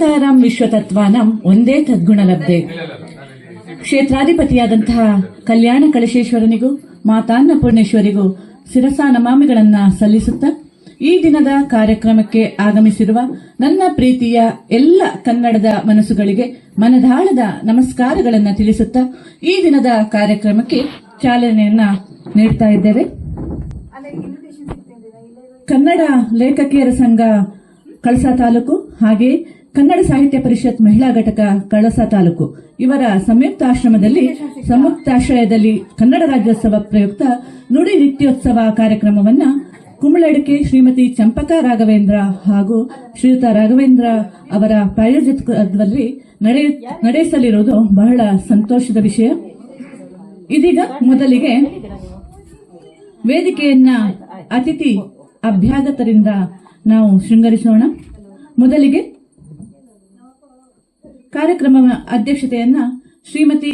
ಮಾತಾರಂ ವಿಶ್ವತತ್ವಾನಂ ಒಂದೇ ತದ್ಗುಣಲಬ್ಧೆ. ಕ್ಷೇತ್ರಾಧಿಪತಿಯಾದಂತಹ ಕಲ್ಯಾಣ ಕಳಶೇಶ್ವರನಿಗೂ ಮಾತಾನ್ನಪೂರ್ಣೇಶ್ವರಿಗೂ ಶಿರಸಾ ನಮಾಮಿಗಳನ್ನ ಸಲ್ಲಿಸುತ್ತಾ ಈ ದಿನದ ಕಾರ್ಯಕ್ರಮಕ್ಕೆ ಆಗಮಿಸಿರುವ ನನ್ನ ಪ್ರೀತಿಯ ಎಲ್ಲ ಕನ್ನಡದ ಮನಸ್ಸುಗಳಿಗೆ ಮನದಾಳದ ನಮಸ್ಕಾರಗಳನ್ನು ತಿಳಿಸುತ್ತಾ ಈ ದಿನದ ಕಾರ್ಯಕ್ರಮಕ್ಕೆ ಚಾಲನೆಯನ್ನ ನೀಡ್ತಾ ಇದ್ದೇವೆ. ಕನ್ನಡ ಲೇಖಕಿಯರ ಸಂಘ ಕಳಸಾ ತಾಲೂಕು ಹಾಗೆ ಕನ್ನಡ ಸಾಹಿತ್ಯ ಪರಿಷತ್ ಮಹಿಳಾ ಘಟಕ ಕಳಸಾ ತಾಲೂಕು ಇವರ ಸಂಯುಕ್ತಾಶ್ರಯದಲ್ಲಿ ಕನ್ನಡ ರಾಜ್ಯೋತ್ಸವ ಪ್ರಯುಕ್ತ ನುಡಿ ನಿತ್ಯೋತ್ಸವ ಕಾರ್ಯಕ್ರಮವನ್ನ ಕುಂಬಳಡಿಕೆ ಶ್ರೀಮತಿ ಚಂಪಕಾ ರಾಘವೇಂದ್ರ ಹಾಗೂ ಶ್ರೀಯುತ ರಾಘವೇಂದ್ರ ಅವರ ಪ್ರಾಯೋಜಕತ್ವದಲ್ಲಿ ನಡೆಸಲಿರುವುದು ಬಹಳ ಸಂತೋಷದ ವಿಷಯ. ಇದೀಗ ಮೊದಲಿಗೆ ವೇದಿಕೆಯನ್ನ ಅತಿಥಿ ಅಭ್ಯಾಗತರಿಂದ ನಾವು ಶೃಂಗರಿಸೋಣ. ಮೊದಲಿಗೆ ಕಾರ್ಯಕ್ರಮ ಅಧ್ಯಕ್ಷತೆಯನ್ನ ಶ್ರೀಮತಿ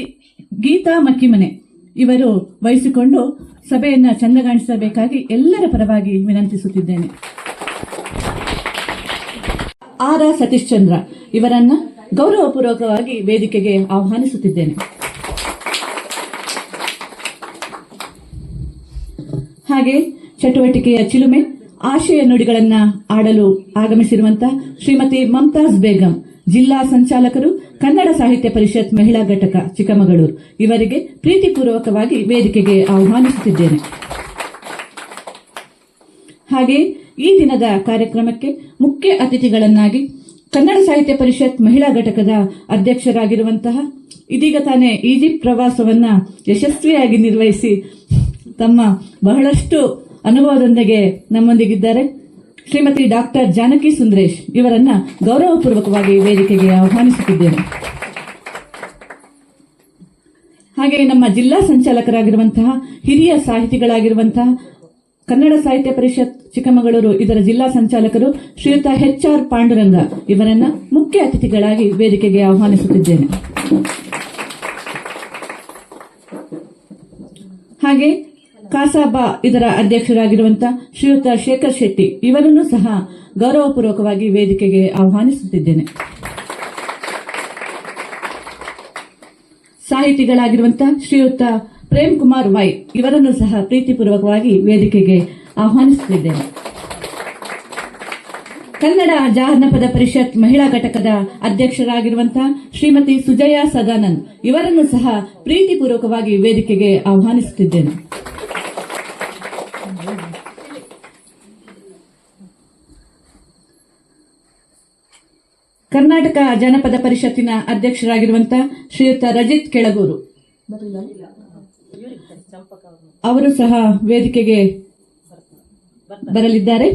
ಗೀತಾ ಮಕ್ಕಿಮನೆ ಇವರು ವಹಿಸಿಕೊಂಡು ಸಭೆಯನ್ನ ಚಂದಗಾಣಿಸಬೇಕಾಗಿ ಎಲ್ಲರ ಪರವಾಗಿ ವಿನಂತಿಸುತ್ತಿದ್ದೇನೆ. ಆರ್ ಸತೀಶ್ ಚಂದ್ರ ಇವರನ್ನ ಗೌರವಪೂರ್ವಕವಾಗಿ ವೇದಿಕೆಗೆ ಆಹ್ವಾನಿಸುತ್ತಿದ್ದೇನೆ. ಹಾಗೆ ಚಟುವಟಿಕೆಯ ಚಿಲುಮೆ ಆಶಯ ನುಡಿಗಳನ್ನ ಆಡಲು ಆಗಮಿಸಿರುವಂತಹ ಶ್ರೀಮತಿ ಮಮತಾಜ್ ಬೇಗಂ ಜಿಲ್ಲಾ ಸಂಚಾಲಕರು ಕನ್ನಡ ಸಾಹಿತ್ಯ ಪರಿಷತ್ ಮಹಿಳಾ ಘಟಕ ಚಿಕ್ಕಮಗಳೂರು ಇವರಿಗೆ ಪ್ರೀತಿಪೂರ್ವಕವಾಗಿ ವೇದಿಕೆಗೆ ಆಹ್ವಾನಿಸುತ್ತಿದ್ದೇನೆ. ಹಾಗೆ ಈ ದಿನದ ಕಾರ್ಯಕ್ರಮಕ್ಕೆ ಮುಖ್ಯ ಅತಿಥಿಗಳನ್ನಾಗಿ ಕನ್ನಡ ಸಾಹಿತ್ಯ ಪರಿಷತ್ ಮಹಿಳಾ ಘಟಕದ ಅಧ್ಯಕ್ಷರಾಗಿರುವಂತಹ ಇದೀಗ ತಾನೇ ಈಜಿಪ್ಟ್ ಪ್ರವಾಸವನ್ನ ಯಶಸ್ವಿಯಾಗಿ ನಿರ್ವಹಿಸಿ ತಮ್ಮ ಬಹಳಷ್ಟು ಅನುಭವದೊಂದಿಗೆ ನಮ್ಮೊಂದಿಗಿದ್ದಾರೆ ಶ್ರೀಮತಿ ಡಾಕ್ಟರ್ ಜಾನಕಿ ಸುಂದರೇಶ್ ಇವರನ್ನ ಗೌರವಪೂರ್ವಕವಾಗಿ ವೇದಿಕೆಗೆ ಆಹ್ವಾನಿಸುತ್ತಿದ್ದೇನೆ. ಹಾಗೆ ನಮ್ಮ ಜಿಲ್ಲಾ ಸಂಚಾಲಕರಾಗಿರುವಂತಹ ಹಿರಿಯ ಸಾಹಿತಿಗಳಾಗಿರುವಂತಹ ಕನ್ನಡ ಸಾಹಿತ್ಯ ಪರಿಷತ್ ಚಿಕ್ಕಮಗಳೂರು ಇದರ ಜಿಲ್ಲಾ ಸಂಚಾಲಕರು ಶ್ರೀಯುತ HR ಪಾಂಡುರಂಗ ಇವರನ್ನ ಮುಖ್ಯ ಅತಿಥಿಗಳಾಗಿ ವೇದಿಕೆಗೆ ಆಹ್ವಾನಿಸುತ್ತಿದ್ದೇನೆ. ಹಾಗೆ ಕಾಸಾಬಾ ಇದರ ಅಧ್ಯಕ್ಷರಾಗಿರುವಂತಹ ಶ್ರೀಯುತ ಶೇಖರ್ ಶೆಟ್ಟಿ ಇವರನ್ನು ಸಹ ಗೌರವಪೂರ್ವಕವಾಗಿ ವೇದಿಕೆಗೆ ಆಹ್ವಾನಿಸುತ್ತಿದ್ದೇನೆ. ಸಾಹಿತಿಗಳಾಗಿರುವಂತಹ ಶ್ರೀಯುತ ಪ್ರೇಮ್ ಕುಮಾರ್ ವೈ ಇವರನ್ನು ಸಹ ಪ್ರೀತಿಪೂರ್ವಕವಾಗಿ ವೇದಿಕೆಗೆ ಆಹ್ವಾನಿಸುತ್ತಿದ್ದೇನೆ. ಕನ್ನಡ ಜಾನಪದ ಪರಿಷತ್ ಮಹಿಳಾ ಘಟಕದ ಅಧ್ಯಕ್ಷರಾಗಿರುವಂತಹ ಶ್ರೀಮತಿ ಸುಜಯ ಸದಾನಂದ್ ಇವರನ್ನು ಸಹ ಪ್ರೀತಿಪೂರ್ವಕವಾಗಿ ವೇದಿಕೆಗೆ ಆಹ್ವಾನಿಸುತ್ತಿದ್ದೇನೆ. ಕರ್ನಾಟಕ ಜಾನಪದ ಪರಿಷತ್ತಿನ ಅಧ್ಯಕ್ಷರಾಗಿರುವಂತಹ ಶ್ರೀಯುತ ರಜಿತ್ ಕೆಳಗೂರು ಅವರು ಸಹ ವೇದಿಕೆಗೆ ಬರಲಿದ್ದಾರೆ.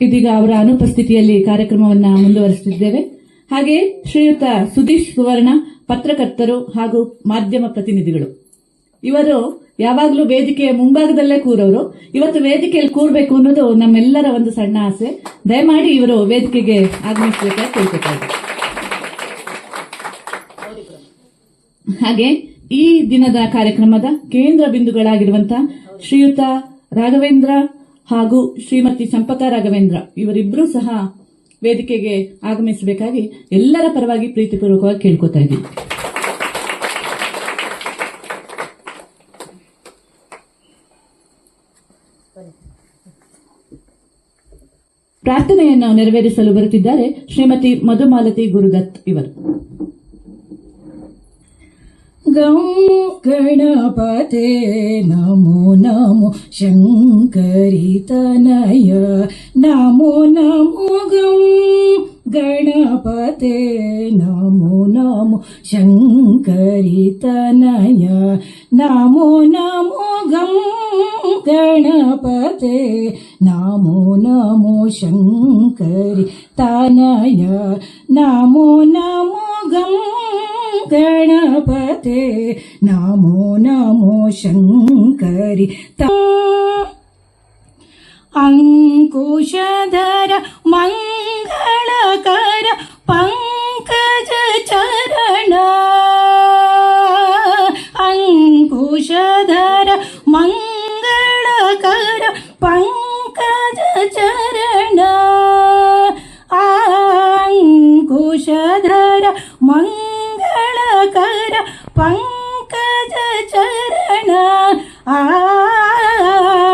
ಇದೀಗ ಅವರ ಅನುಪಸ್ಥಿತಿಯಲ್ಲಿ ಕಾರ್ಯಕ್ರಮವನ್ನು ಮುಂದುವರಿಸುತ್ತಿದ್ದೇವೆ. ಹಾಗೆ ಶ್ರೀಯುತ ಸುದೀಶ್ ಸುವರ್ಣ ಪತ್ರಕರ್ತರು ಹಾಗೂ ಮಾಧ್ಯಮ ಪ್ರತಿನಿಧಿಗಳು ಇವರು ಯಾವಾಗಲೂ ವೇದಿಕೆಯ ಮುಂಭಾಗದಲ್ಲೇ ಕೂರೋರು. ಇವತ್ತು ವೇದಿಕೆಯಲ್ಲಿ ಕೂರಬೇಕು ಅನ್ನೋದು ನಮ್ಮೆಲ್ಲರ ಒಂದು ಸಣ್ಣ ಆಸೆ. ದಯಮಾಡಿ ಇವರು ವೇದಿಕೆಗೆ ಆಗಮಿಸಬೇಕಾಗಿ ಕೇಳ್ಕೊತಾರೆ. ಹಾಗೆ ಈ ದಿನದ ಕಾರ್ಯಕ್ರಮದ ಕೇಂದ್ರ ಬಿಂದುಗಳಾಗಿರುವಂತಹ ಶ್ರೀಯುತ ರಾಘವೇಂದ್ರ ಹಾಗೂ ಶ್ರೀಮತಿ ಚಂಪಕಾ ರಾಘವೇಂದ್ರ ಇವರಿಬ್ಬರೂ ಸಹ ವೇದಿಕೆಗೆ ಆಗಮಿಸಬೇಕಾಗಿ ಎಲ್ಲರ ಪರವಾಗಿ ಪ್ರೀತಿಪೂರ್ವಕವಾಗಿ ಕೇಳ್ಕೊತಾ ಇದ್ದೀವಿ. ಪ್ರಾರ್ಥನೆಯನ್ನು ನೆರವೇರಿಸಲು ಬರುತ್ತಿದ್ದಾರೆ ಶ್ರೀಮತಿ ಮಧುಮಾಲತಿ ಗುರುದತ್ ಇವರು. ಗಂ ಗಣಪತೆ ನಮೋ ನಮೋ ಶಂಕರಿ ತನಯ ನಮೋ ನಮೋ ಗಂ ಗಣಪತೆ ನಮೋ ನಮೋ ಶಂಕರಿ ತನಯ ನಮೋ ನಮೋ ಗಂ ಗಣಪತೆ ನಮೋ ನಮೋ ಶಂಕರಿ ತನಯ ನಮೋ ನಮೋ ಗಂ ಗಣಪತೆ ನಮೋ ನಮೋ ಶಂಕರಿ ಅಂಕುಶಧರ ಮಂಗಳಕರ ಪಂಕಜ ಚರಣ ಅಂಕುಶಧರ ಮಂಗಳಕರ ಪಂಕಜ ಚರಣ ಅಂಕುಶಧರ ಮಂಗಳಕರ ಪಂಕಜ ಚರಣ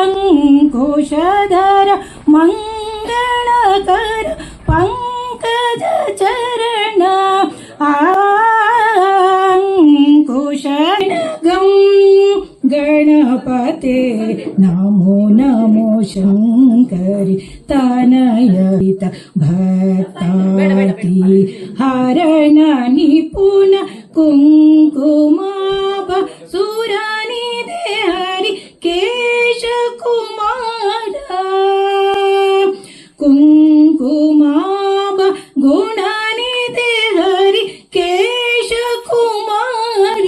ಅಂಕುಶಧರ ಮಂಗಳಕರ ಪಂಕಜ ಚರಣ ಅಂಕುಶ ಗಂ ಗಣಪತೆ ನಮೋ ನಮೋ ಶಂಕರಿ ತನಯತ ಭಕ್ತಾತಿ ಹರಣ ನಿಪುಣ ಕುಂಕುಮಾಭ ಸುರನಿಧಿ ಹರಿ ಕೇಶ ಕುಮಾರ ಕುಂಕುಮಾಭ ಗುಣನಿಧಿ ಹರಿ ಕೇಶ ಕುಮಾರ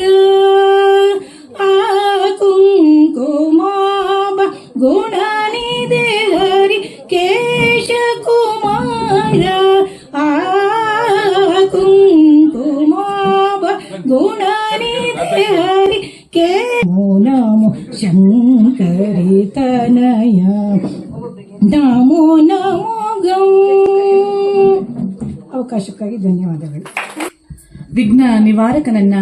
ಕುಂಕುಮಾಭ ಗುಣನಿಧಿ ಹರಿ ಕೇಶ ಕುಮಾರ ಕುಂಕುಮಾಭ ಗುಣನಿಧಿ ಹರಿ ಕೇ ನಮೋ ಶಂಕರಿ ತನಯ ನಮೋ ನಮೋ ಗಂ. ಅವಕಾಶಕ್ಕಾಗಿ ಧನ್ಯವಾದಗಳು. ವಿಘ್ನ ನಿವಾರಕನನ್ನ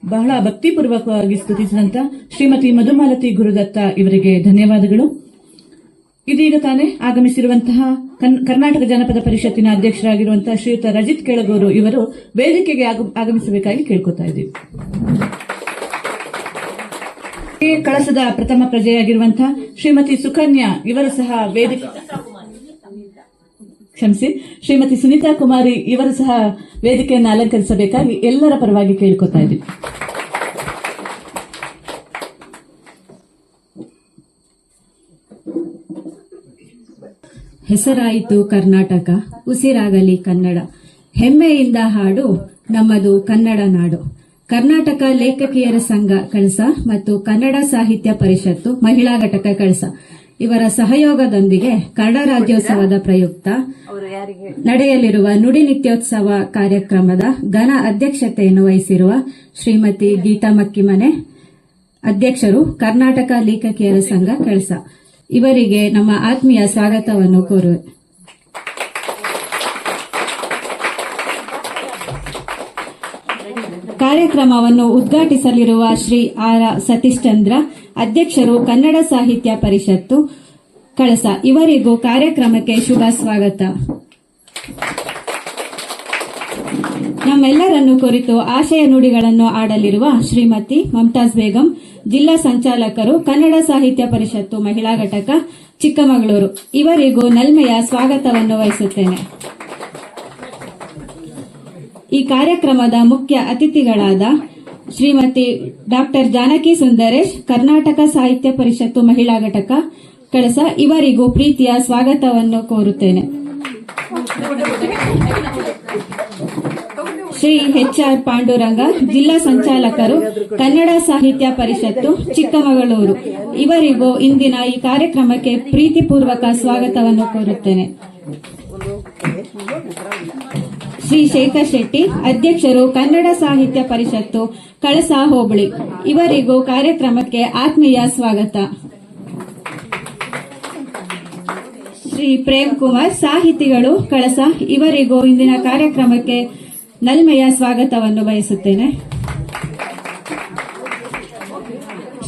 ಬಹಳ ಭಕ್ತಿಪೂರ್ವಕವಾಗಿ ಸ್ತುತಿಸಿದಂತ ಶ್ರೀಮತಿ ಮಧುಮಾಲತಿ ಗುರುದತ್ತ ಇವರಿಗೆ ಧನ್ಯವಾದಗಳು. ಇದೀಗ ತಾನೇ ಆಗಮಿಸಿರುವಂತಹ ಕರ್ನಾಟಕ ಜನಪದ ಪರಿಷತ್ತಿನ ಅಧ್ಯಕ್ಷರಾಗಿರುವಂತಹ ಶ್ರೀಯುತ ರಜಿತ್ ಕೆಳಗೂರು ಇವರು ವೇದಿಕೆಗೆ ಆಗಮಿಸಬೇಕಾಗಿ ಕೇಳ್ಕೊತಾ ಇದ್ದೀವಿ. ಈ ಕಳಸದ ಪ್ರಥಮ ಪ್ರಜೆಯಾಗಿರುವಂತಹ ಶ್ರೀಮತಿ ಸುಕನ್ಯಾ ಇವರು ಸಹ ಶ್ರೀಮತಿ ಸುನೀತಾ ಕುಮಾರಿ ಇವರು ಸಹ ವೇದಿಕೆಯನ್ನು ಅಲಂಕರಿಸಬೇಕಾಗಿ ಎಲ್ಲರ ಪರವಾಗಿ ಕೇಳ್ಕೊತಾ ಇದ್ದೀವಿ. ಹೆಸರಾಯಿತು ಕರ್ನಾಟಕ, ಉಸಿರಾಗಲಿ ಕನ್ನಡ. ಹೆಮ್ಮೆಯಿಂದ ಹಾಡು ನಮ್ಮದು ಕನ್ನಡ ನಾಡು. ಕರ್ನಾಟಕ ಲೇಖಕಿಯರ ಸಂಘ ಕಳಸ ಮತ್ತು ಕನ್ನಡ ಸಾಹಿತ್ಯ ಪರಿಷತ್ತು ಮಹಿಳಾ ಘಟಕ ಕಳಸ ಇವರ ಸಹಯೋಗದೊಂದಿಗೆ ಕನ್ನಡ ರಾಜ್ಯೋತ್ಸವದ ಪ್ರಯುಕ್ತ ನಡೆಯಲಿರುವ ನುಡಿ ನಿತ್ಯೋತ್ಸವ ಕಾರ್ಯಕ್ರಮದ ಘನ ಅಧ್ಯಕ್ಷತೆಯನ್ನು ವಹಿಸಿರುವ ಶ್ರೀಮತಿ ಗೀತಾ ಮಕ್ಕಿಮನೆ ಅಧ್ಯಕ್ಷರು, ಕರ್ನಾಟಕ ಲೇಖಕಿಯರ ಸಂಘ ಕಳಸ ಇವರಿಗೆ ನಮ್ಮ ಆತ್ಮೀಯ ಸ್ವಾಗತವನ್ನು ಕೋರುವೆ. ಕಾರ್ಯಕ್ರಮವನ್ನು ಉದ್ಘಾಟಿಸಲಿರುವ ಶ್ರೀ ಆರ್ ಸತೀಶ್ ಚಂದ್ರ ಅಧ್ಯಕ್ಷರು, ಕನ್ನಡ ಸಾಹಿತ್ಯ ಪರಿಷತ್ತು ಕಳಸ ಇವರಿಗೂ ಕಾರ್ಯಕ್ರಮಕ್ಕೆ ಶುಭ ಸ್ವಾಗತ. ನಮ್ಮೆಲ್ಲರನ್ನು ಕುರಿತು ಆಶಯ ನುಡಿಗಳನ್ನು ಆಡಲಿರುವ ಶ್ರೀಮತಿ ಮಮತಾಜ್ ಬೇಗಂ, ಜಿಲ್ಲಾ ಸಂಚಾಲಕರು, ಕನ್ನಡ ಸಾಹಿತ್ಯ ಪರಿಷತ್ತು ಮಹಿಳಾ ಘಟಕ ಚಿಕ್ಕಮಗಳೂರು ಇವರಿಗೂ ನಲ್ಮೆಯ ಸ್ವಾಗತವನ್ನು ವಹಿಸುತ್ತೇನೆ. ಈ ಕಾರ್ಯಕ್ರಮದ ಮುಖ್ಯ ಅತಿಥಿಗಳಾದ ಶ್ರೀಮತಿ ಡಾಕ್ಟರ್ ಜಾನಕಿ ಸುಂದರೇಶ್, ಕರ್ನಾಟಕ ಸಾಹಿತ್ಯ ಪರಿಷತ್ತು ಮಹಿಳಾ ಘಟಕ ಕಳಸ ಇವರಿಗೂ ಪ್ರೀತಿಯ ಸ್ವಾಗತವನ್ನು ಕೋರುತ್ತೇನೆ. ಶ್ರೀ ಎಚ್.ಆರ್. ಪಾಂಡುರಂಗ, ಜಿಲ್ಲಾ ಸಂಚಾಲಕರು, ಕನ್ನಡ ಸಾಹಿತ್ಯ ಪರಿಷತ್ತು ಚಿಕ್ಕಮಗಳೂರು ಇವರಿಗೂ ಇಂದಿನ ಈ ಕಾರ್ಯಕ್ರಮಕ್ಕೆ ಪ್ರೀತಿಪೂರ್ವಕ ಸ್ವಾಗತವನ್ನು ಕೋರುತ್ತೇನೆ. ಶ್ರೀ ಶೇಖರ್ ಶೆಟ್ಟಿ, ಅಧ್ಯಕ್ಷರು, ಕನ್ನಡ ಸಾಹಿತ್ಯ ಪರಿಷತ್ತು ಕಳಸ ಹೋಬಳಿ ಇವರಿಗೂ ಕಾರ್ಯಕ್ರಮಕ್ಕೆ ಆತ್ಮೀಯ ಸ್ವಾಗತ. ಶ್ರೀ ಪ್ರೇಮ್ ಕುಮಾರ್, ಸಾಹಿತಿಗಳು ಕಳಸ ಇವರಿಗೂ ಇಂದಿನ ಕಾರ್ಯಕ್ರಮಕ್ಕೆ ನಲ್ಮೆಯ ಸ್ವಾಗತವನ್ನು ಬಯಸುತ್ತೇನೆ.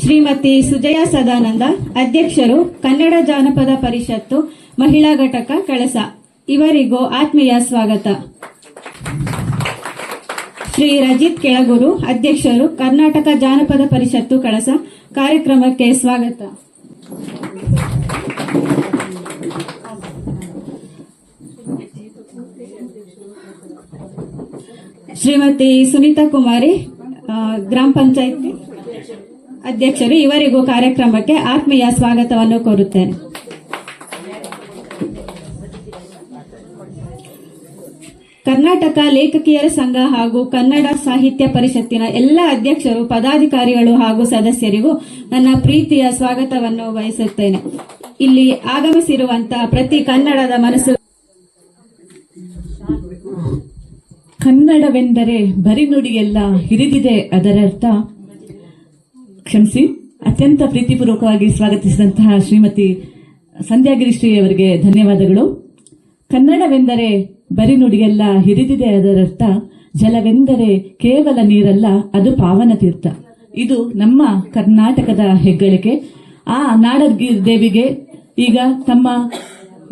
ಶ್ರೀಮತಿ ಸುಜಯ ಸದಾನಂದ, ಅಧ್ಯಕ್ಷರು, ಕನ್ನಡ ಜಾನಪದ ಪರಿಷತ್ತು ಮಹಿಳಾ ಘಟಕ ಕಳಸ ಇವರಿಗೂ ಆತ್ಮೀಯ ಸ್ವಾಗತ. ಶ್ರೀ ರಜಿತ್ ಕೆಳಗೂರು, ಅಧ್ಯಕ್ಷರು, ಕರ್ನಾಟಕ ಜಾನಪದ ಪರಿಷತ್ತು ಕಳಸ ಕಾರ್ಯಕ್ರಮಕ್ಕೆ ಸ್ವಾಗತ. ಶ್ರೀಮತಿ ಸುನೀತಾ ಕುಮಾರಿ, ಗ್ರಾಮ ಪಂಚಾಯಿತಿ ಅಧ್ಯಕ್ಷರು, ಇವರಿಗೂ ಕಾರ್ಯಕ್ರಮಕ್ಕೆ ಆತ್ಮೀಯ ಸ್ವಾಗತವನ್ನು ಕೋರುತ್ತೇನೆ. ಕರ್ನಾಟಕ ಲೇಖಕಿಯರ ಸಂಘ ಹಾಗೂ ಕನ್ನಡ ಸಾಹಿತ್ಯ ಪರಿಷತ್ತಿನ ಎಲ್ಲ ಅಧ್ಯಕ್ಷರು, ಪದಾಧಿಕಾರಿಗಳು ಹಾಗೂ ಸದಸ್ಯರಿಗೂ ನನ್ನ ಪ್ರೀತಿಯ ಸ್ವಾಗತವನ್ನು ಬಯಸುತ್ತೇನೆ. ಇಲ್ಲಿ ಆಗಮಿಸಿರುವಂತಹ ಪ್ರತಿ ಕನ್ನಡದ ಮನಸ್ಸು. ಕನ್ನಡವೆಂದರೆ ಬರಿನುಡಿಯೆಲ್ಲ ಹಿರಿದಿದೆ ಅದರರ್ಥ. ಕ್ಷಮಿಸಿ, ಅತ್ಯಂತ ಪ್ರೀತಿಪೂರ್ವಕವಾಗಿ ಸ್ವಾಗತಿಸಿದಂತಹ ಶ್ರೀಮತಿ ಸಂಧ್ಯಾ ಗಿರಿಶ್ರೀ ಅವರಿಗೆ ಧನ್ಯವಾದಗಳು. ಕನ್ನಡವೆಂದರೆ ಬರಿ ನುಡಿಯೆಲ್ಲ ಹಿರಿದಿದೆ ಅದರರ್ಥ, ಜಲವೆಂದರೆ ಕೇವಲ ನೀರಲ್ಲ, ಅದು ಪಾವನ ತೀರ್ಥ. ಇದು ನಮ್ಮ ಕರ್ನಾಟಕದ ಹೆಗ್ಗಳಿಕೆ. ಆ ನಾಡದೇವಿಗೆ ಈಗ ತಮ್ಮ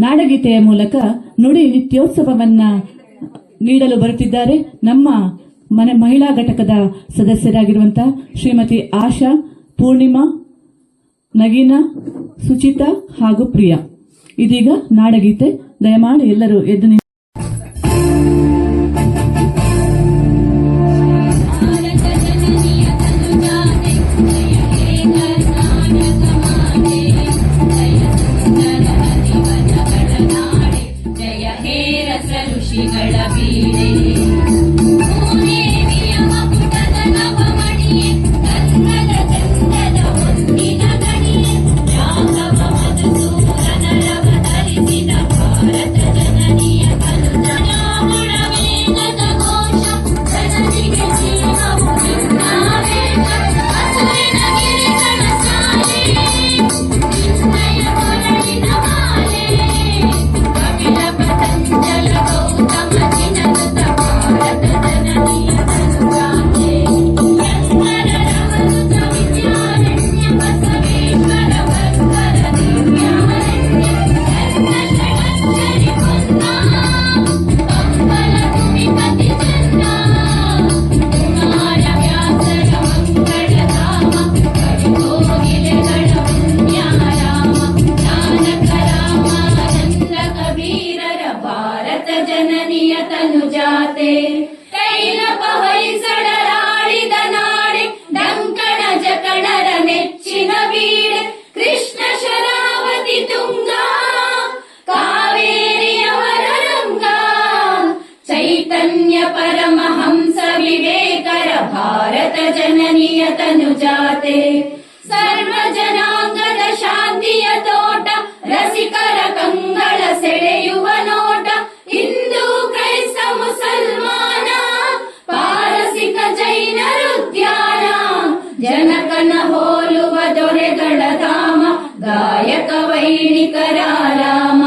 ನಾಡಗೀತೆಯ ಮೂಲಕ ನುಡಿ ನಿತ್ಯೋತ್ಸವವನ್ನ ನೀಡಲು ಬರುತ್ತಿದ್ದಾರೆ ನಮ್ಮ ಮಹಿಳಾ ಘಟಕದ ಸದಸ್ಯರಾಗಿರುವಂತಹ ಶ್ರೀಮತಿ ಆಶಾ, ಪೂರ್ಣಿಮಾ, ನಗೀನಾ, ಸುಚಿತಾ ಹಾಗೂ ಪ್ರಿಯಾ. ಇದೀಗ ನಾಡಗೀತೆ. ದಯಮಾಡಿ ಎಲ್ಲರೂ ಎದ್ದು ಜನನಿಯ ತನುಜಾತೆ. ಸರ್ವ ಜನಾಂಗದ ಶಾಂತಿಯ ತೋಟ, ರಸಿಕರ ಕಂಗಳ ಸೆಳೆಯುವ ನೋಟ. ಹಿಂದೂ ಕ್ರೈಸ್ತ ಮುಸಲ್ಮಾನ, ಪಾರಸಿಕ ಜೈನರುದ್ಯಾನ. ಜನಕನ ಹೋಲುವ ದೊರೆಗಳ ಧಾಮ, ಗಾಯಕ ವೈಣಿಕರ ರಾಮ.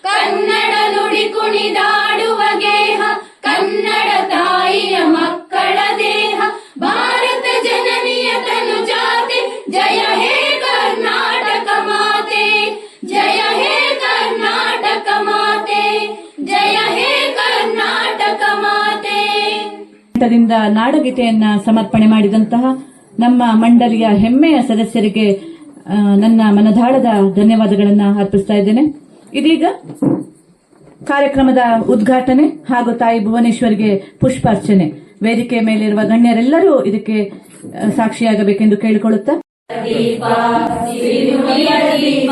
ಕನ್ನಡ ನುಡಿ ಕುಣಿದಾಡುವ ಗೇಹ, ಕನ್ನಡ ತಾಯಿಯ ಮಕ್ಕಳ ದೇಹ. ಭಾರತ ಜನನಿಯ ತನುಜಾತೆ, ಜಯ ಹೇ ಕರ್ನಾಟಕ ಮಾತೆ, ಜಯ ಹೇ ಕರ್ನಾಟಕ ಮಾತೆ, ಜಯ ಹೇ ಕರ್ನಾಟಕ ಮಾತೆ. ನಾಡಗೀತೆಯನ್ನ ಸಮರ್ಪಣೆ ಮಾಡಿದಂತಹ ನಮ್ಮ ಮಂಡಳಿಯ ಹೆಮ್ಮೆಯ ಸದಸ್ಯರಿಗೆ ನನ್ನ ಮನದಾಳದ ಧನ್ಯವಾದಗಳನ್ನು ಅರ್ಪಿಸ್ತಾ ಇದ್ದೇನೆ. ಇದೀಗ ಕಾರ್ಯಕ್ರಮದ ಉದ್ಘಾಟನೆ ಹಾಗೂ ತಾಯಿ ಭುವನೇಶ್ವರಿಗೆ ಪುಷ್ಪಾರ್ಚನೆ. ವೇದಿಕೆಯ ಮೇಲಿರುವ ಗಣ್ಯರೆಲ್ಲರೂ ಇದಕ್ಕೆ ಸಾಕ್ಷಿಯಾಗಬೇಕೆಂದು ಕೇಳಿಕೊಳ್ಳುತ್ತಾ, ದೀಪ ಸಿರಿನುಡಿಯ ದೀಪ,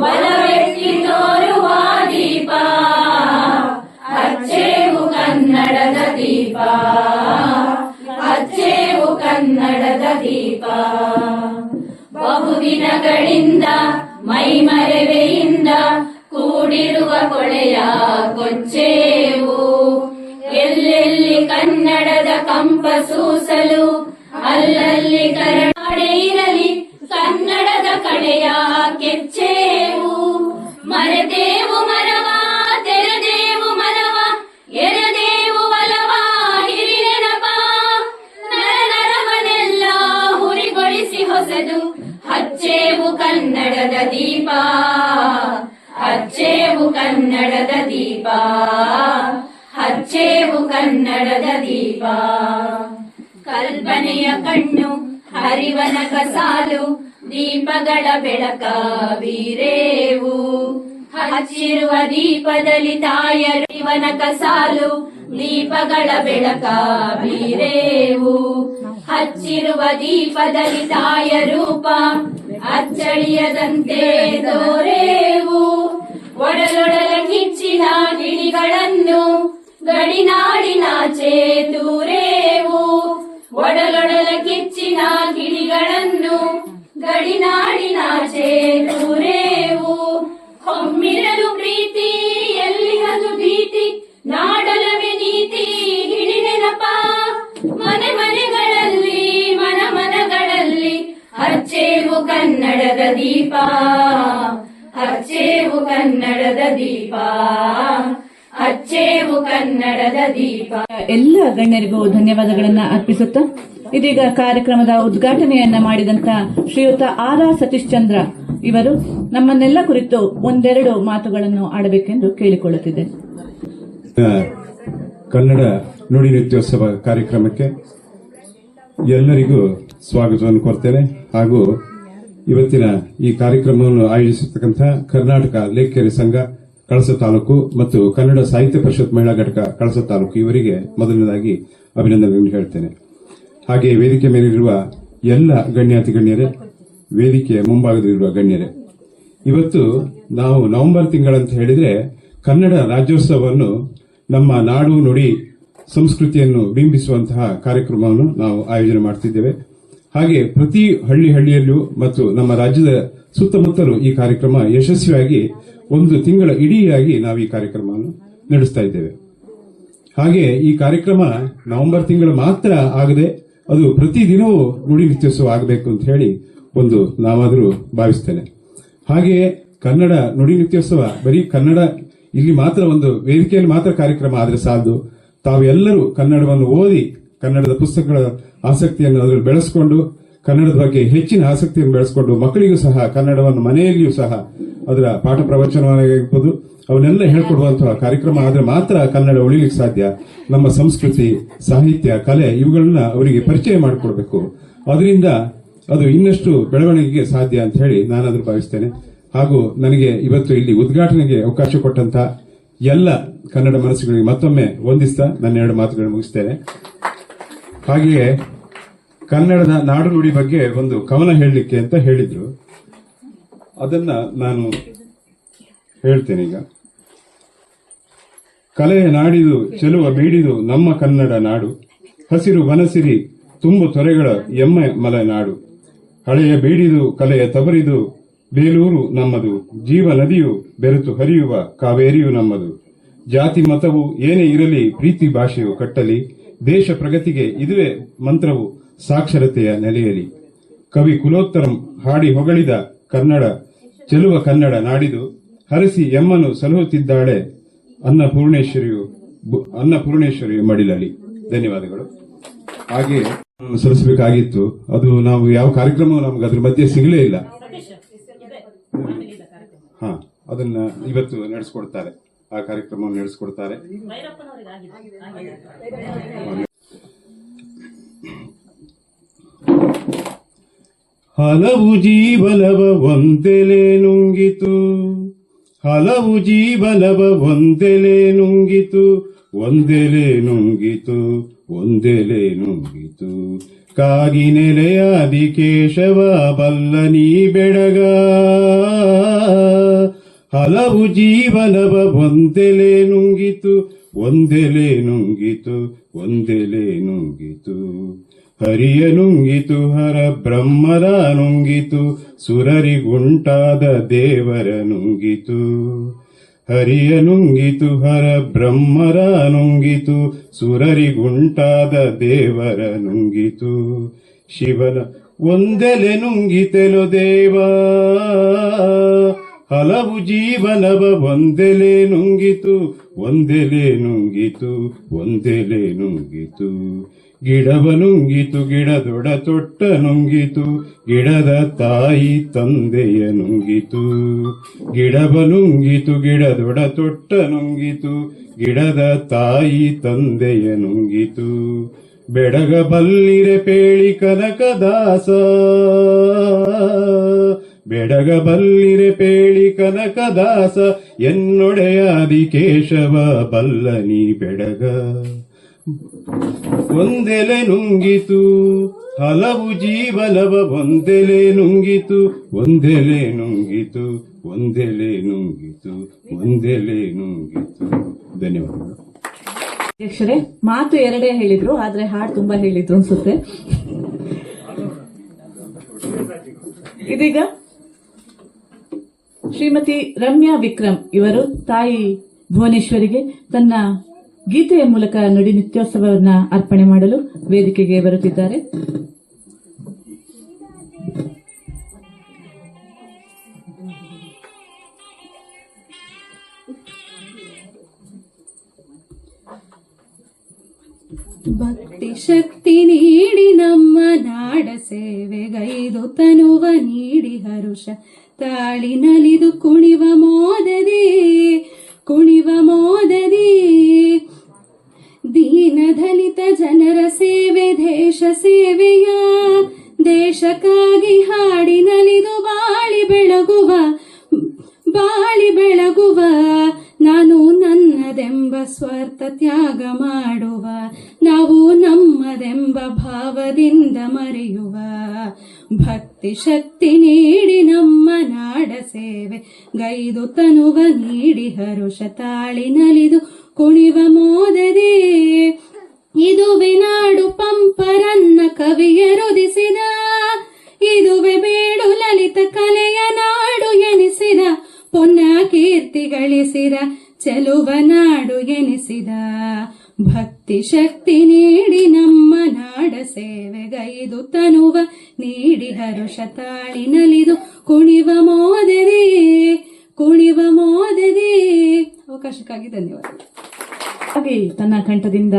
ಒಲವೆತ್ತಿ ತೋರುವ ದೀಪ, ಅಚ್ಚೇವು ಕನ್ನಡದ ದೀಪ, ಅಚ್ಚೇವು ಕನ್ನಡದ ದೀಪ. ಬಹುದಿನಗಳಿಂದ ಮೈಮರೆವೆಯಿಂದ ಕೂಡಿರುವ ಕೊಳೆಯ ಕೊಚ್ಚೇವು. ಎಲ್ಲೆಲ್ಲಿ ಕನ್ನಡದ ಕಂಪ ಸೂಸಲು, ಅಲ್ಲಲ್ಲಿ ಕರಾಡೆ ಇರಲಿ ಕನ್ನಡದ ಕಡೆಯ ಕೆಚ್ಚೇವು. ಮರೆದೇವು ಮರವ, ತೆರೆದೇವು ಮನವ, ಎರೆದೇವು ಒಲವ, ಹಿರಿನೆನಪ. ನರನರವನೆಲ್ಲ ಹುರಿಗೊಳಿಸಿ ಹೊಸದು, ಹಚ್ಚೇವು ಕನ್ನಡದ ದೀಪ, ಹಚ್ಚೇವು ಕನ್ನಡದ ದೀಪ, ಹಚ್ಚೇವು ಕನ್ನಡದ ದೀಪ. ಕಲ್ಪನೆಯ ಕಣ್ಣು ಹರಿವನಕ ಸಾಲು, ದೀಪಗಳ ಬೆಳಕ ಬೀರೇವು. ಹಚ್ಚಿರುವ ದೀಪದಲ್ಲಿ ತಾಯರು ಇವನಕ ಸಾಲು, ದೀಪಗಳ ಬೆಳಕ ಬೀರೇವು. ಹಚ್ಚಿರುವ ದೀಪದಲ್ಲಿ ತಾಯ ರೂಪ, ಅಚ್ಚಳಿಯದಂತೆ ತೋರೇವು. ಒಡಲೊಡಲ ಕಿಚ್ಚಿನ ಗಿಳಿಗಳನ್ನು ಗಡಿನಾಡಿನಾಚೆ ತೂರೇವು. ಒಡಲೊಡಲ ಕಿಚ್ಚಿನ ಗಿಳಿಗಳನ್ನು ಗಡಿನಾಡಿನಾಚೆ ತೂರೇವು. ಹೊಮ್ಮಿರಲು ಪ್ರೀತಿ, ಎಲ್ಲಿಹದು ಭೀತಿ, ನಾಡಲವೇ ನೀತಿ, ಹಿಡಿ ನೆನಪ. ಮನೆ ಮನೆಗಳಲ್ಲಿ, ಮನ ಮನಗಳಲ್ಲಿ, ಹಚ್ಚೇವು ಕನ್ನಡದ ದೀಪ, ಹಚ್ಚೇವು ಕನ್ನಡದ ದೀಪ, ಹಚ್ಚೇವು ಕನ್ನಡದ ದೀಪ. ಎಲ್ಲ ಗಣ್ಯರಿಗೂ ಧನ್ಯವಾದಗಳನ್ನ ಅರ್ಪಿಸುತ್ತಾ ಇದೀಗ ಕಾರ್ಯಕ್ರಮದ ಉದ್ಘಾಟನೆಯನ್ನ ಮಾಡಿದಂತ ಶ್ರೀಯುತ ಆರ್ ಸತೀಶ್ ಚಂದ್ರ ಇವರು ನಮ್ಮನ್ನೆಲ್ಲ ಕುರಿತು ಒಂದೆರಡು ಮಾತುಗಳನ್ನು ಆಡಬೇಕೆಂದು ಕೇಳಿಕೊಳ್ಳುತ್ತಿದ್ದೆ. ಕನ್ನಡ ನುಡಿ ನೃತ್ಯೋತ್ಸವ ಕಾರ್ಯಕ್ರಮಕ್ಕೆ ಎಲ್ಲರಿಗೂ ಸ್ವಾಗತವನ್ನು ಕೋರ್ತೇನೆ. ಹಾಗೂ ಇವತ್ತಿನ ಈ ಕಾರ್ಯಕ್ರಮವನ್ನು ಆಯೋಜಿಸಿರ್ತಕ್ಕಂಥ ಕರ್ನಾಟಕ ಲೇಖಕಿಯರ ಸಂಘ ಕಳಸ ತಾಲೂಕು ಮತ್ತು ಕನ್ನಡ ಸಾಹಿತ್ಯ ಪರಿಷತ್ ಮಹಿಳಾ ಘಟಕ ಕಳಸ ತಾಲೂಕು ಇವರಿಗೆ ಮೊದಲನೇದಾಗಿ ಅಭಿನಂದನೆಗಳನ್ನು ಹೇಳ್ತೇನೆ. ಹಾಗೆ ವೇದಿಕೆ ಮೇಲಿರುವ ಎಲ್ಲ ಗಣ್ಯಾತಿ ಗಣ್ಯರೇ, ವೇದಿಕೆಯ ಮುಂಭಾಗದಲ್ಲಿರುವ ಗಣ್ಯರೇ, ಇವತ್ತು ನಾವು ನವೆಂಬರ್ ತಿಂಗಳಂತ ಹೇಳಿದ್ರೆ ಕನ್ನಡ ರಾಜ್ಯೋತ್ಸವವನ್ನು ನಮ್ಮ ನಾಡು ನುಡಿ ಸಂಸ್ಕೃತಿಯನ್ನು ಬಿಂಬಿಸುವಂತಹ ಕಾರ್ಯಕ್ರಮವನ್ನು ನಾವು ಆಯೋಜನೆ ಮಾಡುತ್ತಿದ್ದೇವೆ. ಹಾಗೆ ಪ್ರತಿ ಹಳ್ಳಿಯಲ್ಲೂ ಮತ್ತು ನಮ್ಮ ರಾಜ್ಯದ ಸುತ್ತಮುತ್ತಲೂ ಈ ಕಾರ್ಯಕ್ರಮ ಯಶಸ್ವಿಯಾಗಿ ಒಂದು ತಿಂಗಳ ಇಡೀಯಾಗಿ ನಾವು ಈ ಕಾರ್ಯಕ್ರಮವನ್ನು ನಡೆಸ್ತಾ ಇದ್ದೇವೆ. ಹಾಗೆ ಈ ಕಾರ್ಯಕ್ರಮ ನವೆಂಬರ್ ತಿಂಗಳು ಮಾತ್ರ ಆಗದೆ ಅದು ಪ್ರತಿದಿನವೂ ನುಡಿ ನೃತ್ಯೋತ್ಸವ ಆಗಬೇಕು ಅಂತ ಹೇಳಿ ಒಂದು ನಾವಾದರೂ ಭಾವಿಸ್ತೇನೆ. ಹಾಗೆಯೇ ಕನ್ನಡ ನುಡಿ ನೃತ್ಯೋತ್ಸವ ಬರೀ ಕನ್ನಡ ಇಲ್ಲಿ ಮಾತ್ರ ಒಂದು ವೇದಿಕೆಯಲ್ಲಿ ಮಾತ್ರ ಕಾರ್ಯಕ್ರಮ ಆದರೆ ಸಾಲದು. ತಾವೆಲ್ಲರೂ ಕನ್ನಡವನ್ನು ಓದಿ ಕನ್ನಡದ ಪುಸ್ತಕಗಳ ಆಸಕ್ತಿಯನ್ನು ಅದರಲ್ಲಿ ಬೆಳೆಸಿಕೊಂಡು ಕನ್ನಡದ ಬಗ್ಗೆ ಹೆಚ್ಚಿನ ಆಸಕ್ತಿಯನ್ನು ಬೆಳೆಸಿಕೊಂಡು ಮಕ್ಕಳಿಗೂ ಸಹ ಕನ್ನಡವನ್ನು ಮನೆಯಲ್ಲಿಯೂ ಸಹ ಅದರ ಪಾಠ ಪ್ರವಚನವಾಗಿರ್ಬೋದು ಅವನ್ನೆಲ್ಲ ಹೇಳ್ಕೊಡುವಂತಹ ಕಾರ್ಯಕ್ರಮ ಆದರೆ ಮಾತ್ರ ಕನ್ನಡ ಉಳಿಲಿಕ್ಕೆ ಸಾಧ್ಯ. ನಮ್ಮ ಸಂಸ್ಕೃತಿ, ಸಾಹಿತ್ಯ, ಕಲೆ ಇವುಗಳನ್ನ ಅವರಿಗೆ ಪರಿಚಯ ಮಾಡಿಕೊಡ್ಬೇಕು. ಅದರಿಂದ ಅದು ಇನ್ನಷ್ಟು ಬೆಳವಣಿಗೆಗೆ ಸಾಧ್ಯ ಅಂತ ಹೇಳಿ ನಾನಾದ್ರೂ ಭಾವಿಸ್ತೇನೆ. ಹಾಗೂ ನನಗೆ ಇವತ್ತು ಇಲ್ಲಿ ಉದ್ಘಾಟನೆಗೆ ಅವಕಾಶ ಕೊಟ್ಟಂತ ಎಲ್ಲ ಕನ್ನಡ ಮನಸ್ಸುಗಳಿಗೆ ಮತ್ತೊಮ್ಮೆ ವಂದಿಸ್ತಾ ನನ್ನ ಎರಡು ಮಾತುಗಳನ್ನು ಮುಗಿಸ್ತೇನೆ. ಹಾಗೆಯೇ ಕನ್ನಡದ ನಾಡು ನುಡಿ ಬಗ್ಗೆ ಒಂದು ಕವನ ಹೇಳಲಿಕ್ಕೆ ಅಂತ ಹೇಳಿದ್ರು, ಅದನ್ನ ನಾನು ಹೇಳ್ತೇನೆ ಈಗ. ಕಲೆಯ ನಾಡಿದು ಚೆಲುವ ಬೀಡಿದು ನಮ್ಮ ಕನ್ನಡ ನಾಡು, ಹಸಿರು ವನಸಿರಿ ತುಂಬು ತೊರೆಗಳ ಎಮ್ಮೆ ಮಲೆನಾಡು, ಹಳೆಯ ಬೀಡಿದು ಕಲೆಯ ತವರಿದು ಬೇಲೂರು ನಮ್ಮದು, ಜೀವ ನದಿಯು ಬೆರೆತು ಹರಿಯುವ ಕಾವೇರಿಯು ನಮ್ಮದು, ಜಾತಿ ಮತವು ಏನೇ ಇರಲಿ ಪ್ರೀತಿ ಭಾಷೆಯು ಕಟ್ಟಲಿ, ದೇಶ ಪ್ರಗತಿಗೆ ಇದುವೇ ಮಂತ್ರವು ಸಾಕ್ಷರತೆಯ ನೆಲೆಯಲಿ. ಕವಿ ಕುಲೋತ್ತರಂ ಹಾಡಿ ಹೊಗಳಿದ ಕನ್ನಡ ಚೆಲುವ ಕನ್ನಡ ನಾಡಿದು, ಹರಸಿ ಎಮ್ಮನು ಸಲಹುತ್ತಿದ್ದಾಳೆ ಅನ್ನಪೂರ್ಣೇಶ್ವರಿಯು ಮಡಿಲಲಿ. ಧನ್ಯವಾದಗಳು. ಹಾಗೆ ಸಲ್ಲಿಸಬೇಕಾಗಿತ್ತು, ಅದು ನಾವು ಯಾವ ಕಾರ್ಯಕ್ರಮ ನಮ್ಗೆ ಅದ್ರ ಮಧ್ಯೆ ಸಿಗಲೇ ಇಲ್ಲ. ಅದನ್ನ ಇವತ್ತು ನಡೆಸ್ಕೊಡ್ತಾರೆ, ಆ ಕಾರ್ಯಕ್ರಮವನ್ನು ನಡೆಸ್ಕೊಡ್ತಾರೆ. ಹಲವು ಜೀವನವ ಒಂದೆಲೆ ನುಂಗಿತು, ಹಲವು ಜೀವನವ ಒಂದೆಲೆ ನುಂಗಿತು, ಒಂದೆಲೆ ನುಂಗಿತು, ಒಂದೆಲೆ ನುಂಗಿತು, ಕಾಗಿ ನೆಲೆಯಾದಿ ಕೇಶವ ಬಲ್ಲನಿ ಬೆಡಗ, ಹಲವು ಜೀವನವ ಒಂದೆಲೆ ನುಂಗಿತು, ಒಂದೆಲೆ ನುಂಗಿತು, ಒಂದೆಲೆ ನುಂಗಿತು, ಹರಿಯ ನುಂಗಿತು ಹರ ಬ್ರಹ್ಮರ ನುಂಗಿತು, ಸುರರಿಗುಂಟಾದ ದೇವರ ನುಂಗಿತು, ಹರಿಯ ನುಂಗಿತು ಹರ ಬ್ರಹ್ಮರ ನುಂಗಿತು, ಸುರರಿಗುಂಟಾದ ದೇವರ ನುಂಗಿತು, ಶಿವನ ಒಂದೆಲೆ ನುಂಗಿತೆಲು ದೇವ, ಹಲವು ಜೀವನವ ಒಂದೆಲೆ ನುಂಗಿತು, ಒಂದೆಲೆ ನುಂಗಿತು, ಒಂದೆಲೆ ನುಂಗಿತು, ಗಿಡವ ನುಂಗಿತು ಗಿಡದೊಡ ತೊಟ್ಟ ನುಂಗಿತು, ಗಿಡದ ತಾಯಿ ತಂದೆಯ ನುಂಗಿತು, ಗಿಡವ ನುಂಗಿತು ಗಿಡದೊಡ ತೊಟ್ಟ ನುಂಗಿತು, ಗಿಡದ ತಾಯಿ ತಂದೆಯ ನುಂಗಿತು, ಬೆಡಗ ಬಲ್ಲಿರೆ ಪೇಳಿ ಕನಕದಾಸ, ಬೆಡಗ ಬಲ್ಲಿರೆ ಪೇಳಿ ಕನಕದಾಸ, ಎನ್ನೊಡೆಯಾದಿ ಕೇಶವ ಬಲ್ಲನಿ ಬೆಡಗ, ಒಂದೆಲೆ ನುಂಗಿತು ಹಲವು ಜೀವನವ ಒಂದೆಲೆ ನುಂಗಿತು, ಒಂದೆಲೆ ನುಂಗಿತು, ಒಂದೆಲೆ ನುಂಗಿತು, ಒಂದೆಲೆ ನುಂಗಿತು. ಧನ್ಯವಾದಗಳು. ಅಧ್ಯಕ್ಷರೇ, ಮಾತು ಎರಡೇ ಹೇಳಿದ್ರು, ಆದ್ರೆ ಹಾಡು ತುಂಬಾ ಹೇಳಿದ್ರು ಅನ್ಸುತ್ತೆ. ಇದೀಗ ಶ್ರೀಮತಿ ರಮ್ಯಾ ವಿಕ್ರಮ್ ಇವರು ತಾಯಿ ಭುವನೇಶ್ವರಿಗೆ ತನ್ನ ಗೀತೆಯ ಮೂಲಕ ನುಡಿ ನೃತ್ಯೋತ್ಸವವನ್ನ ಅರ್ಪಣೆ ಮಾಡಲು ವೇದಿಕೆಗೆ ಬರುತ್ತಿದ್ದಾರೆ. ಭಕ್ತಿ ಶಕ್ತಿ ನೀಡಿ ನಮ್ಮ ನಾಡ ಸೇವೆಗೈದು ತನುವ ನೀಡಿ ಹರುಷ ತಾಳಿ ನಲಿದು ಕುಣಿವ ಮೋದದಿ ದೀನ ದಲಿತ ಜನರ ಸೇವೆ ದೇಶ ಸೇವೆಯ ದೇಶಕ್ಕಾಗಿ ಹಾಡಿ ನಲಿದು ಬಾಳಿ ಬೆಳಗುವ ನಾನು ನನ್ನದೆಂಬ ಸ್ವಾರ್ಥ ತ್ಯಾಗ ಮಾಡುವ ನಾವು ನಮ್ಮದೆಂಬ ಭಾವದಿಂದ ಮರೆಯುವ ಭಕ್ತಿ ಶಕ್ತಿ ನೀಡಿ ನಮ್ಮ ನಾಡ ಸೇವೆ ಗೈದು ತನುವ ನೀಡಿ ಹರುಷ ತಾಳಿ ನಲಿದು ಕುಣಿವ ಮೋದದೆ ಇದುವೆ ನಾಡು ಪಂಪರನ್ನ ಕವಿಯರುದಿಸಿದ ಇದುವೆ ಬೇಡು ಲಲಿತ ಕಲೆಯ ನಾಡು ಎನಿಸಿದ ಪೊನ್ನ ಕೀರ್ತಿ ಗಳಿಸಿದ ಚೆಲುವ ನಾಡು ಎನಿಸಿದ ಭಕ್ತಿ ಶಕ್ತಿ ನೀಡಿ ನಮ್ಮ ನಾಡ ಸೇವೆಗೈದು ತನುವ ನೀಡಿ ಹರುಷ ತಾಳಿ ನಲಿದು ಕುಣಿವ ಮೋದದೆ ಅವಕಾಶಕ್ಕಾಗಿ ಧನ್ಯವಾದಗಳು. ಹಾಗೆ ತನ್ನ ಕಂಠದಿಂದ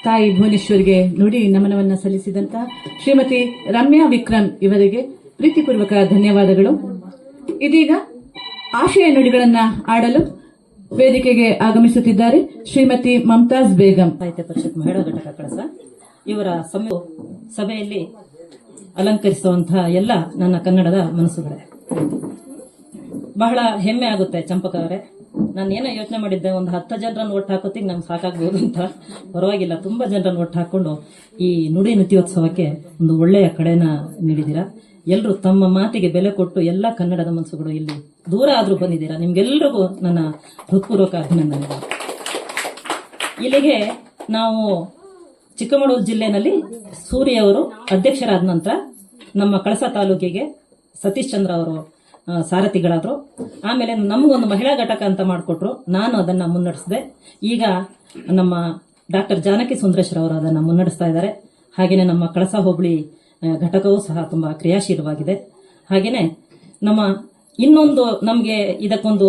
ತಾಯಿ ಭುವನೇಶ್ವರಿಗೆ ನುಡಿ ನಮನವನ್ನ ಸಲ್ಲಿಸಿದಂತಹ ಶ್ರೀಮತಿ ರಮ್ಯಾ ವಿಕ್ರಮ್ ಇವರಿಗೆ ಪ್ರೀತಿಪೂರ್ವಕ ಧನ್ಯವಾದಗಳು. ಇದೀಗ ಆಶಯ ನುಡಿಗಳನ್ನ ಆಡಲು ವೇದಿಕೆಗೆ ಆಗಮಿಸುತ್ತಿದ್ದಾರೆ ಶ್ರೀಮತಿ ಮಮತಾಜ್ ಬೇಗಂ. ಸಾಹಿತ್ಯ ಪರಿಷತ್ ಮಹಿಳಾ ಘಟಕ ಕಳಸ ಇವರ ಸಭೆಯಲ್ಲಿ ಅಲಂಕರಿಸುವಂತಹ ಎಲ್ಲ ನನ್ನ ಕನ್ನಡದ ಮನಸ್ಸುಗಳೇ. ಬಹಳ ಹೆಮ್ಮೆ ಆಗುತ್ತೆ ಚಂಪಕ ಅವರೇ. ನಾನು ಏನೋ ಯೋಚನೆ ಮಾಡಿದ್ದೆ, ಒಂದು 10 ಜನರನ್ನು ಒಟ್ಟು ಹಾಕೋತಿಗೆ ನಮ್ಗೆ ಸಾಕಾಗ್ಬೋದು ಅಂತ. ಪರವಾಗಿಲ್ಲ, ತುಂಬಾ ಜನರನ್ನು ಒಟ್ಟು ಹಾಕೊಂಡು ಈ ನುಡಿ ನೃತ್ಯೋತ್ಸವಕ್ಕೆ ಒಂದು ಒಳ್ಳೆಯ ಕಡೆನ ನೀಡಿದ್ದೀರಾ. ಎಲ್ಲರೂ ತಮ್ಮ ಮಾತಿಗೆ ಬೆಲೆ ಕೊಟ್ಟು ಎಲ್ಲ ಕನ್ನಡದ ಮನಸ್ಸುಗಳು ಇಲ್ಲಿ ದೂರ ಆದ್ರೂ ಬಂದಿದ್ದೀರಾ. ನಿಮ್ಗೆಲ್ರಿಗೂ ನನ್ನ ಹೃತ್ಪೂರ್ವಕ ಅಭಿನಂದನೆಗಳು. ಇಲ್ಲಿಗೆ ನಾವು ಚಿಕ್ಕಮಗಳೂರು ಜಿಲ್ಲೆನಲ್ಲಿ ಸೂರ್ಯ ಅವರು ಅಧ್ಯಕ್ಷರಾದ ನಂತರ ನಮ್ಮ ಕಳಸ ತಾಲೂಕಿಗೆ ಸತೀಶ್ ಚಂದ್ರ ಅವರು ಸಾರಥಿಗಳಾದ್ರು. ಆಮೇಲೆ ನಮಗೊಂದು ಮಹಿಳಾ ಘಟಕ ಅಂತ ಮಾಡಿಕೊಟ್ರು. ನಾನು ಅದನ್ನ ಮುನ್ನಡೆಸಿದೆ. ಈಗ ನಮ್ಮ ಡಾಕ್ಟರ್ ಜಾನಕಿ ಸುಂದರೇಶ್ವರ ಅವರು ಅದನ್ನ ಮುನ್ನಡೆಸ್ತಾ ಇದ್ದಾರೆ. ಹಾಗೇನೆ ನಮ್ಮ ಕಳಸ ಹೋಬಳಿ ಘಟಕವೂ ಸಹ ತುಂಬಾ ಕ್ರಿಯಾಶೀಲವಾಗಿದೆ. ಹಾಗೇನೆ ನಮ್ಮ ಇನ್ನೊಂದು ನಮಗೆ ಇದಕ್ಕೊಂದು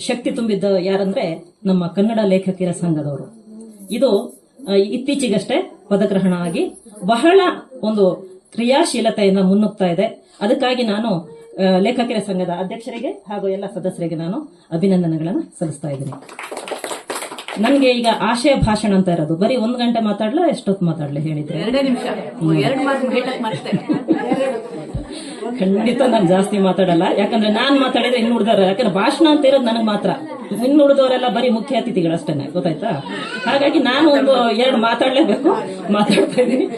ಶಕ್ತಿ ತುಂಬಿದ್ದ ಯಾರಂದ್ರೆ ನಮ್ಮ ಕನ್ನಡ ಲೇಖಕಿಯರ ಸಂಘದವರು. ಇದು ಇತ್ತೀಚೆಗಷ್ಟೇ ಪದಗ್ರಹಣ ಆಗಿ ಬಹಳ ಒಂದು ಕ್ರಿಯಾಶೀಲತೆಯಿಂದ ಮುನ್ನುಗ್ತಾ ಇದೆ. ಅದಕ್ಕಾಗಿ ನಾನು ಲೇಖಕಿಯರ ಸಂಘದ ಅಧ್ಯಕ್ಷರಿಗೆ ಹಾಗೂ ಎಲ್ಲ ಸದಸ್ಯರಿಗೆ ನಾನು ಅಭಿನಂದನೆಗಳನ್ನು ಸಲ್ಲಿಸ್ತಾ ಇದ್ದೀನಿ. ನನಗೆ ಈಗ ಆಶಯ ಭಾಷಣ ಅಂತ ಇರೋದು. ಬರೀ 1 ಗಂಟೆ ಮಾತಾಡ್ಲಾ, ಎಷ್ಟೊತ್ತು ಮಾತಾಡ್ಲಿ ಹೇಳಿದ್ರೆ? 2 ನಿಮಿಷ. 2 ಮಾತು ಖಂಡಿತ ನಾನು ಜಾಸ್ತಿ ಮಾತಾಡಲ್ಲ. ಯಾಕಂದ್ರೆ ನಾನ್ ಮಾತಾಡಿದ್ರೆ ಇನ್ನು ಉಳಿದವ್ರ, ಯಾಕಂದ್ರೆ ಭಾಷಣ ಅಂತ ಇರೋದು ನನಗೆ ಮಾತ್ರ. ಇನ್ನು ಉಳಿದವರೆಲ್ಲ ಬರೀ ಮುಖ್ಯ ಅತಿಥಿಗಳಷ್ಟೇನೆ, ಗೊತ್ತಾಯ್ತಾ? ಹಾಗಾಗಿ ನಾನು ಒಂದು 2 ಮಾತಾಡ್ಲೇಬೇಕು, ಮಾತಾಡ್ತಾ ಇದ್ದೀನಿ.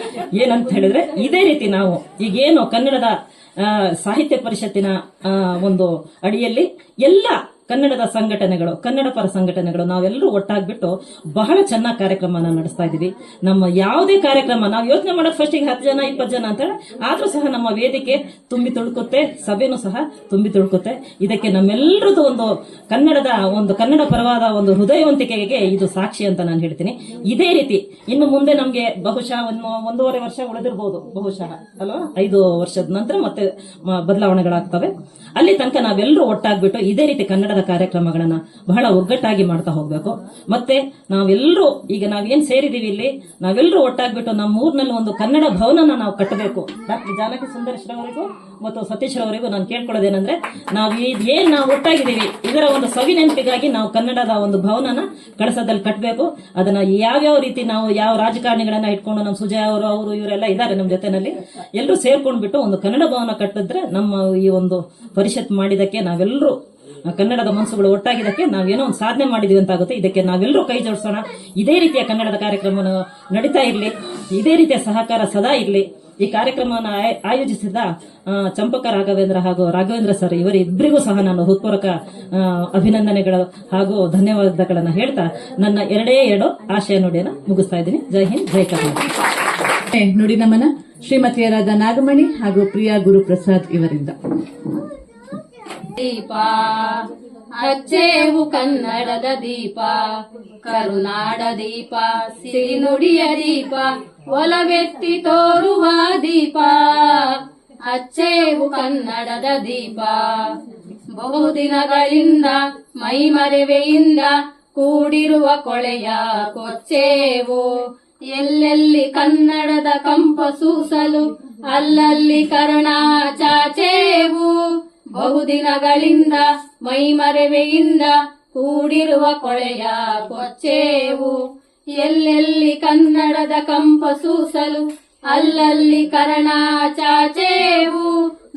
ಏನಂತ ಹೇಳಿದ್ರೆ, ಇದೇ ರೀತಿ ನಾವು ಈಗೇನು ಕನ್ನಡದ ಸಾಹಿತ್ಯ ಪರಿಷತ್ತಿನ ಒಂದು ಅಡಿಯಲ್ಲಿ ಎಲ್ಲ ಕನ್ನಡದ ಸಂಘಟನೆಗಳು, ಕನ್ನಡ ಪರ ಸಂಘಟನೆಗಳು ನಾವೆಲ್ಲರೂ ಒಟ್ಟಾಗ್ಬಿಟ್ಟು ಬಹಳ ಚೆನ್ನಾಗಿ ಕಾರ್ಯಕ್ರಮನ ನಡೆಸ್ತಾ ಇದೀವಿ. ನಮ್ಮ ಯಾವುದೇ ಕಾರ್ಯಕ್ರಮ ನಾವು ಯೋಚನೆ ಮಾಡೋದು ಫಸ್ಟಿಗೆ 10 ಜನ 20 ಜನ ಅಂತ ಹೇಳಿ, ಆದ್ರೂ ಸಹ ನಮ್ಮ ವೇದಿಕೆ ತುಂಬಿ ತುಳುಕುತ್ತೆ, ಸಭೆನೂ ಸಹ ತುಂಬಿ ತುಳುಕುತ್ತೆ. ಇದಕ್ಕೆ ನಮ್ಮೆಲ್ಲರದು ಒಂದು ಕನ್ನಡ ಪರವಾದ ಒಂದು ಹೃದಯವಂತಿಕೆಗೆ ಇದು ಸಾಕ್ಷಿ ಅಂತ ನಾನು ಹೇಳ್ತೀನಿ. ಇದೇ ರೀತಿ ಇನ್ನು ಮುಂದೆ ನಮ್ಗೆ ಬಹುಶಃ 1.5 ವರ್ಷ ಉಳಿದಿರಬಹುದು, ಬಹುಶಃ ಅಲ್ವಾ, 5 ವರ್ಷದ ನಂತರ ಮತ್ತೆ ಬದಲಾವಣೆಗಳಾಗ್ತವೆ. ಅಲ್ಲಿ ತನಕ ನಾವೆಲ್ಲರೂ ಒಟ್ಟಾಗ್ಬಿಟ್ಟು ಇದೇ ರೀತಿ ಕನ್ನಡದ ಕಾರ್ಯಕ್ರಮಗಳನ್ನ ಬಹಳ ಒಗ್ಗಟ್ಟಾಗಿ ಮಾಡ್ತಾ ಹೋಗ್ಬೇಕು. ಮತ್ತೆ ನಾವೆಲ್ಲರೂ ಈಗ ನಾವೇನ್ ಸೇರಿದೀವಿ ಇಲ್ಲಿ, ನಾವೆಲ್ಲರೂ ಒಟ್ಟಾಗ್ಬಿಟ್ಟು ನಮ್ಮ ಊರಿನಲ್ಲಿ ಒಂದು ಕನ್ನಡ ಭವನನ ನಾವು ಕಟ್ಟಬೇಕು. ಡಾಕ್ಟರ್ ಜಾನಕಿ ಸುಂದರೇಶ್ವರವರಿಗೂ ಮತ್ತು ಸತೀಶ್ ಅವರಿಗೂ ನಾನು ಕೇಳ್ಕೊಳ್ಳೋದೇನಂದ್ರೆ, ನಾವು ಒಟ್ಟಾಗಿದ್ದೀವಿ, ಇದರ ಒಂದು ಸವಿ ನೆನಪಿಗಾಗಿ ನಾವು ಕನ್ನಡದ ಒಂದು ಭವನನ ಕಳಸದಲ್ಲಿ ಕಟ್ಟಬೇಕು. ಅದನ್ನ ಯಾವ್ಯಾವ ರೀತಿ ನಾವು ಯಾವ ರಾಜಕಾರಣಿಗಳನ್ನ ಇಟ್ಕೊಂಡು, ನಮ್ಮ ಸುಜಯ್ ಅವರು ಇವರೆಲ್ಲ ಇದ್ದಾರೆ ನಮ್ಮ ಜೊತೆನಲ್ಲಿ, ಎಲ್ಲರೂ ಸೇರ್ಕೊಂಡ್ಬಿಟ್ಟು ಒಂದು ಕನ್ನಡ ಭವನ ಕಟ್ಟಿದ್ರೆ ನಮ್ಮ ಈ ಒಂದು ಪರಿಷತ್ ಮಾಡಿದಕ್ಕೆ, ನಾವೆಲ್ಲರೂ ಕನ್ನಡದ ಮನಸ್ಸುಗಳು ಒಟ್ಟಾಗಿದ್ದಕ್ಕೆ ನಾವೇನೋ ಒಂದು ಸಾಧನೆ ಮಾಡಿದೀವಿ ಅಂತ ಆಗುತ್ತೆ. ಇದಕ್ಕೆ ನಾವೆಲ್ಲರೂ ಕೈ ಜೋಡಿಸೋಣ. ಇದೇ ರೀತಿಯ ಕನ್ನಡದ ಕಾರ್ಯಕ್ರಮ ನಡೀತಾ ಇರಲಿ, ಇದೇ ರೀತಿಯ ಸಹಕಾರ ಸದಾ ಇರಲಿ. ಈ ಕಾರ್ಯಕ್ರಮವನ್ನು ಆಯೋಜಿಸಿದ ಚಂಪಕ ರಾಘವೇಂದ್ರ ಹಾಗೂ ರಾಘವೇಂದ್ರ ಸರ್ ಇವರಿಬ್ಬರಿಗೂ ಸಹ ನಾನು ಹೃತ್ಪೂರ್ವಕ ಅಭಿನಂದನೆಗಳು ಹಾಗೂ ಧನ್ಯವಾದಗಳನ್ನು ಹೇಳ್ತಾ ನನ್ನ 2 ಆಶಯ ನುಡಿಯನ್ನು ಮುಗಿಸ್ತಾ ಇದ್ದೀನಿ. ಜೈ ಹಿಂದ್, ಜೈ ಕರ್ನಾಟಕ. ನುಡಿ ನಮನ ಶ್ರೀಮತಿಯರಾದ ನಾಗಮಣಿ ಹಾಗೂ ಪ್ರಿಯಾ ಗುರುಪ್ರಸಾದ್ ಇವರಿಂದ. ದೀಪ ಹಚ್ಚೇವು ಕನ್ನಡದ ದೀಪ, ಕರುನಾಡ ದೀಪ, ಸಿರಿನುಡಿಯ ದೀಪ, ಒಲವೆತ್ತಿ ತೋರುವ ದೀಪ. ಹಚ್ಚೇವು ಕನ್ನಡದ ದೀಪ, ಬಹುದಿನಗಳಿಂದ ಮೈಮರೆವೆಯಿಂದ ಕೂಡಿರುವ ಕೊಳೆಯ ಕೊಚ್ಚೇವು. ಎಲ್ಲೆಲ್ಲಿ ಕನ್ನಡದ ಕಂಪ ಸೂಸಲು ಅಲ್ಲಲ್ಲಿ ಕರ್ಣ ಚಾಚೇವು. ಬಹುದಿನಗಳಿಂದ ಮೈಮರೆವೆಯಿಂದ ಕೂಡಿರುವ ಕೊಳೆಯ ಕೊಚ್ಚೇವು. ಎಲ್ಲೆಲ್ಲಿ ಕನ್ನಡದ ಕಂಪ ಸೂಸಲು ಅಲ್ಲಲ್ಲಿ ಕರ್ಣ ಚಾಚೇವು.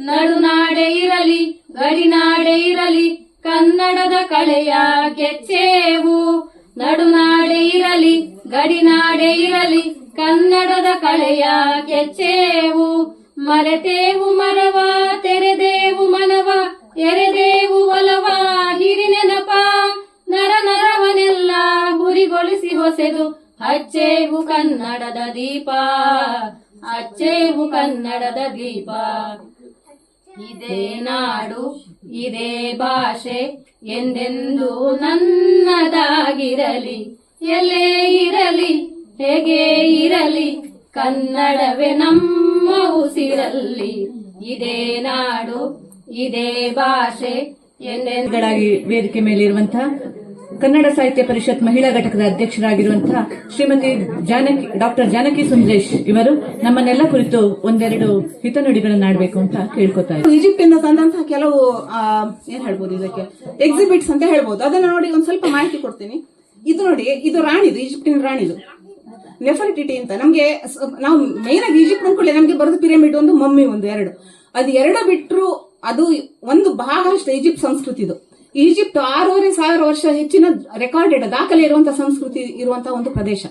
ನಡುನಾಡೆ ಇರಲಿ ಗಡಿನಾಡೆ ಇರಲಿ ಕನ್ನಡದ ಕಳೆಯ ಕೆಚ್ಚೇವು. ನಡುನಾಡೆ ಇರಲಿ ಗಡಿನಾಡೆ ಇರಲಿ ಕನ್ನಡದ ಕಳೆಯ ಕೆಚ್ಚೇವು. ಮರೆತೇವು ಮರವ ತೆರೆದೇವು ಮನವ ಎರೆದೇವು ಒಲವ ಹಿರಿನೆನಪ. ನರ ನರವನೆಲ್ಲ ಹುರಿಗೊಳಿಸಿ ಹೊಸೆದು ಹಚ್ಚೇವು ಕನ್ನಡದ ದೀಪ. ಹಚ್ಚೇವು ಕನ್ನಡದ ದೀಪ. ಇದೇ ನಾಡು ಇದೇ ಭಾಷೆ ಎಂದೆಂದು ನನ್ನದಾಗಿರಲಿ. ಎಲ್ಲೇ ಇರಲಿ ಹೇಗೆ ಇರಲಿ ಕನ್ನಡವೇ ನಮ್ಮ ಉಸಿರಲ್ಲಿ. ಇದೇ ನಾಡು ಇದೇ ಭಾಷೆ ಎಂದೆಂದು. ಗಳಾಗಿ ವೇದಿಕೆ ಮೇಲೆ ಇರುವಂತಹ ಕನ್ನಡ ಸಾಹಿತ್ಯ ಪರಿಷತ್ ಮಹಿಳಾ ಘಟಕದ ಅಧ್ಯಕ್ಷರಾಗಿರುವಂತಹ ಶ್ರೀಮತಿ ಡಾಕ್ಟರ್ ಜಾನಕಿ ಸುಂದರೇಶ್ ಇವರು ನಮ್ಮನ್ನೆಲ್ಲ ಕುರಿತು ಒಂದೆರಡು ಹಿತನುಡಿಗಳನ್ನಾಡಬೇಕು ಅಂತ ಕೇಳ್ಕೊತಾ ಇದ್ದಾರೆ. ಈಜಿಪ್ಟ್ ಇಂದ ತಂದಂತಹ ಕೆಲವು ಏನ್ ಹೇಳ್ಬೋದು, ಇದಕ್ಕೆ ಎಕ್ಸಿಬಿಟ್ಸ್ ಅಂತ ಹೇಳ್ಬೋದು. ಅದನ್ನ ನೋಡಿ ಒಂದ್ ಸ್ವಲ್ಪ ಮಾಹಿತಿ ಕೊಡ್ತೀನಿ. ಇದು ನೋಡಿ, ಇದು ರಾಣಿದು, ಈಜಿಪ್ಟಿನ ರಾಣಿದು ನೆಫರ್ಟಿಟಿ ಅಂತ. ನಮ್ಗೆ ನಾವು ಮೇನ್ ಆಗಿ ಈಜಿಪ್ಟ್ ಅನ್ಕೊಳ್ಳಿ ನಮ್ಗೆ ಬರೋದು ಪಿರಮಿಡ್ ಒಂದು, ಮಮ್ಮಿ ಒಂದು, ಎರಡು. ಅದು ಎರಡು ಬಿಟ್ರು ಅದು ಒಂದು ಭಾಗ ಅಷ್ಟೇ ಈಜಿಪ್ಟ್ ಸಂಸ್ಕೃತಿದು. ಈಜಿಪ್ಟ್ 6,500 ವರ್ಷ ಹೆಚ್ಚಿನ ರೆಕಾರ್ಡೆಡ್ ದಾಖಲೆ ಇರುವಂತಹ ಸಂಸ್ಕೃತಿ ಇರುವಂತಹ ಒಂದು ಪ್ರದೇಶ.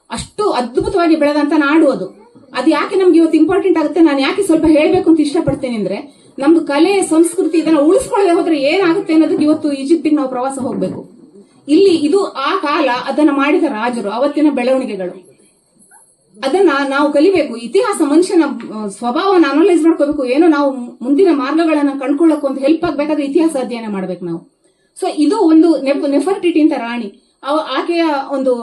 ಅಷ್ಟು ಅದ್ಭುತವಾಗಿ ಬೆಳೆದಂತ ನಾಡು ಅದು. ಅದು ಯಾಕೆ ನಮ್ಗೆ ಇವತ್ತು ಇಂಪಾರ್ಟೆಂಟ್ ಆಗುತ್ತೆ, ನಾನು ಯಾಕೆ ಸ್ವಲ್ಪ ಹೇಳ್ಬೇಕು ಅಂತ ಇಷ್ಟಪಡ್ತೇನೆ ಅಂದ್ರೆ, ನಮ್ದು ಕಲೆ ಸಂಸ್ಕೃತಿ ಇದನ್ನ ಉಳಿಸ್ಕೊಳ್ಳದೆ ಹೋದ್ರೆ ಏನಾಗುತ್ತೆ ಅನ್ನೋದಕ್ಕೆ ಇವತ್ತು ಈಜಿಪ್ಟಿಗೆ ನಾವು ಪ್ರವಾಸ ಹೋಗ್ಬೇಕು. ಇಲ್ಲಿ ಇದು ಆ ಕಾಲ, ಅದನ್ನ ಮಾಡಿದ ರಾಜರು, ಅವತ್ತಿನ ಬೆಳವಣಿಗೆಗಳು, ಅದನ್ನ ನಾವು ಕಲಿಬೇಕು. ಇತಿಹಾಸ ಮನುಷ್ಯನ ಸ್ವಭಾವನ ಅನಲೈಸ್ ಮಾಡ್ಕೋಬೇಕು. ಏನೋ ನಾವು ಮುಂದಿನ ಮಾರ್ಗಗಳನ್ನ ಕಂಡುಕೊಳ್ಳೋಕೆ ಒಂದು ಹೆಲ್ಪ್ ಆಗ್ಬೇಕಾದ್ರೆ ಇತಿಹಾಸ ಅಧ್ಯಯನ ಮಾಡ್ಬೇಕು ನಾವು. ಸೊ ಇದು ಒಂದು ನೆಫರ್ಟಿಟಿ ಅಂತ ರಾಣಿ, ಆಕೆಯ ಒಂದು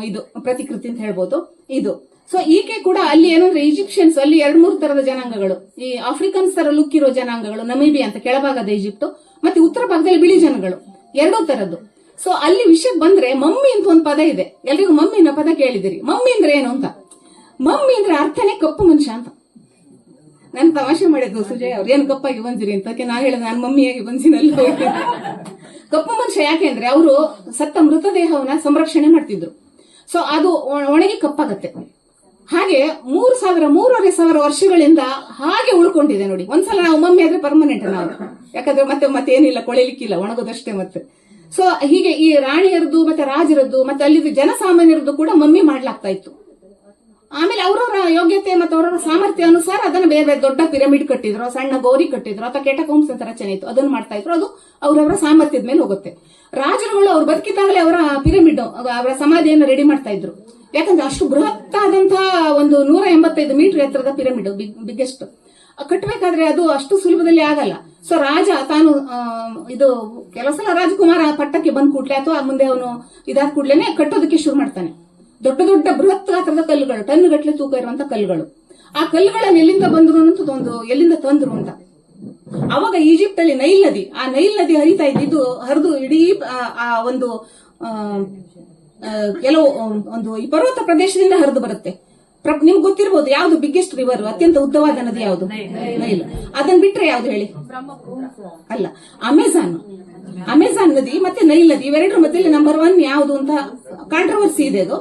ಇದು ಪ್ರತಿಕೃತಿ ಅಂತ ಹೇಳ್ಬೋದು ಇದು. ಸೊ ಈಕೆ ಕೂಡ ಅಲ್ಲಿ ಏನಂದ್ರೆ ಈಜಿಪ್ಷಿಯನ್ಸ್ ಅಲ್ಲಿ 2-3 ತರದ ಜನಾಂಗಗಳು, ಈ ಆಫ್ರಿಕನ್ಸ್ ತರ ಲುಕ್ ಇರೋ ಜನಾಂಗಗಳು, ನಮೀಬಿಯಾ ಅಂತ ಕೆಳಭಾಗದ ಈಜಿಪ್ಟ್, ಮತ್ತೆ ಉತ್ತರ ಭಾಗದಲ್ಲಿ ಬಿಳಿ ಜನಗಳು, 2 ತರದ್ದು. ಸೊ ಅಲ್ಲಿ ವಿಷಯಕ್ಕೆ ಬಂದ್ರೆ ಮಮ್ಮಿ ಅಂತ ಒಂದು ಪದ ಇದೆ. ಎಲ್ರಿಗೂ ಮಮ್ಮಿ ಅನ್ನೋ ಪದ ಕೇಳಿದಿರಿ. ಮಮ್ಮಿ ಅಂದ್ರೆ ಏನು ಅಂತ? ಮಮ್ಮಿ ಅಂದ್ರೆ ಅರ್ಥನೇ ಕಪ್ಪು ಮನುಷ್ಯ ಅಂತ. ನಾನು ತಮಾಷೆ ಮಾಡಿದ್ದು ಸುಜಯ್ ಅವ್ರು, ಏನ್ ಕಪ್ಪಾಗಿ ಬಂದಿರಿ ಅಂತ. ನಾ ಹೇಳಿದ ನಾನು ಮಮ್ಮಿಯಾಗಿ ಬಂದಿನಲ್ಲ. ಕಪ್ಪು ಮನುಷ್ಯ ಯಾಕೆ ಅಂದ್ರೆ ಅವರು ಸತ್ತ ಮೃತದೇಹವನ್ನ ಸಂರಕ್ಷಣೆ ಮಾಡ್ತಿದ್ರು. ಸೊ ಅದು ಒಣಗಿ ಕಪ್ಪಾಗತ್ತೆ. ಹಾಗೆ 3,000-3,500 ವರ್ಷಗಳಿಂದ ಹಾಗೆ ಉಳ್ಕೊಂಡಿದೆ ನೋಡಿ. ಒಂದ್ಸಲ ನಾವು ಮಮ್ಮಿ ಆದ್ರೆ ಪರ್ಮನೆಂಟ್ ನಾವು, ಯಾಕಂದ್ರೆ ಮತ್ತೆ ಏನಿಲ್ಲ, ಕೊಳಿಲಿಕ್ಕಿಲ್ಲ, ಒಣಗೋದಷ್ಟೇ ಮತ್ತೆ. ಸೊ ಹೀಗೆ ಈ ರಾಣಿಯರದ್ದು ಮತ್ತೆ ರಾಜರದ್ದು ಮತ್ತೆ ಅಲ್ಲಿ ಜನಸಾಮಾನ್ಯರದ್ದು ಕೂಡ ಮಮ್ಮಿ ಮಾಡ್ಲಾಗ್ತಾ ಇತ್ತು. ಆಮೇಲೆ ಅವರವರ ಯೋಗ್ಯತೆ ಮತ್ತು ಅವರವರ ಸಾಮರ್ಥ್ಯ ಅನುಸಾರ ಅದನ್ನ ಬೇರೆ ಬೇರೆ ದೊಡ್ಡ ಪಿರಮಿಡ್ ಕಟ್ಟಿದ್ರು, ಸಣ್ಣ ಗೌರಿ ಕಟ್ಟಿದ್ರು, ಅಥವಾ ಕೆಟಕೋಮ್ಸ್ ಅಂತ ರಚನೆ ಇತ್ತು, ಅದನ್ನು ಮಾಡ್ತಾ ಇದ್ರು. ಅದು ಅವರವರ ಸಾಮರ್ಥ್ಯದ ಮೇಲೆ ಹೋಗುತ್ತೆ. ರಾಜರುಗಳು ಅವ್ರು ಬದುಕಿದ್ದಾಗಲೇ ಅವರ ಪಿರಮಿಡ್, ಅವರ ಸಮಾಧಿಯನ್ನು ರೆಡಿ ಮಾಡ್ತಾ ಇದ್ರು. ಯಾಕಂದ್ರೆ ಅಷ್ಟು ಬೃಹತ್ ಆದಂತಹ ಒಂದು 185 ಮೀಟರ್ ಎತ್ತರದ ಪಿರಮಿಡ್, ಬಿಗ್ಗೆಸ್ಟ್. ಕಟ್ಟಬೇಕಾದ್ರೆ ಅದು ಅಷ್ಟು ಸುಲಭದಲ್ಲಿ ಆಗಲ್ಲ. ಸೊ ರಾಜ ತಾನು ಇದು ಕೆಲವು ಸಲ ರಾಜಕುಮಾರ ಪಟ್ಟಕ್ಕೆ ಬಂದ್ ಕೂಡ್ಲೆ ಅಥವಾ ಮುಂದೆ ಅವನು ಇದಾದ ಕೂಡ್ಲೇನೆ ಕಟ್ಟೋದಕ್ಕೆ ಶುರು ಮಾಡ್ತಾನೆ. ದೊಡ್ಡ ದೊಡ್ಡ ಬೃಹತ್ ಗಾತ್ರದ ಕಲ್ಲುಗಳು, ಟನ್ ಗಟ್ಟಲೆ ತೂಕ ಇರುವಂತ ಕಲ್ಲುಗಳು. ಆ ಕಲ್ಲುಗಳನ್ನು ಎಲ್ಲಿಂದ ಬಂದ್ರು ಅನ್ನೋದು ಒಂದು, ಎಲ್ಲಿಂದ ತಂದ್ರು ಅಂತ. ಅವಾಗ ಈಜಿಪ್ಟ್ ಅಲ್ಲಿ ನೈಲ್ ನದಿ, ಆ ನೈಲ್ ನದಿ ಹರಿತಾ ಇದ್ದಿದ್ದು ಹರಿದು ಇಡೀ ಆ ಒಂದು ಕೆಲವು ಒಂದು ಈ ಪರ್ವತ ಪ್ರದೇಶದಿಂದ ಹರಿದು ಬರುತ್ತೆ. ನಿಮ್ಗೆ ಗೊತ್ತಿರಬಹುದು ಯಾವ್ದು ಬಿಗ್ಗೆಸ್ಟ್ ರಿವರ್, ಅತ್ಯಂತ ಉದ್ದವಾದ ನದಿ ಯಾವುದು? ನೈಲ್. ಅದನ್ನ ಬಿಟ್ರೆ ಯಾವ್ದು ಹೇಳಿ? ಅಲ್ಲ, ಅಮೆಜಾನ್ ನದಿ ಮತ್ತೆ ನೈಲ್ ನದಿ, ಇವೆರಡರ ಮಧ್ಯದಲ್ಲಿ ನಂಬರ್ 1 ಯಾವುದು ಅಂತ ಕಾಂಟ್ರವರ್ಸಿ ಇದೆ. ಅದು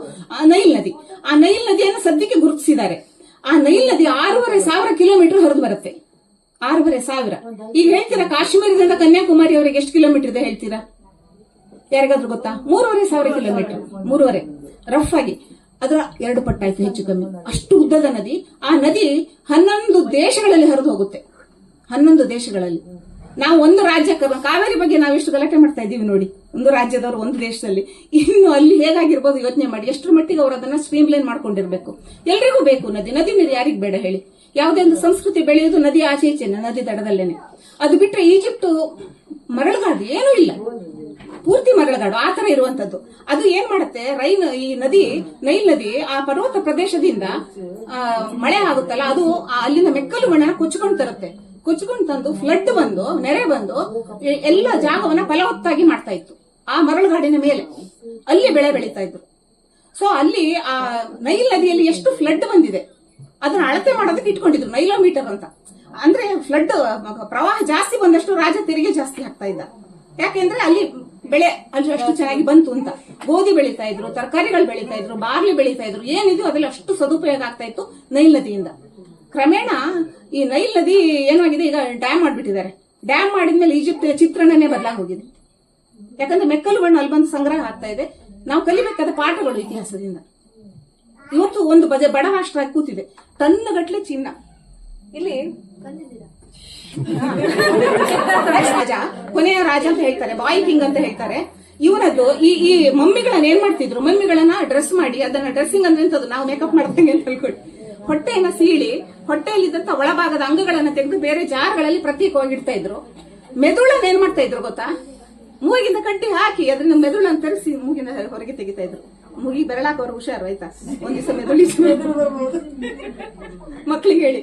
ನೈಲ್ ನದಿ. ಆ ನೈಲ್ ನದಿಯನ್ನು ಸದ್ಯಕ್ಕೆ ಗುರುತಿಸಿದ್ದಾರೆ. ಆ ನೈಲ್ ನದಿ 6,500 ಕಿಲೋಮೀಟರ್ ಹರಿದು ಬರುತ್ತೆ. 6,500. ಈಗ ಹೇಳ್ತೀರಾ ಕಾಶ್ಮೀರದಿಂದ ಕನ್ಯಾಕುಮಾರಿ ಅವರಿಗೆ ಎಷ್ಟು ಕಿಲೋಮೀಟರ್ ಇದೆ ಹೇಳ್ತೀರಾ? ಯಾರಿಗಾದ್ರೂ ಗೊತ್ತಾ? 3,500 ಕಿಲೋಮೀಟರ್. 3.5 ರಫ್ ಆಗಿ. ಅದರ 2 ಪಟ್ಟಾಯ್ತು ಹೆಚ್ಚು ಕಮ್ಮಿ. ಅಷ್ಟು ಉದ್ದದ ನದಿ. ಆ ನದಿ 11 ದೇಶಗಳಲ್ಲಿ ಹರಿದು ಹೋಗುತ್ತೆ. 11 ದೇಶಗಳಲ್ಲಿ. ನಾವು ಒಂದು ರಾಜ್ಯ, ಕಾವೇರಿ ಬಗ್ಗೆ ನಾವು ಎಷ್ಟು ಗಲಾಟೆ ಮಾಡ್ತಾ ಇದ್ದೀವಿ ನೋಡಿ, ಒಂದು ರಾಜ್ಯದವರು ಒಂದು ದೇಶದಲ್ಲಿ. ಇನ್ನು ಅಲ್ಲಿ ಹೇಗಾಗಿರ್ಬೋದು ಯೋಚನೆ ಮಾಡಿ. ಎಷ್ಟರ ಮಟ್ಟಿಗೆ ಅವರು ಅದನ್ನ ಸ್ಟ್ರೀಮ್ ಲೈನ್ ಮಾಡ್ಕೊಂಡಿರ್ಬೇಕು. ಎಲ್ರಿಗೂ ಬೇಕು ನದಿ ನೀರು, ಯಾರಿಗ್ ಬೇಡ ಹೇಳಿ? ಯಾವುದೇ ಒಂದು ಸಂಸ್ಕೃತಿ ಬೆಳೆಯೋದು ನದಿ ಆಚೆ ಈಚೆನೆ, ನದಿ ದಡದಲ್ಲೇನೆ. ಅದು ಬಿಟ್ರೆ ಈಜಿಪ್ಟ್ ಮರಳುಗಾಡು ಏನೂ ಇಲ್ಲ, ಪೂರ್ತಿ ಮರಳುಗಾಡು ಆ ತರ ಇರುವಂತದ್ದು. ಅದು ಏನ್ ಮಾಡುತ್ತೆ, ಈ ನೈಲ್ ನದಿ ಆ ಪರ್ವತ ಪ್ರದೇಶದಿಂದ ಮಳೆ ಆಗುತ್ತಲ್ಲ, ಅದು ಅಲ್ಲಿಂದ ಮೆಕ್ಕಲು ಮಣ್ಣನ್ನ ಕೊಚ್ಕೊಂಡು ತರುತ್ತೆ. ಕೊಚ್ಕೊಂಡು ತಂದು ಫ್ಲಡ್ ಬಂದು, ನೆರೆ ಬಂದು ಎಲ್ಲ ಜಾಗವನ್ನ ಫಲವತ್ತಾಗಿ ಮಾಡ್ತಾ ಇತ್ತು. ಆ ಮರಳುಗಾಡಿನ ಮೇಲೆ ಅಲ್ಲಿ ಬೆಳೆ ಬೆಳೀತಾ ಇದ್ರು. ಸೊ ಅಲ್ಲಿ ಆ ನೈಲ್ ನದಿಯಲ್ಲಿ ಎಷ್ಟು ಫ್ಲಡ್ ಬಂದಿದೆ ಅದನ್ನ ಅಳತೆ ಮಾಡೋದಕ್ಕೆ ಇಟ್ಕೊಂಡಿದ್ರು ನೈಲೋಮೀಟರ್ ಅಂತ. ಅಂದ್ರೆ ಫ್ಲಡ್ ಪ್ರವಾಹ ಜಾಸ್ತಿ ಬಂದಷ್ಟು ರಾಜ ತೆರಿಗೆ ಜಾಸ್ತಿ ಹಾಕ್ತಾ ಇದ್ದ. ಯಾಕೆಂದ್ರೆ ಅಲ್ಲಿ ಬೆಳೆ ಅಲ್ಲಿ ಅಷ್ಟು ಚೆನ್ನಾಗಿ ಬಂತು ಅಂತ. ಗೋಧಿ ಬೆಳೀತಾ ಇದ್ರು, ತರಕಾರಿಗಳು ಬೆಳೀತಾ ಇದ್ರು, ಬಾರ್ಲಿ ಬೆಳೀತಾ ಇದ್ರು, ಏನಿದು ಅದೆಲ್ಲ ಅಷ್ಟು ಸದುಪಯೋಗ ಆಗ್ತಾ ಇತ್ತು ನೈಲ್ ನದಿಯಿಂದ. ಕ್ರಮೇಣ ಈ ನೈಲ್ ನದಿ ಏನಾಗಿದೆ, ಈಗ ಡ್ಯಾಮ್ ಮಾಡ್ಬಿಟ್ಟಿದ್ದಾರೆ. ಡ್ಯಾಮ್ ಮಾಡಿದ್ಮೇಲೆ ಈಜಿಪ್ಟ್ ಚಿತ್ರಣನೇ ಬದಲಾಗಿ ಹೋಗಿದೆ. ಯಾಕಂದ್ರೆ ಮೆಕ್ಕಲುಗಳನ್ನ ಅಲ್ಲಿ ಬಂದು ಸಂಗ್ರಹ ಆಗ್ತಾ ಇದೆ. ನಾವು ಕಲಿಬೇಕಾದ ಪಾಠಗಳು ಇತಿಹಾಸದಿಂದ. ಇವತ್ತು ಒಂದು ಬಡ ರಾಷ್ಟ್ರ ಕೂತಿದೆ, ಟನ್ನುಗಟ್ಲೆ ಚಿನ್ನ. ಇಲ್ಲಿ ರಾಜ, ಕೊನೆಯ ರಾಜ ಅಂತ ಹೇಳ್ತಾರೆ, ಬಾಯ್ ಕಿಂಗ್ ಅಂತ ಹೇಳ್ತಾರೆ. ಇವನದ್ದು ಈ ಮಮ್ಮಿಗಳನ್ನ ಏನ್ ಮಾಡ್ತಿದ್ರು, ಮಮ್ಮಿಗಳನ್ನ ಡ್ರೆಸ್ ಮಾಡಿ, ಅದನ್ನ ಡ್ರೆಸ್ಸಿಂಗ್ ಅಂದ್ರೆ ಎಂತದ್ದು, ನಾವು ಮೇಕಪ್ ಮಾಡ್ತೇವೆ ಅಂತ ಹೇಳ್ಕೊಂಡು ಹೊಟ್ಟೆಯನ್ನ ಸೀಳಿ ಹೊಟ್ಟೆಯಲ್ಲಿದ್ದಂತ ಒಳಭಾಗದ ಅಂಗಗಳನ್ನ ತೆಗೆದು ಬೇರೆ ಜಾರ್ಗಳಲ್ಲಿ ಪ್ರತ್ಯೇಕವಾಗಿ ಇಡ್ತಾ ಇದ್ರು. ಮೆದುಳನ್ನ ಏನ್ ಮಾಡ್ತಾ ಇದ್ರು ಗೊತ್ತಾ, ಮೂಗಿಂದ ಕಟ್ಟಿ ಹಾಕಿ ಅದನ್ನ ಮೆದುಳನ್ನ ತರಿಸಿ ಮೂಗಿನ ಹೊರಗೆ ತೆಗಿತಾ ಇದ್ರು. ಮುಗಿ ಬೆರಳಾಕೋರು ಹುಷಾರು ಆಯ್ತಾ, ಒಂದ್ ದಿವಸ ಮೆದುಳಿ ಮಕ್ಳಿಗೆ ಹೇಳಿ.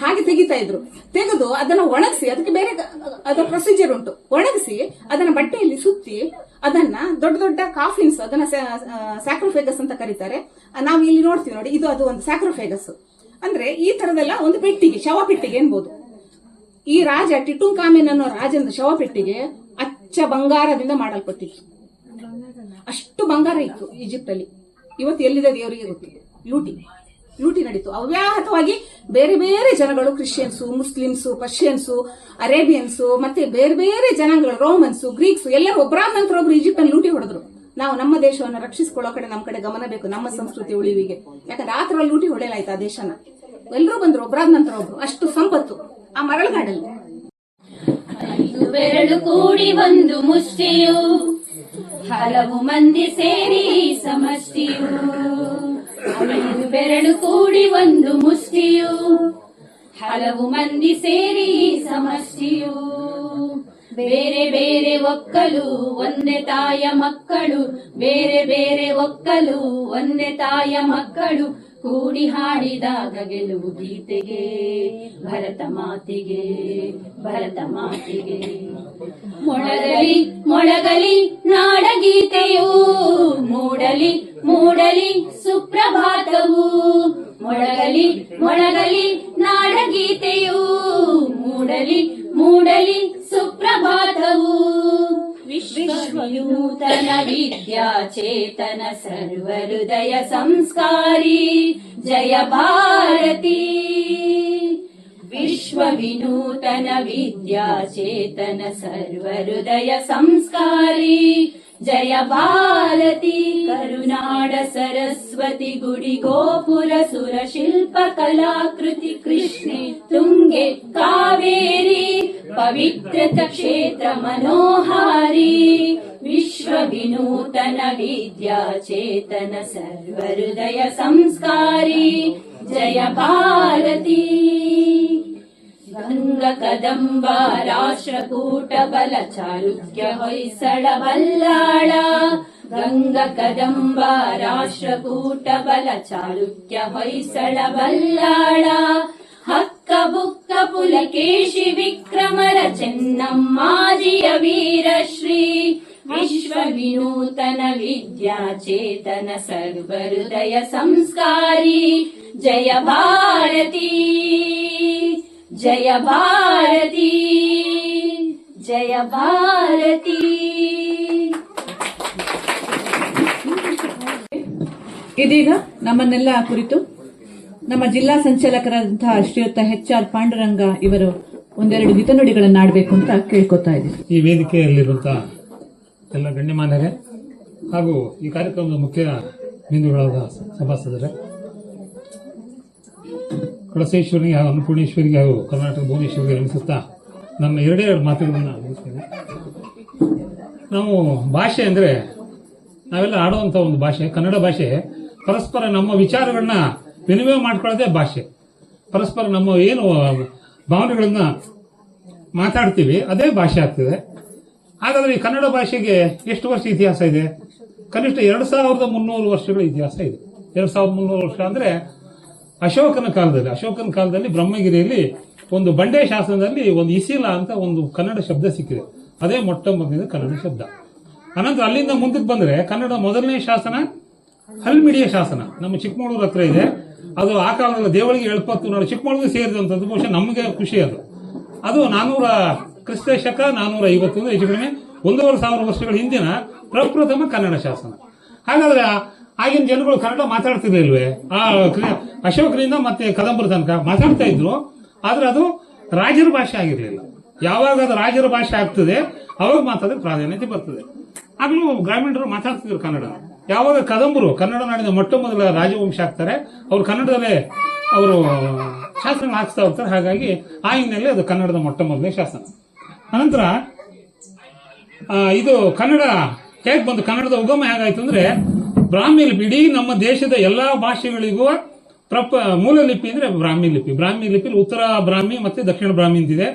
ಹಾಗೆ ತೆಗಿತಾ ಇದ್ರು. ತೆಗೆದು ಅದನ್ನ ಒಣಗಿಸಿ, ಅದಕ್ಕೆ ಬೇರೆ ಅದರ ಪ್ರೊಸೀಜರ್ ಉಂಟು. ಒಣಗಿಸಿ ಅದನ್ನ ಬಟ್ಟೆಯಲ್ಲಿ ಸುತ್ತಿ ಅದನ್ನ ದೊಡ್ಡ ದೊಡ್ಡ ಕಾಫಿನ್ಸ್, ಅದನ್ನ ಸ್ಯಾಕ್ರೋಫೇಗಸ್ ಅಂತ ಕರೀತಾರೆ. ನಾವು ಇಲ್ಲಿ ನೋಡ್ತೀವಿ ನೋಡಿ, ಇದು ಅದು ಒಂದು ಸ್ಯಾಕ್ರೋಫೇಗಸ್. ಅಂದ್ರೆ ಈ ತರದೆಲ್ಲ ಒಂದು ಪೆಟ್ಟಿಗೆ, ಶವ ಪೆಟ್ಟಿಗೆ ಎನ್ಬಹುದು. ಈ ರಾಜ ಟಿಟುಂಕಾಮೆನ್ ಅನ್ನೋ ರಾಜನ ಶವ ಪೆಟ್ಟಿಗೆ ಅಚ್ಚ ಬಂಗಾರದಿಂದ ಮಾಡಲ್ಪಟ್ಟಿತ್ತು. ಅಷ್ಟು ಬಂಗಾರ ಇತ್ತು ಈಜಿಪ್ಟ್ ಅಲ್ಲಿ. ಇವತ್ತು ಎಲ್ಲಿದೆ ದೇವರಿಗೆ ಗೊತ್ತಿದೆ. ಲೂಟಿ ನಡೀತು ಅವ್ಯಾಹತವಾಗಿ. ಬೇರೆ ಬೇರೆ ಜನಗಳು, ಕ್ರಿಶ್ಚಿಯನ್ಸು, ಮುಸ್ಲಿಮ್ಸು, ಪರ್ಷಿಯನ್ಸು, ಅರೇಬಿಯನ್ಸು, ಮತ್ತೆ ಬೇರೆ ಬೇರೆ ಜನಾಂಗಗಳು, ರೋಮನ್ಸು, ಗ್ರೀಕ್ಸು, ಎಲ್ಲರೂ ಒಬ್ಬರಾದ ನಂತರ ಒಬ್ರು ಈಜಿಪ್ಟ್ ಅನ್ನು ಲೂಟಿ ಹೊಡೆದ್ರು. ನಾವು ನಮ್ಮ ದೇಶವನ್ನು ರಕ್ಷಿಸಿಕೊಳ್ಳೋ ಕಡೆ ನಮ್ಮ ಕಡೆ ಗಮನ ಬೇಕು, ನಮ್ಮ ಸಂಸ್ಕೃತಿ ಉಳಿವಿಗೆ. ಯಾಕಂದ್ರೆ ಆ ತರ ಲೂಟಿ ಹೊಡೆಯಲಾಯ್ತು ಆ ದೇಶನ. ಎಲ್ಲರೂ ಬಂದ್ರು ಒಬ್ಬರಾದ ನಂತರ ಒಬ್ರು. ಅಷ್ಟು ಸಂಪತ್ತು ಆ ಮರಳುಗಾಡಲ್ಲಿ. ಬೆರಳು ಕೂಡಿ ಒಂದು ಮುಷ್ಟಿಯು, ಹಲವು ಮಂದಿ ಸೇರಿ ಸಮಷ್ಟಿಯು. ಬೆರಳು ಕೂಡಿ ಒಂದು ಮುಷ್ಟಿಯು, ಹಲವು ಮಂದಿ ಸೇರಿ ಸಮಷ್ಟಿಯು. ಬೇರೆ ಬೇರೆ ಒಕ್ಕಲು ಒಂದೇ ತಾಯ ಮಕ್ಕಳು, ಬೇರೆ ಬೇರೆ ಒಕ್ಕಲು ಒಂದೇ ತಾಯ ಮಕ್ಕಳು. ಕೂಡಿ ಹಾಡಿದಾಗ ಗೆಲುವು ಗೀತೆಗೆ, ಭರತ ಮಾತಿಗೆ, ಭರತ ಮಾತಿಗೆ. ಮೊಳಗಲಿ ಮೊಳಗಲಿ ನಾಡಗೀತೆಯು, ಮೂಡಲಿ ಮೂಡಲಿ ಸುಪ್ರಭಾತವು. ಮೊಳಗಲಿ ಮೊಳಗಲಿ ನಾಡಗೀತೆಯು, ಮೂಡಲಿ ಮೂಡಲಿ ಸುಪ್ರಭಾತವು. ವಿಶ್ವನೂತನ ವಿದ್ಯಾ ಚೇತನ ಸರ್ವಹೃದಯ ಸಂಸ್ಕಾರಿ ಜಯ ಭಾರತಿ. ವಿಶ್ವವಿನೂತನ ವಿದ್ಯಾ ಚೇತನ ಸರ್ವಹೃದಯ ಸಂಸ್ಕಾರಿ ಜಯ ಭಾರತಿ. ಕರುನಾಡ ಸರಸ್ವತಿ ಗುಡಿ ಗೋಪುರ ಸುರ ಶಿಲ್ಪ ಕಲಾಕೃತಿ ಕೃಷ್ಣೆ ತುಂಗೆ ಕಾವೇರಿ ಪವಿತ್ರ ಕ್ಷೇತ್ರ ಮನೋಹಾರಿ. ವಿಶ್ವ ವಿನೂತನ ವಿದ್ಯಾ ಚೇತನ ಸರ್ವಹೃದಯ ಸಂಸ್ಕಾರಿ ಜಯ ಭಾರತಿ. ಗಂಗ ಕದಂಬ ರಾಷ್ಟ್ರಕೂಟ ಬಲ ಚಾಲುಕ್ಯ ಹೊಯ್ಸಳ ಬಲ್ಲಾಳ. ಗಂಗ ಕದಂಬ ರಾಷ್ಟ್ರಕೂಟ ಬಲ ಚಾಲುಕ್ಯ ಹೊಯ್ಸಳ ಬಲ್ಲಾಳ. ಹಕ್ಕ ಬುಕ್ಕ ಪುಲಕೇಶಿ ವಿಕ್ರಮರ ಚೆನ್ನಮ್ಮಾಜಿಯ ವೀರಶ್ರೀ. ವಿಶ್ವ ವಿನೂತನ ವಿದ್ಯಾ ಚೇತನ ಸರ್ವಹೃದಯ ಸಂಸ್ಕಾರಿ ಜಯ ಭಾರತಿ. ಜಯ ಭಾರತಿ, ಜಯ ಭಾರತಿ. ಇದೀಗ ನಮ್ಮನ್ನೆಲ್ಲ ಕುರಿತು ನಮ್ಮ ಜಿಲ್ಲಾ ಸಂಚಾಲಕರಾದಂತಹ ಶ್ರೀಯುತ HR ಪಾಂಡುರಂಗ ಇವರು ಒಂದೆರಡು ಹಿತನುಡಿಗಳನ್ನು ಆಡಬೇಕು ಅಂತ ಕೇಳ್ಕೊತಾ ಇದ್ದೀವಿ. ಈ ವೇದಿಕೆಯಲ್ಲಿರುವಂತಹ ಎಲ್ಲ ಗಣ್ಯಮಾನ್ಯರೇ ಹಾಗೂ ಈ ಕಾರ್ಯಕ್ರಮದ ಮುಖ್ಯ ಬಿಂದುಗಳಾದ ಸಭಾಸದರೇ, ಕಳಸೇಶ್ವರಿಗೆ ಹಾಗೂ ಅನ್ನಪೂರ್ಣೇಶ್ವರಿಗೆ ಹಾಗೂ ಕರ್ನಾಟಕ ಭುವನೇಶ್ವರಿಗೆ ಅನಿಸುತ್ತಾ ನನ್ನ ಎರಡೇ ಮಾತುಗಳನ್ನು ಮುಗಿಸ್ತೇನೆ. ನಾವು ಭಾಷೆ ಅಂದರೆ ನಾವೆಲ್ಲ ಆಡುವಂಥ ಒಂದು ಭಾಷೆ, ಕನ್ನಡ ಭಾಷೆ. ಪರಸ್ಪರ ನಮ್ಮ ವಿಚಾರಗಳನ್ನ ವಿನಿಮಯ ಮಾಡ್ಕೊಳ್ಳೋದೇ ಭಾಷೆ. ಪರಸ್ಪರ ನಮ್ಮ ಏನು ಭಾವನೆಗಳನ್ನ ಮಾತಾಡ್ತೀವಿ ಅದೇ ಭಾಷೆ ಆಗ್ತದೆ. ಹಾಗಾದ್ರೆ ಈ ಕನ್ನಡ ಭಾಷೆಗೆ ಎಷ್ಟು ವರ್ಷ ಇತಿಹಾಸ ಇದೆ? ಕನಿಷ್ಠ 2300 ವರ್ಷಗಳ ಇತಿಹಾಸ ಇದೆ. 2300 ವರ್ಷ ಅಂದ್ರೆ ಅಶೋಕನ ಕಾಲದಲ್ಲಿ ಬ್ರಹ್ಮಗಿರಿಯಲ್ಲಿ ಒಂದು ಬಂಡೆ ಶಾಸನದಲ್ಲಿ ಒಂದು ಇಸಿಲ ಅಂತ ಒಂದು ಕನ್ನಡ ಶಬ್ದ ಸಿಕ್ಕಿದೆ. ಅದೇ ಮೊಟ್ಟ ಮೊದಲನೇ ಕನ್ನಡ ಶಬ್ದ. ಅನಂತರ ಅಲ್ಲಿಂದ ಮುಂದಕ್ಕೆ ಬಂದ್ರೆ ಕನ್ನಡ ಮೊದಲನೇ ಶಾಸನ ಹಲ್ಮಿಡಿಯ ಶಾಸನ ನಮ್ಮ ಚಿಕ್ಕಮಗಳೂರು ಹತ್ರ ಇದೆ. ಅದು ಆ ಕಾಲದಲ್ಲಿ ದೇವಳಿಗೆ ಎಳ್ಪತ್ತು ನೋಡಿ ಚಿಕ್ಕಮಗಳೂರು ಸೇರಿದಂಥದ್ದು. ಬಹುಶಃ ನಮಗೆ ಖುಷಿ ಅದು 400 ಕ್ರಿಸ್ತ ಶಕ 450 ಹೆಚ್ಚು ಕಡಿಮೆ 1,500 ವರ್ಷಗಳ ಹಿಂದಿನ ಪ್ರಪ್ರಥಮ ಕನ್ನಡ ಶಾಸನ. ಹಾಗಾದ್ರೆ ಆಗಿನ ಜನಗಳು ಕನ್ನಡ ಮಾತಾಡ್ತಿರ್ಲಿಲ್ವೇ? ಆ ಅಶೋಕರಿಂದ ಮತ್ತೆ ಕದಂಬರ ತನಕ ಮಾತಾಡ್ತಾ ಇದ್ರು, ಆದ್ರೆ ಅದು ರಾಜರ ಭಾಷೆ ಆಗಿರ್ಲಿಲ್ಲ. ಯಾವಾಗ ಅದು ರಾಜರ ಭಾಷೆ ಆಗ್ತದೆ ಅವಾಗ ಮಾತಾಡಿದ್ರೆ ಪ್ರಾಧಾನ್ಯತೆ ಬರ್ತದೆ. ಆಗ್ಲೂ ಗ್ರಾಮೀಣರು ಮಾತಾಡ್ತಿದ್ರು ಕನ್ನಡ. ಯಾವಾಗ ಕದಂಬರು ಕನ್ನಡ ನಾಡಿನ ಮೊಟ್ಟ ಮೊದಲ ರಾಜವಂಶ ಆಗ್ತಾರೆ, ಅವರು ಕನ್ನಡದಲ್ಲೇ ಅವರು ಶಾಸನ ಹಾಕಿಸ್ತಾ ಹೋಗ್ತಾರೆ. ಹಾಗಾಗಿ ಆ ಹಿನ್ನೆಲೆ ಅದು ಕನ್ನಡದ ಮೊಟ್ಟ ಮೊದಲನೇ ಶಾಸನ. ಅನಂತರ ಇದು ಕನ್ನಡ ಹೇಗೆ ಬಂದು, ಕನ್ನಡದ ಉಗಮ ಹೇಗಾಯ್ತು ಅಂದ್ರೆ ಬ್ರಾಹ್ಮಿ ಲಿಪಿ. ಇಡೀ ನಮ್ಮ ದೇಶದ ಎಲ್ಲಾ ಭಾಷೆಗಳಿಗೂ ಮೂಲ ಲಿಪಿ ಅಂದ್ರೆ ಬ್ರಾಹ್ಮಿ ಲಿಪಿ. ಬ್ರಾಹ್ಮಿ ಲಿಪಿಲಿ ಉತ್ತರ ಬ್ರಾಹ್ಮಿ ಮತ್ತೆ ದಕ್ಷಿಣ ಬ್ರಾಹ್ಮಿ ಅಂತಿದೆ.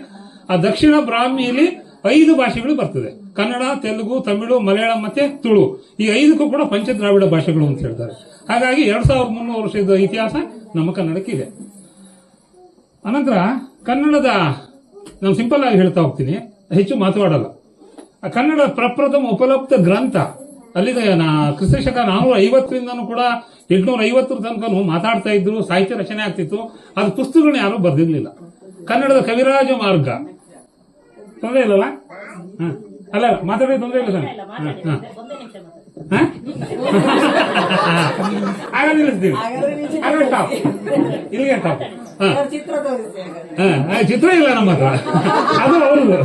ಆ ದಕ್ಷಿಣ ಬ್ರಾಹ್ಮಿಯಲ್ಲಿ 5 ಭಾಷೆಗಳು ಬರ್ತದೆ: ಕನ್ನಡ, ತೆಲುಗು, ತಮಿಳು, ಮಲಯಾಳಂ ಮತ್ತೆ ತುಳು. ಈ 5ಕ್ಕೂ ಕೂಡ ಪಂಚದ್ರಾವಿಡ ಭಾಷೆಗಳು ಅಂತ ಹೇಳ್ತಾರೆ. ಹಾಗಾಗಿ 2300 ವರ್ಷದ ಇತಿಹಾಸ ನಮ್ಮ ಕನ್ನಡಕ್ಕೆ ಇದೆ. ಅನಂತರ ಕನ್ನಡದ ನಾನು ಸಿಂಪಲ್ ಆಗಿ ಹೇಳ್ತಾ ಹೋಗ್ತೀನಿ, ಹೆಚ್ಚು ಮಾತಾಡಲ್ಲ. ಕನ್ನಡ ಪ್ರಪ್ರಥಮ ಉಪಲಬ್ಧ ಗ್ರಂಥ ಅಲ್ಲಿದೆ. ಕ್ರಿಸ್ತಶಕ 450ರಿಂದನೂ ಕೂಡ 850 ತನಕ ಮಾತಾಡ್ತಾ ಇದ್ರು, ಸಾಹಿತ್ಯ ರಚನೆ ಆಗ್ತಿತ್ತು. ಅದು ಪುಸ್ತಕಗಳನ್ನ ಯಾರು ಬರೆದಿರ್ಲಿಲ್ಲ. ಕನ್ನಡದ ಕವಿರಾಜ ಮಾರ್ಗ ತೊಂದರೆ ಇಲ್ಲಲ್ಲ? ಅಲ್ಲ ಮಾತಾಡೋದು ತೊಂದರೆ ಇಲ್ಲ ಸರ್. ಆಗ ನಿಲ್ಲಿಸ್ತೀವಿ, ಇಲ್ಲಿಗೆ ಟಾಪ್. ಚಿತ್ರ ಇಲ್ಲ ನಮ್ಮ ಹತ್ರ, ಅದು ಅವ್ರದ್ದು.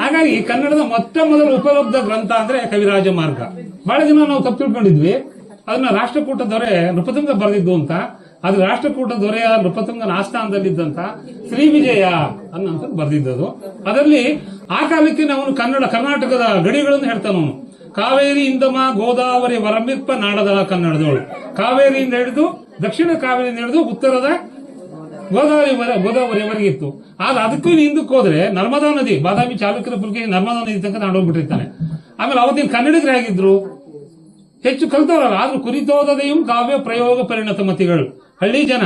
ಹಾಗಾಗಿ ಕನ್ನಡದ ಮೊಟ್ಟ ಮೊದಲ ಉಪಲಬ್ಧ ಗ್ರಂಥ ಅಂದ್ರೆ ಕವಿರಾಜ ಮಾರ್ಗ. ಬಹಳ ಜನ ನಾವು ತಪ್ಪು ತಿಳ್ಕೊಂಡಿದ್ವಿ, ಅದನ್ನ ರಾಷ್ಟ್ರಕೂಟ ದೊರೆ ನೃಪತುಂಗ ಬರೆದಿದ್ದು ಅಂತ. ಆದ್ರೆ ರಾಷ್ಟ್ರಕೂಟ ದೊರೆಯ ನೃಪತುಂಗನ ಆಸ್ಥಾನದಲ್ಲಿದ್ದಂತ ಶ್ರೀ ವಿಜಯ ಅನ್ನಂತ ಬರೆದಿದ್ದದು. ಅದರಲ್ಲಿ ಆ ಕಾಲಕ್ಕೆ ನಾವು ಕರ್ನಾಟಕದ ಗಡಿಗಳನ್ನು ಹೇಳ್ತಾನವನು. ಕಾವೇರಿ ಇಂದಮ ಗೋದಾವರಿ ವರಮಿರ್ಪ ನಾಡದ ಕನ್ನಡದವಳು. ಕಾವೇರಿಯಿಂದ ಹಿಡಿದು ದಕ್ಷಿಣ ಕಾವೇರಿಯಿಂದ ಹಿಡಿದು ಉತ್ತರದ ಗೋದಾವರಿವರೆಗೆ ಇತ್ತು. ಆದ್ರೆ ಅದಕ್ಕೂ ಹಿಂದಕ್ಕೆ ಹೋದ್ರೆ ನರ್ಮದಾ ನದಿ, ಬಾದಾಮಿ ಚಾಲುಕ್ಯರ ಪುಲ್ಕೆ ನರ್ಮದಾ ನದಿ ತನಕ ನಾಡೋಗ್ಬಿಟ್ಟಿರ್ತಾನೆ. ಆಮೇಲೆ ಅವತ್ತಿನ ಕನ್ನಡಿಗರು ಹೇಗಿದ್ರು, ಹೆಚ್ಚು ಕಲ್ತವರಲ್ಲ, ಆದ್ರೂ ಕುರಿತೋದದೆಯೂ ಕಾವ್ಯ ಪ್ರಯೋಗ ಪರಿಣತ ಮತಿಗಳು. ಹಳ್ಳಿ ಜನ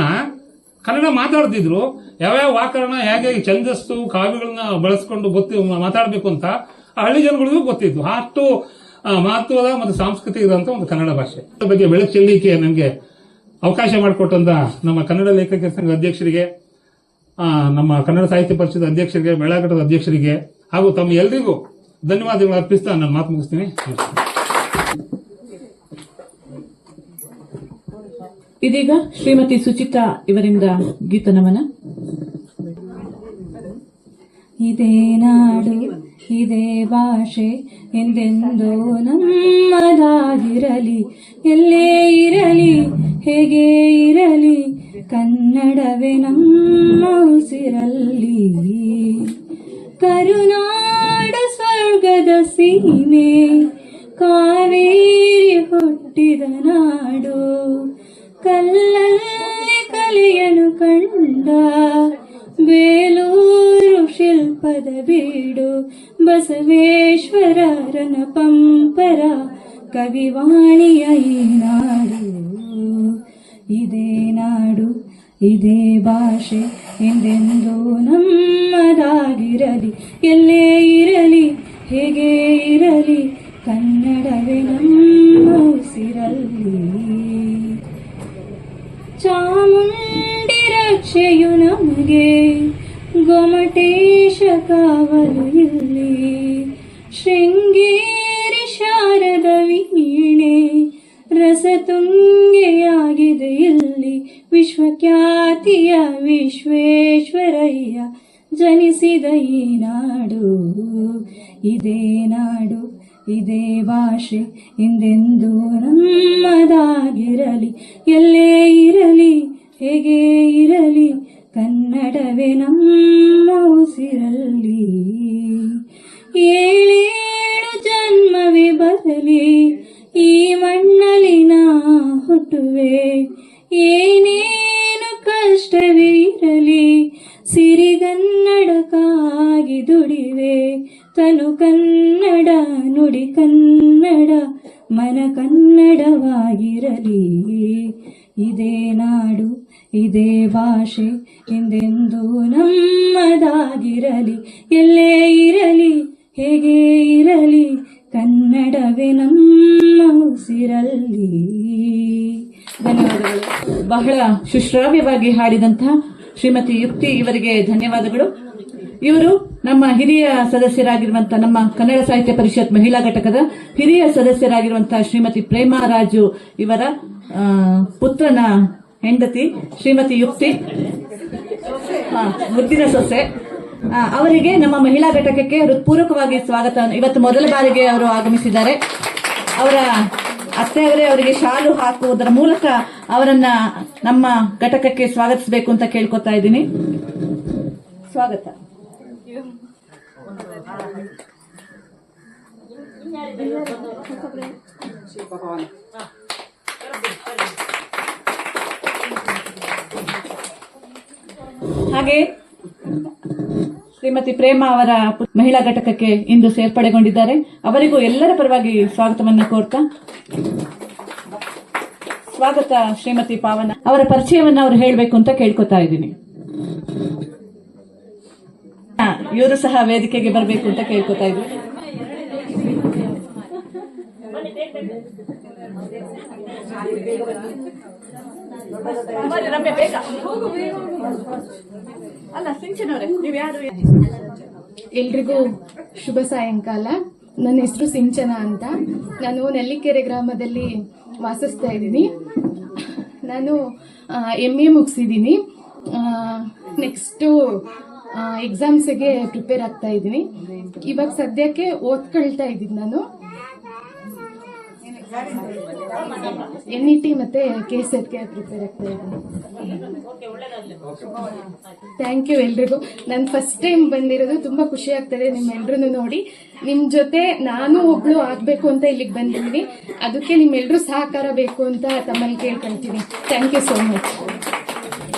ಕನ್ನಡ ಮಾತಾಡ್ತಿದ್ರು. ಯಾವ್ಯಾವ ವ್ಯಾಕರಣ, ಹೇಗೆ ಛಂದಸ್ಸು, ಕಾವ್ಯಗಳನ್ನ ಬಳಸ್ಕೊಂಡು ಮಾತಾಡ್ಬೇಕು ಅಂತ ಆ ಹಳ್ಳಿ ಜನಗಳಿಗೂ ಗೊತ್ತಿತ್ತು. ಅಷ್ಟು ಮಹತ್ವದ ಮತ್ತು ಸಾಂಸ್ಕೃತಿಕ ಇರುವಂತ ಒಂದು ಕನ್ನಡ ಭಾಷೆ ಬಗ್ಗೆ ಬೆಳಕು ಚೆಲ್ಲಿಕೆ ನಮಗೆ ಅವಕಾಶ ಮಾಡಿಕೊಟ್ಟಂತ ನಮ್ಮ ಕನ್ನಡ ಲೇಖಕರ ಸಂಘ ಅಧ್ಯಕ್ಷರಿಗೆ, ನಮ್ಮ ಕನ್ನಡ ಸಾಹಿತ್ಯ ಪರಿಷತ್ ಅಧ್ಯಕ್ಷರಿಗೆ, ಮೇಳಘಟ್ಟದ ಅಧ್ಯಕ್ಷರಿಗೆ ಹಾಗೂ ತಮ್ಮ ಎಲ್ರಿಗೂ ಧನ್ಯವಾದಗಳು ಅರ್ಪಿಸ್ತಾ ನನ್ನ ಮಾತು ಮುಗಿಸ್ತೀನಿ. ಇದೀಗ ಶ್ರೀಮತಿ ಸುಚಿತ್ರಾ ಇವರಿಂದ ಗೀತನಮನ. ಇದೇ ನಾಡು ಇದೇ ಭಾಷೆ ಎಂದೆಂದೋ ನಮ್ಮದಾಗಿರಲಿ, ಎಲ್ಲೇ ಇರಲಿ ಹೇಗೆ ಇರಲಿ ಕನ್ನಡವೇ ನಮ್ಮ ಉಸಿರಲ್ಲಿ. ಕರುನಾಡ ಸ್ವರ್ಗದ ಸೀಮೆ ಕಾವೇರಿ ಹುಟ್ಟಿದ ನಾಡು, ಕಲ್ಲಲ್ಲಿ ಕಲೆಯನ್ನು ಕಂಡ ಬೇಲೂರು ಶಿಲ್ಪದ ಬೀಡು, ಬಸವೇಶ್ವರರನ ಪಂಪರ ಕವಿವಾಣಿಯ ಈ ನಾಡು. ಇದೇ ನಾಡು ಇದೇ ಭಾಷೆ ಎಂದೆಂದೂ ನಮ್ಮದಾಗಿರಲಿ, ಎಲ್ಲೇ ಇರಲಿ ಹೇಗೆ ಇರಲಿ ಕನ್ನಡವೇ ನಮ್ಮ ಉಸಿರಲ್ಲಿ. ಚಾಮುಂಡಿ ರಕ್ಷೆಯು ನಮಗೆ ಗೊಮಟೇಶ ಕಾವಲು ಇಲ್ಲಿ, ಶೃಂಗೇರಿ ಶಾರದ ವೀಣೆ ರಸತುಂಗೆಯಾಗಿದೆ ಇಲ್ಲಿ. ವಿಶ್ವಖ್ಯಾತಿಯ ವಿಶ್ವೇಶ್ವರಯ್ಯ ಜನಿಸಿದ ಈ ನಾಡು. ಇದೇ ನಾಡು ಇದೇ ಭಾಷೆ ಎಂದೆಂದೂ ನಮ್ಮದಾಗಿರಲಿ, ಎಲ್ಲೇ ಇರಲಿ ಹೇಗೆ ಇರಲಿ ಕನ್ನಡವೇ ನಮ್ಮ ಉಸಿರಲ್ಲಿ. ಏಳೇಳು ಜನ್ಮವೇ ಬರಲಿ ಈ ಮಣ್ಣಲ್ಲಿ ನಾ ಹುಟ್ಟುವೆ, ಏನೇನು ಕಷ್ಟವೇ ಇರಲಿ ಸಿರಿಗನ್ನಡಕ್ಕಾಗಿ ದುಡಿವೆ. ತನು ಕನ್ನಡ ನುಡಿ ಕನ್ನಡ ಮನ ಕನ್ನಡವಾಗಿರಲಿ. ಇದೇ ನಾಡು ಇದೇ ಭಾಷೆ ಎಂದೆಂದೂ ನಮ್ಮದಾಗಿರಲಿ, ಎಲ್ಲೇ ಇರಲಿ ಹೇಗೆ ಇರಲಿ ಕನ್ನಡವೇ ನಮ್ಮ ಉಸಿರಲ್ಲಿ. ಧನ್ಯವಾದಗಳು. ಬಹಳ ಸುಶ್ರಾವ್ಯವಾಗಿ ಹಾಡಿದಂತಹ ಶ್ರೀಮತಿ ಯುಕ್ತಿ ಇವರಿಗೆ ಧನ್ಯವಾದಗಳು. ಇವರು ನಮ್ಮ ಹಿರಿಯ ಸದಸ್ಯರಾಗಿರುವಂತಹ ನಮ್ಮ ಕನ್ನಡ ಸಾಹಿತ್ಯ ಪರಿಷತ್ ಮಹಿಳಾ ಘಟಕದ ಹಿರಿಯ ಸದಸ್ಯರಾಗಿರುವಂತಹ ಶ್ರೀಮತಿ ಪ್ರೇಮಾ ರಾಜು ಇವರ ಪುತ್ರನ ಹೆಂಡತಿ ಶ್ರೀಮತಿ ಯುಕ್ತಿ, ಮುದ್ದಿನ ಸೊಸೆ. ಅವರಿಗೆ ನಮ್ಮ ಮಹಿಳಾ ಘಟಕಕ್ಕೆ ಹೃತ್ಪೂರ್ವಕವಾಗಿ ಸ್ವಾಗತ. ಇವತ್ತು ಮೊದಲ ಬಾರಿಗೆ ಅವರು ಆಗಮಿಸಿದ್ದಾರೆ. ಅವರ ಅತ್ತೆಯವರೇ ಅವರಿಗೆ ಶಾಲು ಹಾಕುವುದರ ಮೂಲಕ ಅವರನ್ನ ನಮ್ಮ ಘಟಕಕ್ಕೆ ಸ್ವಾಗತಿಸಬೇಕು ಅಂತ ಕೇಳ್ಕೊತಾ ಇದ್ದೀನಿ. ಸ್ವಾಗತ. ಹಾಗೆ ಶ್ರೀಮತಿ ಪ್ರೇಮಾ ಅವರ ಮಹಿಳಾ ಘಟಕಕ್ಕೆ ಇಂದು ಸೇರ್ಪಡೆಗೊಂಡಿದ್ದಾರೆ. ಅವರಿಗೂ ಎಲ್ಲರ ಪರವಾಗಿ ಸ್ವಾಗತವನ್ನ ಕೋರ್ತಾ, ಸ್ವಾಗತ ಶ್ರೀಮತಿ ಪಾವನ. ಅವರ ಪರಿಚಯವನ್ನ ಅವರು ಹೇಳಬೇಕು ಅಂತ ಕೇಳ್ಕೊತಾ ಇದ್ದೀನಿ. ಇವರು ಸಹ ವೇದಿಕೆಗೆ ಬರಬೇಕು ಅಂತ ಕೇಳ್ಕೊತಾ ಇದ್ದೀನಿ. ರಮ್ಯ ಬೇಗ ಅಲ್ಲ, ಸಿಂಚನವರೇ ನೀವು ಯಾರು? ಎಲ್ರಿಗೂ ಶುಭ ಸಾಯಂಕಾಲ. ನನ್ನ ಹೆಸರು ಸಿಂಚನ ಅಂತ. ನಾನು ನೆಲ್ಲಿಕೆರೆ ಗ್ರಾಮದಲ್ಲಿ ವಾಸಿಸ್ತಾ ಇದ್ದೀನಿ. ನಾನು MA ಮುಗಿಸಿದ್ದೀನಿ. ನೆಕ್ಸ್ಟು ಎಕ್ಸಾಮ್ಸ್ಗೆ ಪ್ರಿಪೇರ್ ಆಗ್ತಾ ಇದ್ದೀನಿ. ಇವಾಗ ಸದ್ಯಕ್ಕೆ ಓದ್ಕೊಳ್ತಾ ಇದ್ದೀನಿ. ನಾನು NET ಮತ್ತೆ KSETಗೆ ಪ್ರಿಪೇರ್ ಆಗ್ತಾ ಇದ್ದೀನಿ. ಥ್ಯಾಂಕ್ ಯು ಎಲ್ರಿಗೂ. ನಾನು ಫಸ್ಟ್ ಟೈಮ್ ಬಂದಿರೋದು, ತುಂಬಾ ಖುಷಿ ಆಗ್ತದೆ ನಿಮ್ಮೆಲ್ರೂ ನೋಡಿ. ನಿಮ್ ಜೊತೆ ನಾನು ಒಬ್ಳು ಆಗ್ಬೇಕು ಅಂತ ಇಲ್ಲಿಗೆ ಬಂದಿದ್ದೀನಿ. ಅದಕ್ಕೆ ನಿಮ್ಮೆಲ್ರೂ ಸಹಕಾರ ಬೇಕು ಅಂತ ತಮ್ಮಲ್ಲಿ ಕೇಳ್ಕೊಳ್ತೀನಿ. Thank you so much.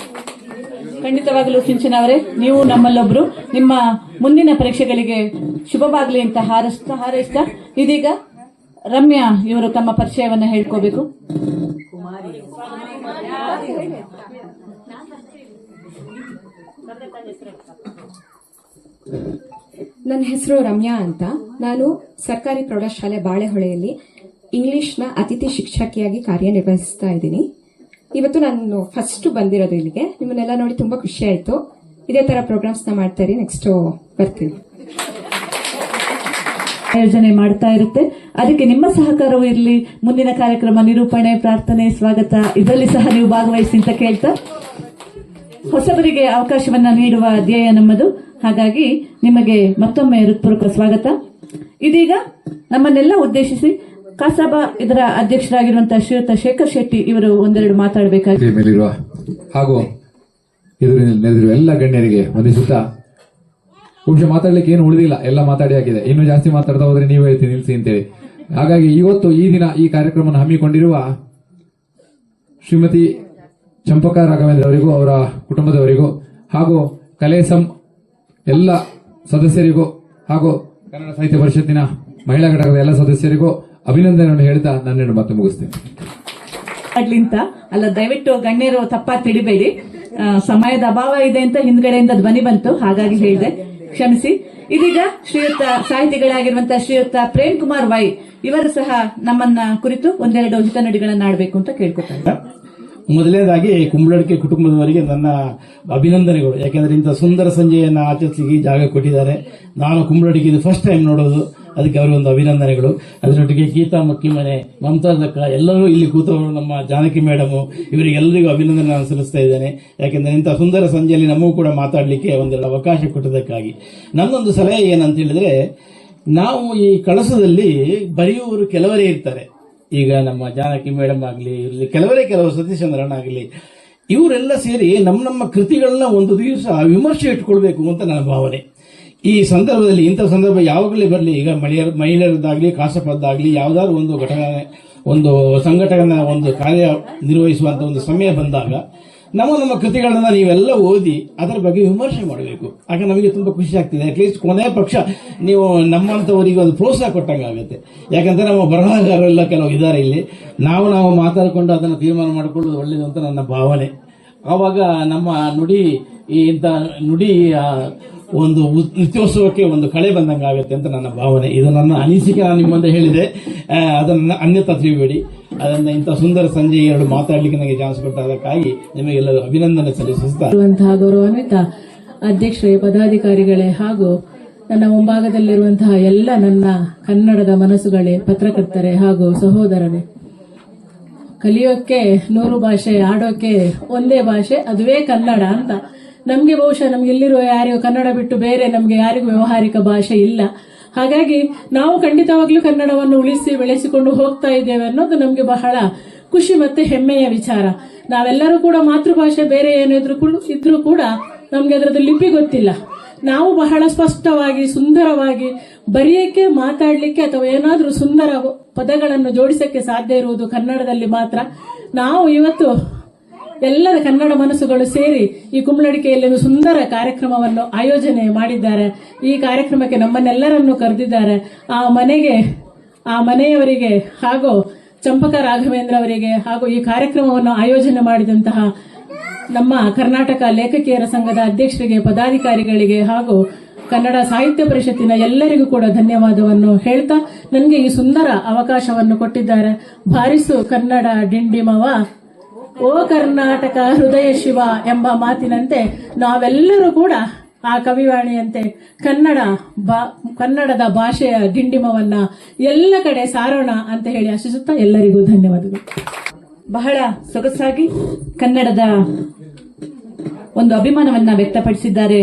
ಖಂಡಿತವಾಗಲೂ ಸಿಂಚನ ಅವರೇ, ನೀವು ನಮ್ಮಲ್ಲೊಬ್ರು. ನಿಮ್ಮ ಮುಂದಿನ ಪರೀಕ್ಷೆಗಳಿಗೆ ಶುಭವಾಗಲಿ ಅಂತ ಹಾರೈಸ್ತಾ ಇದೀಗ ರಮ್ಯಾ ಇವರು ತಮ್ಮ ಪರಿಚಯವನ್ನ ಹೇಳ್ಕೋಬೇಕು. ನನ್ನ ಹೆಸರು ರಮ್ಯಾ ಅಂತ. ನಾನು ಸರ್ಕಾರಿ ಪ್ರೌಢಶಾಲೆ ಬಾಳೆಹೊಳೆಯಲ್ಲಿ ಇಂಗ್ಲಿಷ್ನ ಅತಿಥಿ ಶಿಕ್ಷಕಿಯಾಗಿ ಕಾರ್ಯನಿರ್ವಹಿಸ್ತಾ ಇದ್ದೀನಿ. ಇವತ್ತು ನಾನು ಫಸ್ಟ್ ಬಂದಿರೋದು ಇಲ್ಲಿಗೆ. ನಿಮ್ಮನ್ನೆಲ್ಲ ನೋಡಿ ತುಂಬಾ ಖುಷಿ ಆಯ್ತು. ಇದೇ ತರ ಪ್ರೋಗ್ರಾಮ್ಸ್ ನ ಮಾಡ್ತಾ ಇರಿ. ನೆಕ್ಸ್ಟ್ ಬರ್ತೀನಿ. ಆಯೋಜನೆ ಮಾಡ್ತಾ ಇರುತ್ತೆ, ಅದಕ್ಕೆ ನಿಮ್ಮ ಸಹಕಾರವೂ ಇರಲಿ. ಮುಂದಿನ ಕಾರ್ಯಕ್ರಮ, ನಿರೂಪಣೆ, ಪ್ರಾರ್ಥನೆ, ಸ್ವಾಗತ ಇದರಲ್ಲಿ ಸಹ ನೀವು ಭಾಗವಹಿಸಿ ಅಂತ ಕೇಳ್ತಾ, ಹೊಸಬರಿಗೆ ಅವಕಾಶವನ್ನ ನೀಡುವ ಧ್ಯೇಯ ನಮ್ಮದು. ಹಾಗಾಗಿ ನಿಮಗೆ ಮತ್ತೊಮ್ಮೆ ಹೃತ್ಪೂರ್ವಕ ಸ್ವಾಗತ. ಇದೀಗ ನಮ್ಮನ್ನೆಲ್ಲ ಉದ್ದೇಶಿಸಿ ಕಸಾಬಾ ಇದರ ಅಧ್ಯಕ್ಷರಾಗಿರುವಂತಹ ಶ್ರೀಯುತ ಶೇಖರ್ ಶೆಟ್ಟಿ ಇವರು ಒಂದೆರಡು ಮಾತಾಡಬೇಕಾಗಿದೆ. ಮೇಲಿರುವ ಹಾಗೂ ಎದುರಿನಲ್ಲಿ ನೆರೆದಿರುವ ಎಲ್ಲ ಗಣ್ಯರಿಗೆ ವಂದಿಸುತ್ತಾ, ಬಹುಶಃ ಮಾತಾಡ್ಲಿಕ್ಕೆ ಏನು ಉಳಿದಿಲ್ಲ, ಎಲ್ಲ ಮಾತಾಡಿ ಆಗಿದೆ. ಇನ್ನೂ ಜಾಸ್ತಿ ಮಾತಾಡ್ತಾ ಹೋದ್ರೆ ನೀವು ಹೇಳ್ತೀನಿ ನಿಲ್ಸಿ ಅಂತೇಳಿ. ಹಾಗಾಗಿ ಇವತ್ತು ಈ ದಿನ ಈ ಕಾರ್ಯಕ್ರಮ ಹಮ್ಮಿಕೊಂಡಿರುವ ಶ್ರೀಮತಿ ಚಂಪಕಾ ರಾಘವೇಂದ್ರ ಅವರಿಗೂ ಅವರ ಕುಟುಂಬದವರಿಗೂ ಹಾಗೂ ಕಲೇಸಂ ಎಲ್ಲ ಸದಸ್ಯರಿಗೂ ಹಾಗೂ ಕನ್ನಡ ಸಾಹಿತ್ಯ ಪರಿಷತ್ತಿನ ಮಹಿಳಾ ಘಟಕದ ಎಲ್ಲ ಸದಸ್ಯರಿಗೂ ಅಭಿನಂದನೆಯನ್ನು ಹೇಳ್ತಾ ನನ್ನೆರಡು ಮತ್ತೆ ಮುಗಿಸ್ತೇನೆ. ಅಡ್ಲಿಂತ ಅಲ್ಲ, ದಯವಿಟ್ಟು ಗಣ್ಯರು ತಪ್ಪಾಗಿ ತಿಳಿಬೇಡಿ. ಸಮಯದ ಅಭಾವ ಇದೆ ಅಂತ ಹಿಂದ್ಗಡೆಯಿಂದ ಧ್ವನಿ ಬಂತು, ಹಾಗಾಗಿ ಹೇಳಿದೆ, ಕ್ಷಮಿಸಿ. ಇದೀಗ ಶ್ರೀಯುತ ಸಾಹಿತಿಗಳಾಗಿರುವಂತಹ ಶ್ರೀಯುತ ಪ್ರೇಮ್ ಕುಮಾರ್ ವೈ ಇವರು ಸಹ ನಮ್ಮನ್ನ ಕುರಿತು ಒಂದೆರಡು ಹಿತನುಡಿಗಳನ್ನ ಆಡಬೇಕು ಅಂತ ಕೇಳ್ಕೊತಾರೆ. ಮೊದಲನೇದಾಗಿ ಕುಂಬಳಡಿಕೆ ಕುಟುಂಬದವರಿಗೆ ನನ್ನ ಅಭಿನಂದನೆಗಳು. ಯಾಕೆಂದ್ರೆ ಇಂಥ ಸುಂದರ ಸಂಜೆಯನ್ನು ಆಚರಿಸಿ ಜಾಗ ಕೊಟ್ಟಿದ್ದಾರೆ. ನಾನು ಕುಂಬಳಡಿಕೆ ಇದು ಫಸ್ಟ್ ಟೈಮ್ ನೋಡೋದು, ಅದಕ್ಕೆ ಅವರಿಗೊಂದು ಅಭಿನಂದನೆಗಳು. ಅದರೊಟ್ಟಿಗೆ ಗೀತಾ ಮಕ್ಕಿಮನೆ, ಮಮತಾಜಕ್ಕ ಎಲ್ಲರೂ ಇಲ್ಲಿ ಕೂತವರು, ನಮ್ಮ ಜಾನಕಿ ಮೇಡಮು, ಇವರಿಗೆಲ್ಲರಿಗೂ ಅಭಿನಂದನೆ ನಾನು ಸಲ್ಲಿಸ್ತಾ ಇದ್ದೇನೆ. ಯಾಕೆಂದ್ರೆ ಇಂಥ ಸುಂದರ ಸಂಜೆಯಲ್ಲಿ ನಮಗೂ ಕೂಡ ಮಾತಾಡಲಿಕ್ಕೆ ಒಂದೆರಡು ಅವಕಾಶ ಕೊಟ್ಟದಕ್ಕಾಗಿ. ನನ್ನೊಂದು ಸಲಹೆ ಏನಂತ ಹೇಳಿದ್ರೆ, ನಾವು ಈ ಕಳಸದಲ್ಲಿ ಬರೆಯುವವರು ಕೆಲವರೇ ಇರ್ತಾರೆ. ಈಗ ನಮ್ಮ ಜಾನಕಿ ಮೇಡಮ್ ಆಗಲಿ, ಇಲ್ಲಿ ಕೆಲವರು ಸತೀಶ್ ಚಂದ್ರಣ್ಣ ಆಗಲಿ, ಇವರೆಲ್ಲ ಸೇರಿ ನಮ್ಮ ಕೃತಿಗಳನ್ನ ಒಂದು ದಿವಸ ವಿಮರ್ಶೆ ಇಟ್ಕೊಳ್ಬೇಕು ಅಂತ ನನ್ನ ಭಾವನೆ. ಈ ಸಂದರ್ಭದಲ್ಲಿ ಇಂಥ ಸಂದರ್ಭ ಯಾವಾಗಲೇ ಬರಲಿ, ಈಗ ಮಹಿಳೆಯರದ್ದಾಗಲಿ ಕಾಸಪದ್ದಾಗಲಿ ಯಾವುದಾದ್ರು ಒಂದು ಘಟನೆ, ಒಂದು ಸಂಘಟನೆ, ಒಂದು ಕಾರ್ಯ ನಿರ್ವಹಿಸುವಂತ ಒಂದು ಸಮಯ ಬಂದಾಗ ನಮ್ಮ ಕೃತಿಗಳನ್ನ ನೀವೆಲ್ಲ ಓದಿ ಅದರ ಬಗ್ಗೆ ವಿಮರ್ಶೆ ಮಾಡಬೇಕು. ಆಗ ನಮಗೆ ತುಂಬಾ ಖುಷಿ ಆಗ್ತಿದೆ. ಅಟ್ಲೀಸ್ಟ್ ಕೊನೆಯ ಪಕ್ಷ ನೀವು ನಮ್ಮಂತವರಿಗೆ ಒಂದು ಪ್ರೋತ್ಸಾಹ ಕೊಟ್ಟಂಗೆ ಆಗುತ್ತೆ. ಯಾಕಂದ್ರೆ ನಮ್ಮ ಬರಹಗಾರರೆಲ್ಲ ಕೆಲವು ಇದ್ದಾರೆ ಇಲ್ಲಿ, ನಾವು ಮಾತಾಡಿಕೊಂಡು ಅದನ್ನು ತೀರ್ಮಾನ ಮಾಡಿಕೊಳ್ಳೋದು ಒಳ್ಳೇದು ಅಂತ ನನ್ನ ಭಾವನೆ. ಆವಾಗ ನಮ್ಮ ನುಡಿ ಇಂಥ ನುಡಿ ಒಂದು ನಿತ್ಯೋತ್ಸವಕ್ಕೆ ಒಂದು ಕಳೆ ಬಂದಂಗೆ ಆಗುತ್ತೆ ಅಂತ ನನ್ನ ಭಾವನೆ. ಇದು ನನ್ನ ಅನಿಸಿಕೆ, ನಾನು ನಿಮ್ಮ ಮುಂದೆ ಹೇಳಿದೆ, ಅದನ್ನು ಅನ್ಯತಾ ತಿಳಿಬೇಡಿ. ಅದನ್ನ ಇಂಥ ಸುಂದರ ಸಂಜೆ ಎರಡು ಮಾತಾಡಲಿಕ್ಕೆ ನನಗೆ ಚಾನ್ಸ್ ಕೊಟ್ಟದಕ್ಕಾಗಿ ನಿಮಗೆಲ್ಲರೂ ಅಭಿನಂದನೆ ಸಲ್ಲಿಸುತ್ತಾ ಗೌರವಾನ್ವಿತ ಅಧ್ಯಕ್ಷರೇ, ಪದಾಧಿಕಾರಿಗಳೇ ಹಾಗೂ ನನ್ನ ಮುಂಭಾಗದಲ್ಲಿರುವಂತಹ ಎಲ್ಲ ನನ್ನ ಕನ್ನಡದ ಮನಸ್ಸುಗಳೇ, ಪತ್ರಕರ್ತರೇ ಹಾಗೂ ಸಹೋದರರೇ, ಕಲಿಯೋಕೆ 100 ಭಾಷೆ, ಆಡೋಕೆ ಒಂದೇ ಭಾಷೆ, ಅದುವೇ ಕನ್ನಡ ಅಂತ. ನಮಗೆ ಬಹುಶಃ ನಮ್ಗೆ ಇಲ್ಲಿರುವ ಯಾರಿಗೂ ಕನ್ನಡ ಬಿಟ್ಟು ಬೇರೆ ನಮ್ಗೆ ಯಾರಿಗೂ ವ್ಯವಹಾರಿಕ ಭಾಷೆ ಇಲ್ಲ. ಹಾಗಾಗಿ ನಾವು ಖಂಡಿತವಾಗ್ಲೂ ಕನ್ನಡವನ್ನು ಉಳಿಸಿ ಬೆಳೆಸಿಕೊಂಡು ಹೋಗ್ತಾ ಇದ್ದೇವೆ ಅನ್ನೋದು ನಮ್ಗೆ ಬಹಳ ಖುಷಿ ಮತ್ತೆ ಹೆಮ್ಮೆಯ ವಿಚಾರ. ನಾವೆಲ್ಲರೂ ಕೂಡ ಮಾತೃಭಾಷೆ ಬೇರೆ ಇದ್ರೂ ಕೂಡ ನಮ್ಗೆ ಅದರದ್ದು ಲಿಪಿ ಗೊತ್ತಿಲ್ಲ. ನಾವು ಬಹಳ ಸ್ಪಷ್ಟವಾಗಿ ಸುಂದರವಾಗಿ ಬರೆಯಕ್ಕೆ, ಮಾತಾಡ್ಲಿಕ್ಕೆ ಅಥವಾ ಏನಾದ್ರೂ ಸುಂದರ ಪದಗಳನ್ನು ಜೋಡಿಸಕ್ಕೆ ಸಾಧ್ಯ ಇರುವುದು ಕನ್ನಡದಲ್ಲಿ ಮಾತ್ರ. ನಾವು ಇವತ್ತು ಎಲ್ಲರ ಕನ್ನಡ ಮನಸ್ಸುಗಳು ಸೇರಿ ಈ ಕುಂಬ್ಳಡಿಕೆಯಲ್ಲಿ ಒಂದು ಸುಂದರ ಕಾರ್ಯಕ್ರಮವನ್ನು ಆಯೋಜನೆ ಮಾಡಿದ್ದಾರೆ. ಈ ಕಾರ್ಯಕ್ರಮಕ್ಕೆ ನಮ್ಮನ್ನೆಲ್ಲರನ್ನು ಕರೆದಿದ್ದಾರೆ. ಆ ಮನೆಯವರಿಗೆ ಹಾಗೂ ಚಂಪಕ ರಾಘವೇಂದ್ರ ಅವರಿಗೆ ಹಾಗೂ ಈ ಕಾರ್ಯಕ್ರಮವನ್ನು ಆಯೋಜನೆ ಮಾಡಿದಂತಹ ನಮ್ಮ ಕರ್ನಾಟಕ ಲೇಖಕಿಯರ ಸಂಘದ ಅಧ್ಯಕ್ಷರಿಗೆ, ಪದಾಧಿಕಾರಿಗಳಿಗೆ ಹಾಗೂ ಕನ್ನಡ ಸಾಹಿತ್ಯ ಪರಿಷತ್ತಿನ ಎಲ್ಲರಿಗೂ ಕೂಡ ಧನ್ಯವಾದವನ್ನು ಹೇಳ್ತಾ, ನನಗೆ ಈ ಸುಂದರ ಅವಕಾಶವನ್ನು ಕೊಟ್ಟಿದ್ದಾರೆ. ಭಾರಿಸು ಕನ್ನಡ ಡಿಂಡಿಮವ, ಓ ಕರ್ನಾಟಕ ಹೃದಯ ಶಿವ ಎಂಬ ಮಾತಿನಂತೆ ನಾವೆಲ್ಲರೂ ಕೂಡ ಆ ಕವಿವಾಣಿಯಂತೆ ಕನ್ನಡದ ಭಾಷೆಯ ಡಿಂಡಿಮವನ್ನ ಎಲ್ಲ ಕಡೆ ಸಾರೋಣ ಅಂತ ಹೇಳಿ ಆಶಿಸುತ್ತಾ ಎಲ್ಲರಿಗೂ ಧನ್ಯವಾದಗಳು. ಬಹಳ ಸೊಗಸಾಗಿ ಕನ್ನಡದ ಒಂದು ಅಭಿಮಾನವನ್ನ ವ್ಯಕ್ತಪಡಿಸಿದ್ದಾರೆ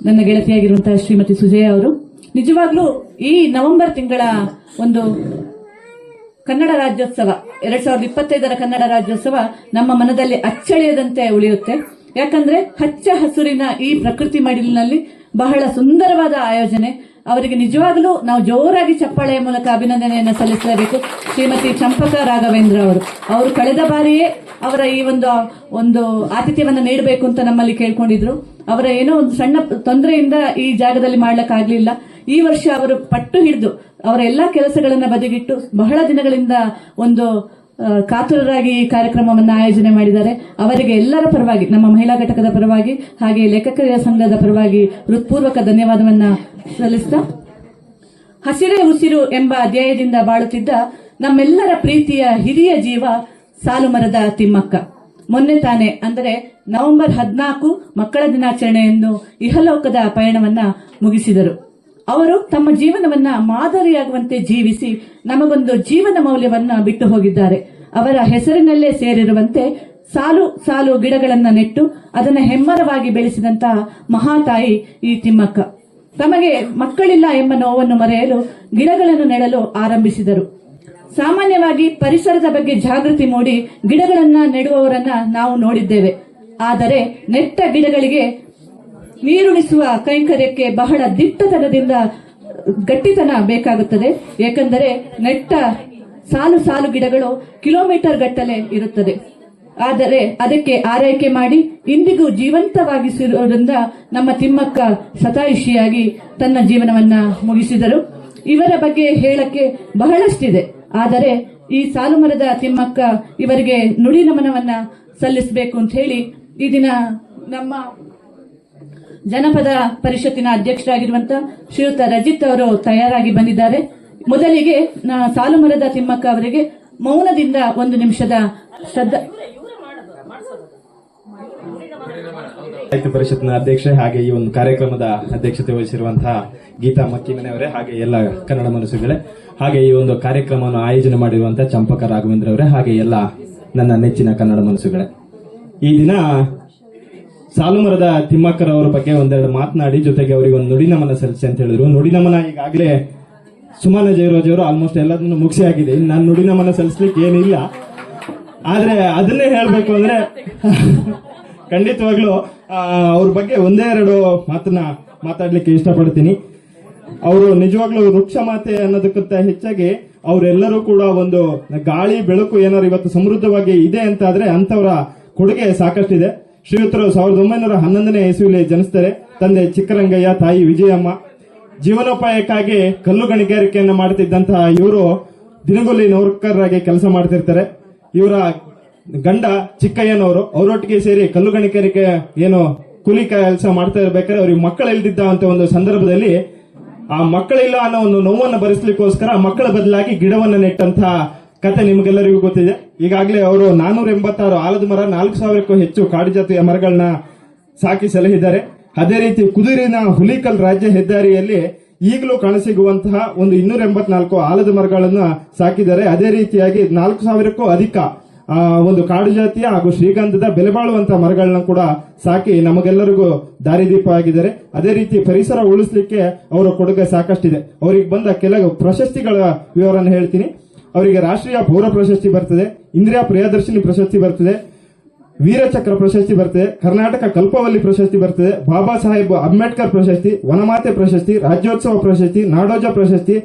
ನನ್ನ ಗೆಳತಿಯಾಗಿರುವಂತಹ ಶ್ರೀಮತಿ ಸುಜಯ ಅವರು. ನಿಜವಾಗ್ಲೂ ಈ ನವೆಂಬರ್ ತಿಂಗಳ ಒಂದು ಕನ್ನಡ ರಾಜ್ಯೋತ್ಸವ 2025 ಕನ್ನಡ ರಾಜ್ಯೋತ್ಸವ ನಮ್ಮ ಮನದಲ್ಲಿ ಅಚ್ಚಳಿಯದಂತೆ ಉಳಿಯುತ್ತೆ. ಯಾಕಂದ್ರೆ ಹಚ್ಚ ಹಸುರಿನ ಈ ಪ್ರಕೃತಿ ಮಡಿಲಿನಲ್ಲಿ ಬಹಳ ಸುಂದರವಾದ ಆಯೋಜನೆ. ಅವರಿಗೆ ನಿಜವಾಗಲೂ ನಾವು ಜೋರಾಗಿ ಚಪ್ಪಾಳೆಯ ಮೂಲಕ ಅಭಿನಂದನೆಯನ್ನು ಸಲ್ಲಿಸಲೇಬೇಕು. ಶ್ರೀಮತಿ ಚಂಪಕ ರಾಘವೇಂದ್ರ ಅವರು ಕಳೆದ ಬಾರಿಯೇ ಅವರ ಈ ಒಂದು ಆತಿಥ್ಯವನ್ನು ನೀಡಬೇಕು ಅಂತ ನಮ್ಮಲ್ಲಿ ಕೇಳ್ಕೊಂಡಿದ್ರು. ಅವರ ಏನೋ ಒಂದು ಸಣ್ಣ ತೊಂದರೆಯಿಂದ ಈ ಜಾಗದಲ್ಲಿ ಮಾಡ್ಲಿಕ್ಕಾಗ್ಲಿಲ್ಲ. ಈ ವರ್ಷ ಅವರು ಪಟ್ಟು ಹಿಡಿದು ಅವರ ಎಲ್ಲಾ ಕೆಲಸಗಳನ್ನ ಬದಿಗಿಟ್ಟು ಬಹಳ ದಿನಗಳಿಂದ ಒಂದು ಕಾತುರರಾಗಿ ಈ ಕಾರ್ಯಕ್ರಮವನ್ನು ಆಯೋಜನೆ ಮಾಡಿದ್ದಾರೆ. ಅವರಿಗೆ ಎಲ್ಲರ ಪರವಾಗಿ, ನಮ್ಮ ಮಹಿಳಾ ಘಟಕದ ಪರವಾಗಿ ಹಾಗೆ ಲೇಖಕರ ಸಂಘದ ಪರವಾಗಿ ಹೃತ್ಪೂರ್ವಕ ಧನ್ಯವಾದವನ್ನ ಸಲ್ಲಿಸ್ತಾ, ಹಸಿರೇ ಉಸಿರು ಎಂಬ ಅಧ್ಯಾಯದಿಂದ ಬಾಳುತ್ತಿದ್ದ ನಮ್ಮೆಲ್ಲರ ಪ್ರೀತಿಯ ಹಿರಿಯ ಜೀವ ಸಾಲುಮರದ ತಿಮ್ಮಕ್ಕ ಮೊನ್ನೆ ತಾನೆ ಅಂದರೆ ನವೆಂಬರ್ 14 ಮಕ್ಕಳ ದಿನಾಚರಣೆಯನ್ನು ಇಹಲೋಕದ ಪಯಣವನ್ನ ಮುಗಿಸಿದರು. ಅವರು ತಮ್ಮ ಜೀವನವನ್ನ ಮಾದರಿಯಾಗುವಂತೆ ಜೀವಿಸಿ ನಮಗೊಂದು ಜೀವನ ಮೌಲ್ಯವನ್ನ ಬಿಟ್ಟು ಹೋಗಿದ್ದಾರೆ. ಅವರ ಹೆಸರಿನಲ್ಲೇ ಸೇರಿರುವಂತೆ ಸಾಲು ಸಾಲು ಗಿಡಗಳನ್ನ ನೆಟ್ಟು ಅದನ್ನ ಹೆಮ್ಮರವಾಗಿ ಬೆಳೆಸಿದಂತಹ ಮಹಾತಾಯಿ ಈ ತಿಮ್ಮಕ್ಕ. ತಮಗೆ ಮಕ್ಕಳಿಲ್ಲ ಎಂಬ ನೋವನ್ನು ಮರೆಯಲು ಗಿಡಗಳನ್ನು ನೆಡಲು ಆರಂಭಿಸಿದರು. ಸಾಮಾನ್ಯವಾಗಿ ಪರಿಸರದ ಬಗ್ಗೆ ಜಾಗೃತಿ ಮೂಡಿ ಗಿಡಗಳನ್ನ ನೆಡುವವರನ್ನ ನಾವು ನೋಡಿದ್ದೇವೆ. ಆದರೆ ನೆಟ್ಟ ಗಿಡಗಳಿಗೆ ನೀರುಣಿಸುವ ಕೈಂಕರ್ಯಕ್ಕೆ ಬಹಳ ದಿಟ್ಟತನದಿಂದ ಗಟ್ಟಿತನ ಬೇಕಾಗುತ್ತದೆ. ಏಕೆಂದರೆ ನೆಟ್ಟ ಸಾಲು ಸಾಲು ಗಿಡಗಳು ಕಿಲೋಮೀಟರ್ ಗಟ್ಟಲೆ ಇರುತ್ತದೆ. ಆದರೆ ಅದಕ್ಕೆ ಆರೈಕೆ ಮಾಡಿ ಇಂದಿಗೂ ಜೀವಂತವಾಗಿಸಿರುವುದರಿಂದ ನಮ್ಮ ತಿಮ್ಮಕ್ಕ ಶತಾಯುಷಿಯಾಗಿ ತನ್ನ ಜೀವನವನ್ನ ಮುಗಿಸಿದರು. ಇವರ ಬಗ್ಗೆ ಹೇಳಕ್ಕೆ ಬಹಳಷ್ಟಿದೆ. ಆದರೆ ಈ ಸಾಲುಮರದ ತಿಮ್ಮಕ್ಕ ಇವರಿಗೆ ನುಡಿ ನಮನವನ್ನ ಸಲ್ಲಿಸಬೇಕು ಅಂತ ಹೇಳಿ ಈ ದಿನ ನಮ್ಮ ಜನಪದ ಪರಿಷತ್ತಿನ ಅಧ್ಯಕ್ಷರಾಗಿರುವಂತಹ ಶ್ರೀಯುತ ರಜಿತ್ ಅವರು ತಯಾರಾಗಿ ಬಂದಿದ್ದಾರೆ. ಮೊದಲಿಗೆ ಸಾಲುಮರದ ತಿಮ್ಮಕ್ಕ ಅವರಿಗೆ ಮೌನದಿಂದ 1 ನಿಮಿಷದ ಶ್ರದ್ಧಾ ಸಾಹಿತ್ಯ ಪರಿಷತ್ನ ಅಧ್ಯಕ್ಷೆ ಹಾಗೆ ಈ ಒಂದು ಕಾರ್ಯಕ್ರಮದ ಅಧ್ಯಕ್ಷತೆ ವಹಿಸಿರುವಂತಹ ಗೀತಾ ಮಕ್ಕಿಮನೆಯವರೇ, ಹಾಗೆ ಎಲ್ಲ ಕನ್ನಡ ಮನಸ್ಸುಗಳೇ, ಹಾಗೆ ಈ ಒಂದು ಕಾರ್ಯಕ್ರಮವನ್ನು ಆಯೋಜನೆ ಮಾಡಿರುವಂತಹ ಚಂಪಕ ರಾಘವೇಂದ್ರ ಅವರೇ, ಹಾಗೆ ಎಲ್ಲ ನನ್ನ ನೆಚ್ಚಿನ ಕನ್ನಡ ಮನಸ್ಸುಗಳೇ, ಈ ದಿನ ಸಾಲುಮರದ ತಿಮ್ಮಕ್ಕರವರ ಬಗ್ಗೆ ಒಂದೆರಡು ಮಾತನಾಡಿ ಜೊತೆಗೆ ಅವರಿಗೆ ಒಂದು ನುಡಿ ನಮನ ಸಲ್ಲಿಸಿ ಅಂತ ಹೇಳಿದ್ರು. ನುಡಿ ನಮನ ಈಗಾಗಲೇ ಸುಮನ ಜಯರಾಜ್ ಅವರು ಆಲ್ಮೋಸ್ಟ್ ಎಲ್ಲದನ್ನು ಮುಗಿಸಿ ಆಗಿದೆ. ನಾನು ನುಡಿ ನಮನ ಸಲ್ಲಿಸ್ಲಿಕ್ಕೆ ಏನಿಲ್ಲ. ಆದ್ರೆ ಅದನ್ನೇ ಹೇಳ್ಬೇಕು ಅಂದ್ರೆ ಖಂಡಿತವಾಗ್ಲೂ ಅವ್ರ ಬಗ್ಗೆ ಒಂದೇ ಎರಡು ಮಾತನ್ನ ಮಾತಾಡ್ಲಿಕ್ಕೆ ಇಷ್ಟಪಡ್ತೀನಿ. ಅವರು ನಿಜವಾಗ್ಲೂ ವೃಕ್ಷ ಮಾತೆ ಅನ್ನೋದಕ್ಕಿಂತ ಹೆಚ್ಚಾಗಿ ಅವರೆಲ್ಲರೂ ಕೂಡ ಒಂದು ಗಾಳಿ ಬೆಳಕು ಏನಾದ್ರು ಇವತ್ತು ಸಮೃದ್ಧವಾಗಿ ಇದೆ ಅಂತಾದ್ರೆ ಅಂತವರ ಕೊಡುಗೆ ಸಾಕಷ್ಟಿದೆ. ಶ್ರೀಯುತರು 1911ನೇ ಇಸವಿಯಲ್ಲಿ ಜನಿಸ್ತಾರೆ. ತಂದೆ ಚಿಕ್ಕರಂಗಯ್ಯ, ತಾಯಿ ವಿಜಯಮ್ಮ. ಜೀವನೋಪಾಯಕ್ಕಾಗಿ ಕಲ್ಲು ಗಣಿಗಾರಿಕೆಯನ್ನು ಮಾಡುತ್ತಿದ್ದಂತಹ ಇವರು ದಿನಗೂಲಿ ನೌಕರರಾಗಿ ಕೆಲಸ ಮಾಡ್ತಿರ್ತಾರೆ. ಇವರ ಗಂಡ ಚಿಕ್ಕಯ್ಯನವರು ಅವರೊಟ್ಟಿಗೆ ಸೇರಿ ಕಲ್ಲು ಗಣಿಗಾರಿಕೆ ಏನು ಕೂಲಿ ಕೆಲಸ ಮಾಡ್ತಾ ಇರ್ಬೇಕಾದ್ರೆ ಅವ್ರಿಗೆ ಮಕ್ಕಳು ಇಲ್ದಿದ್ದ ಅಂತ ಒಂದು ಸಂದರ್ಭದಲ್ಲಿ ಆ ಮಕ್ಕಳಿಲ್ಲ ಅನ್ನೋ ಒಂದು ನೋವನ್ನು ಭರಿಸಲಿಕ್ಕೋಸ್ಕರ ಮಕ್ಕಳ ಬದಲಾಗಿ ಗಿಡವನ್ನ ನೆಟ್ಟಂತಹ ಕತೆ ನಿಮಗೆಲ್ಲರಿಗೂ ಗೊತ್ತಿದೆ. ಈಗಾಗಲೇ ಅವರು 486 ಆಲದ ಮರ, 4000ಕ್ಕೂ ಹೆಚ್ಚು ಕಾಡು ಜಾತಿಯ ಮರಗಳನ್ನ ಸಾಕಿ ಸಲಹಿದ್ದಾರೆ. ಅದೇ ರೀತಿ ಕುದುರಿನ ಹುಲಿಕಲ್ ರಾಜ್ಯ ಹೆದ್ದಾರಿಯಲ್ಲಿ ಈಗಲೂ ಕಾಣಸಿಗುವಂತಹ ಒಂದು 284 ಆಲದ ಮರಗಳನ್ನ ಸಾಕಿದ್ದಾರೆ. ಅದೇ ರೀತಿಯಾಗಿ 4000ಕ್ಕೂ ಅಧಿಕ ಒಂದು ಕಾಡು ಜಾತಿಯ ಹಾಗೂ ಶ್ರೀಗಂಧದ ಬೆಲೆ ಬಾಳುವಂತಹ ಮರಗಳನ್ನ ಕೂಡ ಸಾಕಿ ನಮಗೆಲ್ಲರಿಗೂ ದಾರಿದೀಪ ಆಗಿದ್ದಾರೆ. ಅದೇ ರೀತಿ ಪರಿಸರ ಉಳಿಸಲಿಕ್ಕೆ ಅವರ ಕೊಡುಗೆ ಸಾಕಷ್ಟಿದೆ. ಅವರಿಗೆ ಬಂದ ಕೆಲವು ಪ್ರಶಸ್ತಿಗಳ ವಿವರವನ್ನು ಹೇಳ್ತೀನಿ. ಅವರಿಗೆ ರಾಷ್ಟ್ರೀಯ ಪೌರ ಪ್ರಶಸ್ತಿ ಬರ್ತದೆ, ಇಂದಿರಾ ಪ್ರಿಯದರ್ಶಿನಿ ಪ್ರಶಸ್ತಿ ಬರ್ತದೆ, ವೀರಚಕ್ರ ಪ್ರಶಸ್ತಿ ಬರ್ತದೆ, ಕರ್ನಾಟಕ ಕಲ್ಪವಲ್ಲಿ ಪ್ರಶಸ್ತಿ ಬರ್ತದೆ, ಬಾಬಾ ಸಾಹೇಬ್ ಅಂಬೇಡ್ಕರ್ ಪ್ರಶಸ್ತಿ, ವನಮಾತೆ ಪ್ರಶಸ್ತಿ, ರಾಜ್ಯೋತ್ಸವ ಪ್ರಶಸ್ತಿ, ನಾಡೋಜ ಪ್ರಶಸ್ತಿ,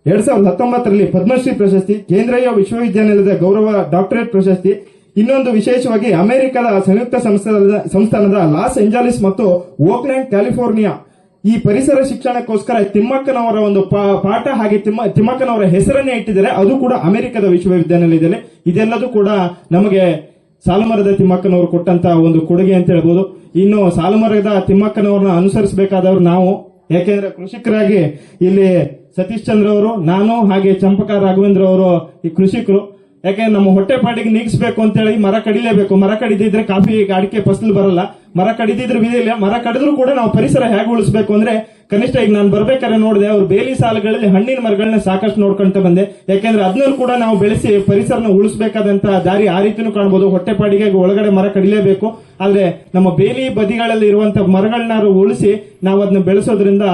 2019ರಲ್ಲಿ ಪದ್ಮಶ್ರೀ ಪ್ರಶಸ್ತಿ, ಕೇಂದ್ರೀಯ ವಿಶ್ವವಿದ್ಯಾನಿಲಯದ ಗೌರವ ಡಾಕ್ಟರೇಟ್ ಪ್ರಶಸ್ತಿ. ಇನ್ನೊಂದು ವಿಶೇಷವಾಗಿ ಅಮೆರಿಕದ ಸಂಯುಕ್ತ ಸಂಸ್ಥಾನದ ಲಾಸ್ ಏಂಜಲೀಸ್ ಮತ್ತು ಓಕ್ಲ್ಯಾಂಡ್ ಕ್ಯಾಲಿಫೋರ್ನಿಯಾ ಈ ಪರಿಸರ ಶಿಕ್ಷಣಕ್ಕೋಸ್ಕರ ತಿಮ್ಮಕ್ಕನವರ ಒಂದು ಪಾಠ ಹಾಗೆ ತಿಮ್ಮಕ್ಕನವರ ಹೆಸರನ್ನೇ ಇಟ್ಟಿದ್ದಾರೆ. ಅದು ಕೂಡ ಅಮೆರಿಕದ ವಿಶ್ವವಿದ್ಯಾನಿಲಯದಲ್ಲಿ. ಇದೆಲ್ಲದೂ ಕೂಡ ನಮಗೆ ಸಾಲುಮರದ ತಿಮ್ಮಕ್ಕನವರು ಕೊಟ್ಟಂತಹ ಒಂದು ಕೊಡುಗೆ ಅಂತ ಹೇಳ್ಬೋದು. ಇನ್ನು ಸಾಲುಮರದ ತಿಮ್ಮಕ್ಕನವ್ರನ್ನ ಅನುಸರಿಸಬೇಕಾದವರು ನಾವು, ಯಾಕೆಂದ್ರೆ ಕೃಷಿಕರಾಗಿ ಇಲ್ಲಿ ಸತೀಶ್ ಚಂದ್ರ ಅವರು, ನಾನು ಹಾಗೆ ಚಂಪಕ ರಾಘವೇಂದ್ರ ಅವರು ಈ ಕೃಷಿಕರು. ಯಾಕೆಂದ್ರೆ ನಮ್ಮ ಹೊಟ್ಟೆಪಾಟಿಗೆ ನೀಗಿಸಬೇಕು ಅಂತ ಹೇಳಿ ಮರ ಕಡಿಲೇಬೇಕು. ಮರ ಕಡಿದಿದ್ರೆ ಕಾಫಿ ಅಡಿಕೆ ಫಸಲು ಬರಲ್ಲ. ಮರ ಕಡಿದಿದ್ರೆ ವಿಧಿಲ್ಲ. ಮರ ಕಡಿದ್ರು ಕೂಡ ನಾವು ಪರಿಸರ ಹೇಗೆ ಉಳಿಸಬೇಕು ಅಂದ್ರೆ ಕನಿಷ್ಠ ಈಗ ನಾನು ಬರ್ಬೇಕಾದ್ರೆ ನೋಡಿದೆ, ಅವ್ರು ಬೇಲಿ ಸಾಲುಗಳಲ್ಲಿ ಹಣ್ಣಿನ ಮರಗಳನ್ನ ಸಾಕಷ್ಟು ನೋಡ್ಕೊಂತ ಬಂದೆ. ಯಾಕೆಂದ್ರೆ ಅದನ್ನೂ ಕೂಡ ನಾವು ಬೆಳೆಸಿ ಪರಿಸರನ ಉಳಿಸಬೇಕಾದಂತ ದಾರಿ ಆ ರೀತಿನೂ ಕಾಣಬಹುದು. ಹೊಟ್ಟೆಪಾಡಿಗೆ ಒಳಗಡೆ ಮರ ಕಡಿಲೇಬೇಕು. ಆದ್ರೆ ನಮ್ಮ ಬೇಲಿ ಬದಿಗಳಲ್ಲಿ ಇರುವಂತಹ ಮರಗಳನ್ನ ಉಳಿಸಿ ನಾವು ಅದನ್ನ ಬೆಳೆಸೋದ್ರಿಂದ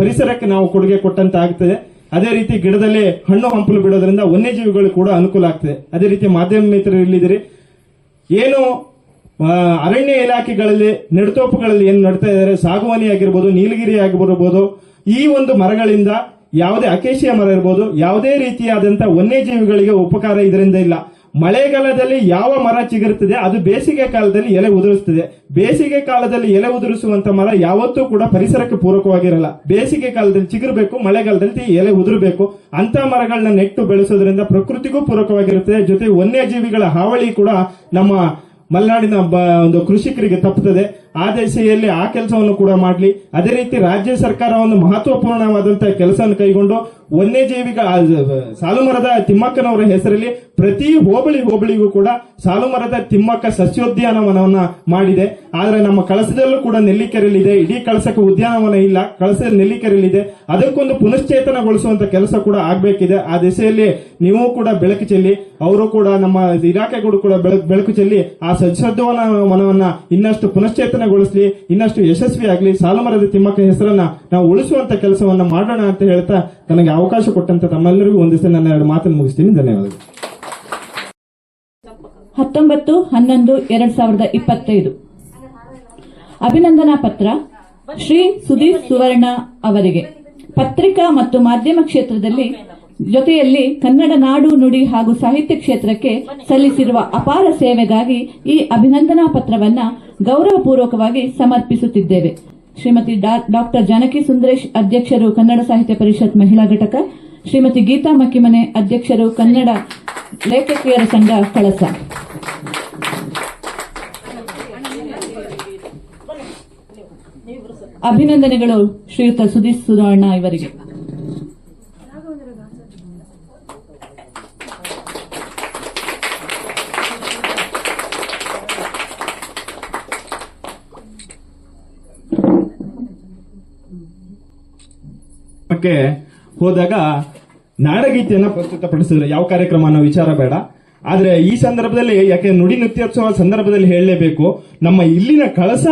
ಪರಿಸರಕ್ಕೆ ನಾವು ಕೊಡುಗೆ ಕೊಟ್ಟಂತ ಆಗ್ತದೆ. ಅದೇ ರೀತಿ ಗಿಡದಲ್ಲಿ ಹಣ್ಣು ಹಂಪಲು ಬಿಡೋದ್ರಿಂದ ವನ್ಯಜೀವಿಗಳು ಕೂಡ ಅನುಕೂಲ ಆಗ್ತದೆ. ಅದೇ ರೀತಿ ಮಾಧ್ಯಮ ಮಿತ್ರರು ಇಲ್ಲಿದ್ದೀರಿ. ಏನು ಅರಣ್ಯ ಇಲಾಖೆಗಳಲ್ಲಿ ನೆಡುತೋಪುಗಳಲ್ಲಿ ಏನು ನಡ್ತಾ ಇದ್ದಾರೆ, ಸಾಗುವಾನಿ ಆಗಿರ್ಬೋದು, ನೀಲಗಿರಿ ಆಗಿರ್ಬೋದು, ಈ ಒಂದು ಮರಗಳಿಂದ ಯಾವುದೇ ಅಕೇಶಿಯ ಮರ ಇರ್ಬೋದು, ಯಾವುದೇ ರೀತಿಯಾದಂತಹ ವನ್ಯಜೀವಿಗಳಿಗೆ ಉಪಕಾರ ಇದರಿಂದ ಇಲ್ಲ. ಮಳೆಗಾಲದಲ್ಲಿ ಯಾವ ಮರ ಚಿಗುರುತ್ತದೆ ಅದು ಬೇಸಿಗೆ ಕಾಲದಲ್ಲಿ ಎಲೆ ಉದುರಿಸುತ್ತದೆ. ಬೇಸಿಗೆ ಕಾಲದಲ್ಲಿ ಎಲೆ ಉದುರಿಸುವಂತ ಮರ ಯಾವತ್ತೂ ಕೂಡ ಪರಿಸರಕ್ಕೆ ಪೂರಕವಾಗಿರಲ್ಲ. ಬೇಸಿಗೆ ಕಾಲದಲ್ಲಿ ಚಿಗುರಬೇಕು, ಮಳೆಗಾಲದಲ್ಲಿ ಎಲೆ ಉದುರಬೇಕು. ಅಂತ ಮರಗಳನ್ನ ನೆಟ್ಟು ಬೆಳೆಸೋದ್ರಿಂದ ಪ್ರಕೃತಿಗೂ ಪೂರಕವಾಗಿರುತ್ತದೆ. ಜೊತೆ ವನ್ಯಜೀವಿಗಳ ಹಾವಳಿ ಕೂಡ ನಮ್ಮ ಮಲೆನಾಡಿನ ಒಂದು ಕೃಷಿಕರಿಗೆ ತಪ್ಪುತ್ತದೆ. ಆ ದಿಸೆಯಲ್ಲಿ ಆ ಕೆಲಸವನ್ನು ಕೂಡ ಮಾಡಲಿ. ಅದೇ ರೀತಿ ರಾಜ್ಯ ಸರ್ಕಾರ ಒಂದು ಮಹತ್ವಪೂರ್ಣವಾದಂತಹ ಕೆಲಸವನ್ನು ಕೈಗೊಂಡು ವನ್ಯಜೀವಿಗಳ ಸಾಲುಮರದ ತಿಮ್ಮಕ್ಕನವರ ಹೆಸರಲ್ಲಿ ಪ್ರತಿ ಹೋಬಳಿಗೂ ಕೂಡ ಸಾಲುಮರದ ತಿಮ್ಮಕ್ಕ ಸಸ್ಯೋದ್ಯಾನವನವನ್ನ ಮಾಡಿದೆ. ಆದ್ರೆ ನಮ್ಮ ಕಳಸದಲ್ಲೂ ಕೂಡ ನೆಲ್ಲಿಕೆರೆಯಲ್ಲಿದೆ. ಇಡೀ ಕಳಸಕ್ಕೆ ಉದ್ಯಾನವನ ಇಲ್ಲ, ಕಳಸದಲ್ಲಿ ನೆಲ್ಲಿಕೆರೆಯಲ್ಲಿದೆ. ಅದಕ್ಕೊಂದು ಪುನಶ್ಚೇತನಗೊಳಿಸುವಂತ ಕೆಲಸ ಕೂಡ ಆಗ್ಬೇಕಿದೆ. ಆ ದಿಸೆಯಲ್ಲಿ ನೀವು ಕೂಡ ಬೆಳಕು ಚೆಲ್ಲಿ, ಅವರು ಕೂಡ ನಮ್ಮ ಇಲಾಖೆಗಳು ಕೂಡ ಬೆಳಕು ಚೆಲ್ಲಿ ಆ ಸಸ್ಯೋದ್ಯಾನವನವನ್ನ ಇನ್ನಷ್ಟು ಪುನಶ್ಚೇತನಗೊಳಿಸಲಿ, ಇನ್ನಷ್ಟು ಯಶಸ್ವಿ ಆಗಲಿ. ಸಾಲುಮರದ ತಿಮ್ಮಕ್ಕ ಹೆಸರನ್ನ ನಾವು ಉಳಿಸುವಂತ ಕೆಲಸವನ್ನ ಮಾಡೋಣ ಅಂತ ಹೇಳ್ತಾ ನನಗೆ ಅವಕಾಶ ಕೊಟ್ಟಂತ ತಮ್ಮೆಲ್ಲರಿಗೂ ಒಂದಿವಸ ನನ್ನ 2 ಮಾತನ್ನು ಮುಗಿಸ್ತೀನಿ. ಧನ್ಯವಾದಗಳು. 19/11/2025 ಅಭಿನಂದನಾ ಪತ್ರ ಶ್ರೀ ಸುದೀಪ್ ಸುವರ್ಣ ಅವರಿಗೆ ಪತ್ರಿಕಾ ಮತ್ತು ಮಾಧ್ಯಮ ಕ್ಷೇತ್ರದಲ್ಲಿ ಜೊತೆಯಲ್ಲಿ ಕನ್ನಡ ನಾಡು ನುಡಿ ಹಾಗೂ ಸಾಹಿತ್ಯ ಕ್ಷೇತ್ರಕ್ಕೆ ಸಲ್ಲಿಸಿರುವ ಅಪಾರ ಸೇವೆಗಾಗಿ ಈ ಅಭಿನಂದನಾ ಪತ್ರವನ್ನ ಗೌರವಪೂರ್ವಕವಾಗಿ ಸಮರ್ಪಿಸುತ್ತಿದ್ದೇವೆ. ಶ್ರೀಮತಿ ಡಾಕ್ಟರ್ ಜಾನಕಿ ಸುಂದರೇಶ್, ಅಧ್ಯಕ್ಷರು ಕನ್ನಡ ಸಾಹಿತ್ಯ ಪರಿಷತ್ ಮಹಿಳಾ ಘಟಕ, ಶ್ರೀಮತಿ ಗೀತಾ ಮಕ್ಕಿಮನೆ, ಅಧ್ಯಕ್ಷರು ಕನ್ನಡ ಲೇಖಕಿಯರ ಸಂಘ ಕಳಸ. ಅಭಿನಂದನೆಗಳು ಶ್ರೀಯುತ ಸುದೀಪ್ ಸುವರ್ಣ ಇವರಿಗೆ. ಹೋದಾಗ ನಾಡಗೀತೆಯನ್ನ ಪ್ರಸ್ತುತಪಡಿಸಿದ್ರು. ಯಾವ ಕಾರ್ಯಕ್ರಮ ಅನ್ನೋ ವಿಚಾರ ಬೇಡ. ಆದ್ರೆ ಈ ಸಂದರ್ಭದಲ್ಲಿ ಯಾಕೆ ನುಡಿ ನೃತ್ಯೋತ್ಸವ ಸಂದರ್ಭದಲ್ಲಿ ಹೇಳಲೇಬೇಕು. ನಮ್ಮ ಇಲ್ಲಿನ ಕಳಸ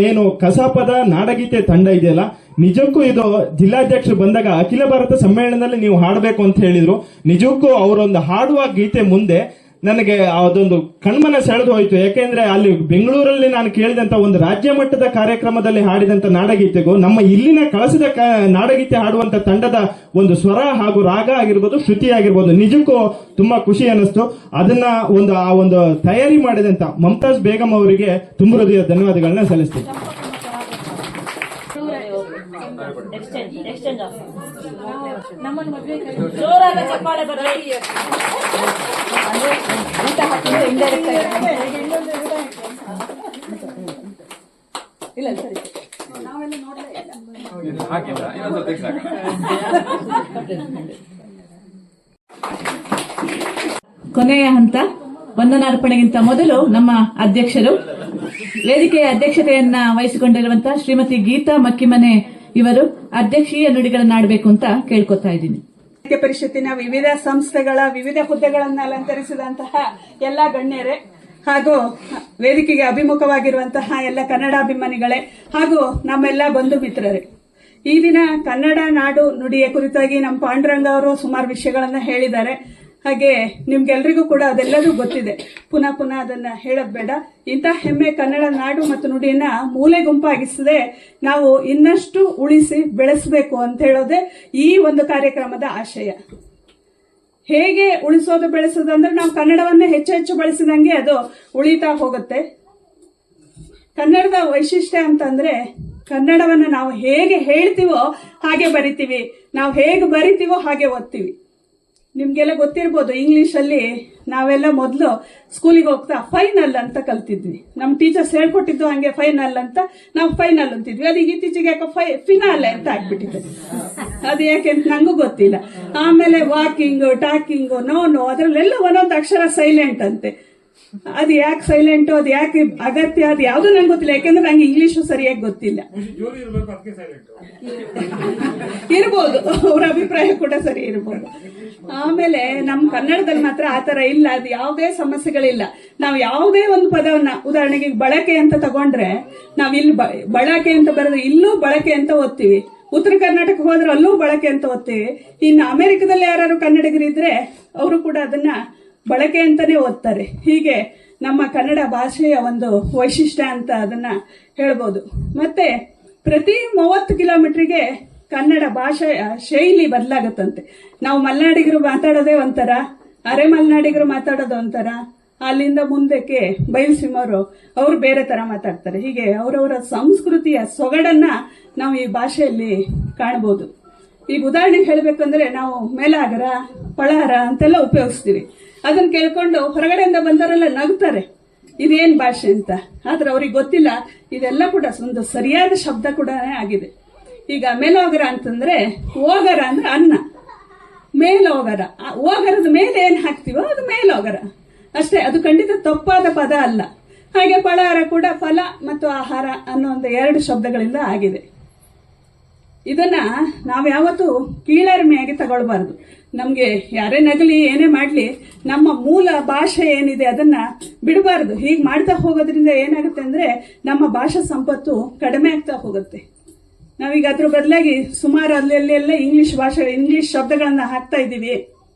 ಏನು ಕಸಾಪದ ನಾಡಗೀತೆ ತಂಡ ಇದೆಯಲ್ಲ, ನಿಜಕ್ಕೂ ಇದು ಜಿಲ್ಲಾಧ್ಯಕ್ಷರು ಬಂದಾಗ ಅಖಿಲ ಭಾರತ ಸಮ್ಮೇಳನದಲ್ಲಿ ನೀವು ಹಾಡಬೇಕು ಅಂತ ಹೇಳಿದ್ರು. ನಿಜಕ್ಕೂ ಅವರೊಂದು ಹಾಡುವ ಗೀತೆ ಮುಂದೆ ನನಗೆ ಅದೊಂದು ಕಣ್ಮನ ಸೆಳೆದು ಹೋಯ್ತು. ಯಾಕೆಂದ್ರೆ ಅಲ್ಲಿ ಬೆಂಗಳೂರಲ್ಲಿ ನಾನು ಕೇಳಿದಂತ ಒಂದು ರಾಜ್ಯ ಮಟ್ಟದ ಕಾರ್ಯಕ್ರಮದಲ್ಲಿ ಹಾಡಿದಂತ ನಾಡಗೀತೆಗೂ ನಮ್ಮ ಇಲ್ಲಿನ ಕಳಸದ ನಾಡಗೀತೆ ಹಾಡುವಂತ ತಂಡದ ಒಂದು ಸ್ವರ ಹಾಗೂ ರಾಗ ಆಗಿರ್ಬೋದು, ಶ್ರುತಿ ಆಗಿರ್ಬೋದು, ನಿಜಕ್ಕೂ ತುಂಬಾ ಖುಷಿ ಅನ್ನಿಸ್ತು. ಅದನ್ನ ಆ ಒಂದು ತಯಾರಿ ಮಾಡಿದಂತ ಮಮತಾಜ್ ಬೇಗಂ ಅವರಿಗೆ ತುಂಬ ಹೃದಯ ಧನ್ಯವಾದಗಳನ್ನ ಸಲ್ಲಿಸ್ತೀನಿ. ಇಲ್ಲ ನಾವೆಲ್ಲ ನೋಡ್ಲೇ ಇಲ್ಲ. ಕೊನೆಯ ಹಂತ ವಂದನಾರ್ಪಣೆಗಿಂತ ಮೊದಲು ನಮ್ಮ ಅಧ್ಯಕ್ಷರು ವೇದಿಕೆಯ ಅಧ್ಯಕ್ಷತೆಯನ್ನ ವಹಿಸಿಕೊಂಡಿರುವಂತಹ ಶ್ರೀಮತಿ ಗೀತಾ ಮಕ್ಕಿಮನೆ ಇವರು ಅಧ್ಯಕ್ಷೀಯ ನುಡಿಗಳನ್ನಾಡಬೇಕು ಅಂತ ಕೇಳ್ಕೊತಾ ಇದ್ದೀನಿ. ಪರಿಷತ್ತಿನ ವಿವಿಧ ಸಂಸ್ಥೆಗಳ ವಿವಿಧ ಹುದ್ದೆಗಳನ್ನು ಅಲಂಕರಿಸಿದಂತಹ ಎಲ್ಲ ಗಣ್ಯರೇ ಹಾಗೂ ವೇದಿಕೆಗೆ ಅಭಿಮುಖವಾಗಿರುವಂತಹ ಎಲ್ಲ ಕನ್ನಡಾಭಿಮಾನಿಗಳೇ ಹಾಗೂ ನಮ್ಮೆಲ್ಲ ಬಂಧು ಮಿತ್ರರೇ, ಈ ದಿನ ಕನ್ನಡ ನಾಡು ನುಡಿಯ ಕುರಿತಾಗಿ ನಮ್ಮ ಪಾಂಡುರಂಗ ಅವರು ಸುಮಾರು ವಿಷಯಗಳನ್ನ ಹೇಳಿದ್ದಾರೆ. ಹಾಗೆ ನಿಮ್ಗೆಲ್ರಿಗೂ ಕೂಡ ಅದೆಲ್ಲದೂ ಗೊತ್ತಿದೆ, ಪುನಃ ಅದನ್ನ ಹೇಳೋದ್ ಬೇಡ. ಇಂಥ ಹೆಮ್ಮೆ ಕನ್ನಡ ನಾಡು ಮತ್ತು ನುಡಿಯನ್ನ ಮೂಲೆ ಗುಂಪಾಗಿಸದೆ ನಾವು ಇನ್ನಷ್ಟು ಉಳಿಸಿ ಬೆಳೆಸಬೇಕು ಅಂತ ಹೇಳೋದೇ ಈ ಒಂದು ಕಾರ್ಯಕ್ರಮದ ಆಶಯ. ಹೇಗೆ ಉಳಿಸೋದು ಬೆಳೆಸೋದು ಅಂದ್ರೆ ನಾವು ಕನ್ನಡವನ್ನೇ ಹೆಚ್ಚು ಹೆಚ್ಚು ಬಳಸಿದಂಗೆ ಅದು ಉಳಿತಾ ಹೋಗುತ್ತೆ. ಕನ್ನಡದ ವೈಶಿಷ್ಟ್ಯ ಅಂತಂದ್ರೆ ಕನ್ನಡವನ್ನ ನಾವು ಹೇಗೆ ಹೇಳ್ತೀವೋ ಹಾಗೆ ಬರಿತೀವಿ, ನಾವು ಹೇಗೆ ಬರಿತೀವೋ ಹಾಗೆ ಓದ್ತೀವಿ. ನಿಮ್ಗೆಲ್ಲ ಗೊತ್ತಿರ್ಬೋದು, ಇಂಗ್ಲಿಷ್ ಅಲ್ಲಿ ನಾವೆಲ್ಲ ಮೊದಲು ಸ್ಕೂಲಿಗೆ ಹೋಗ್ತಾ ಫೈನಲ್ ಅಂತ ಕಲ್ತಿದ್ವಿ. ನಮ್ ಟೀಚರ್ಸ್ ಹೇಳ್ಕೊಟ್ಟಿದ್ದು ಹಂಗೆ ಫೈನಲ್ ಅಂತ, ನಾವು ಫೈನಲ್ ಅಂತಿದ್ವಿ. ಅದೀಗ ಇತ್ತೀಚೆಗೆ ಯಾಕೆ ಫಿನಾಲೆ ಅಂತ ಆಗ್ಬಿಟ್ಟಿದೆ. ಅದು ಯಾಕೆ ಅಂತ ನಂಗೂ ಗೊತ್ತಿಲ್ಲ. ಆಮೇಲೆ ವಾಕಿಂಗ್, ಟಾಕಿಂಗ್, ನೋ ಅದ್ರಲ್ಲೆಲ್ಲ ಒಂದೊಂದು ಅಕ್ಷರ ಸೈಲೆಂಟ್ ಅಂತೆ. ಅದು ಯಾಕೆ ಸೈಲೆಂಟ್, ಅದು ಯಾಕೆ ಅಗತ್ಯ, ಅದು ಯಾವ್ದು ನಂಗೆ ಗೊತ್ತಿಲ್ಲ. ಯಾಕಂದ್ರೆ ನಂಗೆ ಇಂಗ್ಲಿಷು ಸರಿಯಾಗಿ ಗೊತ್ತಿಲ್ಲ. ಇರ್ಬೋದು, ಅವ್ರ ಅಭಿಪ್ರಾಯ ಕೂಡ ಸರಿ ಇರ್ಬೋದು. ಆಮೇಲೆ ನಮ್ ಕನ್ನಡದಲ್ಲಿ ಮಾತ್ರ ಆತರ ಇಲ್ಲ, ಅದು ಯಾವುದೇ ಸಮಸ್ಯೆಗಳಿಲ್ಲ. ನಾವು ಯಾವುದೇ ಒಂದು ಪದವನ್ನ, ಉದಾಹರಣೆಗೆ ಬಳಕೆ ಅಂತ ತಗೊಂಡ್ರೆ ನಾವ್ ಇಲ್ಲಿ ಬಳಕೆ ಅಂತ ಬರೋದು, ಇಲ್ಲೂ ಬಳಕೆ ಅಂತ ಓದ್ತೀವಿ. ಉತ್ತರ ಕರ್ನಾಟಕ ಹೋದ್ರೆ ಅಲ್ಲೂ ಬಳಕೆ ಅಂತ ಓದ್ತೀವಿ. ಇನ್ನು ಅಮೆರಿಕದಲ್ಲಿ ಯಾರು ಕನ್ನಡಿಗರಿದ್ರೆ ಅವರು ಕೂಡ ಅದನ್ನ ಬಳಕೆ ಅಂತಾನೆ ಓದ್ತಾರೆ. ಹೀಗೆ ನಮ್ಮ ಕನ್ನಡ ಭಾಷೆಯ ಒಂದು ವೈಶಿಷ್ಟ್ಯ ಅಂತ ಅದನ್ನ ಹೇಳ್ಬೋದು. ಮತ್ತೆ ಪ್ರತಿ 30 ಕಿಲೋಮೀಟರ್ಗೆ ಕನ್ನಡ ಭಾಷೆಯ ಶೈಲಿ ಬದಲಾಗತ್ತಂತೆ. ನಾವು ಮಲೆನಾಡಿಗರು ಮಾತಾಡೋದೇ ಒಂಥರ, ಅರೆ ಮಲೆನಾಡಿಗರು ಮಾತಾಡೋದು ಒಂಥರ, ಅಲ್ಲಿಂದ ಮುಂದಕ್ಕೆ ಬಯಲುಸೀಮರು ಅವರು ಬೇರೆ ತರ ಮಾತಾಡ್ತಾರೆ. ಹೀಗೆ ಅವರವರ ಸಂಸ್ಕೃತಿಯ ಸೊಗಡನ್ನ ನಾವು ಈ ಭಾಷೆಯಲ್ಲಿ ಕಾಣಬಹುದು. ಈಗ ಉದಾಹರಣೆಗೆ ಹೇಳ್ಬೇಕಂದ್ರೆ ನಾವು ಮೇಲಾಗರ, ಪಳಾರ ಅಂತೆಲ್ಲ ಉಪಯೋಗಿಸ್ತೀವಿ. ಅದನ್ನ ಕೇಳ್ಕೊಂಡು ಹೊರಗಡೆಯಿಂದ ಬಂದವರೆಲ್ಲ ನಗ್ತಾರೆ, ಇದೇನ್ ಭಾಷೆ ಅಂತ. ಆದ್ರೆ ಅವ್ರಿಗೆ ಗೊತ್ತಿಲ್ಲ ಇದೆಲ್ಲ ಕೂಡ ಒಂದು ಸರಿಯಾದ ಶಬ್ದ ಕೂಡ ಆಗಿದೆ. ಈಗ ಮೇಲೋಗರ ಅಂತಂದ್ರೆ, ಓಗರ ಅಂದ್ರೆ ಅನ್ನ, ಮೇಲೋಗರ, ಓಗರದ ಮೇಲೆ ಏನ್ ಹಾಕ್ತಿವೋ ಅದು ಮೇಲೋಗರ ಅಷ್ಟೇ. ಅದು ಖಂಡಿತ ತಪ್ಪಾದ ಪದ ಅಲ್ಲ. ಹಾಗೆ ಪಳಾರ ಕೂಡ ಫಲ ಮತ್ತು ಆಹಾರ ಅನ್ನೋ ಒಂದು 2 ಶಬ್ದಗಳಿಂದ ಆಗಿದೆ. ಇದನ್ನ ನಾವ್ ಯಾವತ್ತೂ ಕೀಳರಿಮೆಯಾಗಿ ತಗೊಳ್ಬಾರ್ದು. ನಮ್ಗೆ ಯಾರೇ ನಗಲಿ ಏನೇ ಮಾಡ್ಲಿ, ನಮ್ಮ ಮೂಲ ಭಾಷೆ ಏನಿದೆ ಅದನ್ನ ಬಿಡಬಾರ್ದು. ಹೀಗೆ ಮಾಡ್ತಾ ಹೋಗೋದ್ರಿಂದ ಏನಾಗುತ್ತೆ ಅಂದ್ರೆ ನಮ್ಮ ಭಾಷಾ ಸಂಪತ್ತು ಕಡಿಮೆ ಆಗ್ತಾ ಹೋಗುತ್ತೆ. ನಾವೀಗ ಅದ್ರ ಬದಲಾಗಿ ಸುಮಾರು ಅಲ್ಲೆಲ್ಲ ಇಂಗ್ಲಿಷ್ ಶಬ್ದಗಳನ್ನ ಹಾಕ್ತಾ ಇದೀವಿ.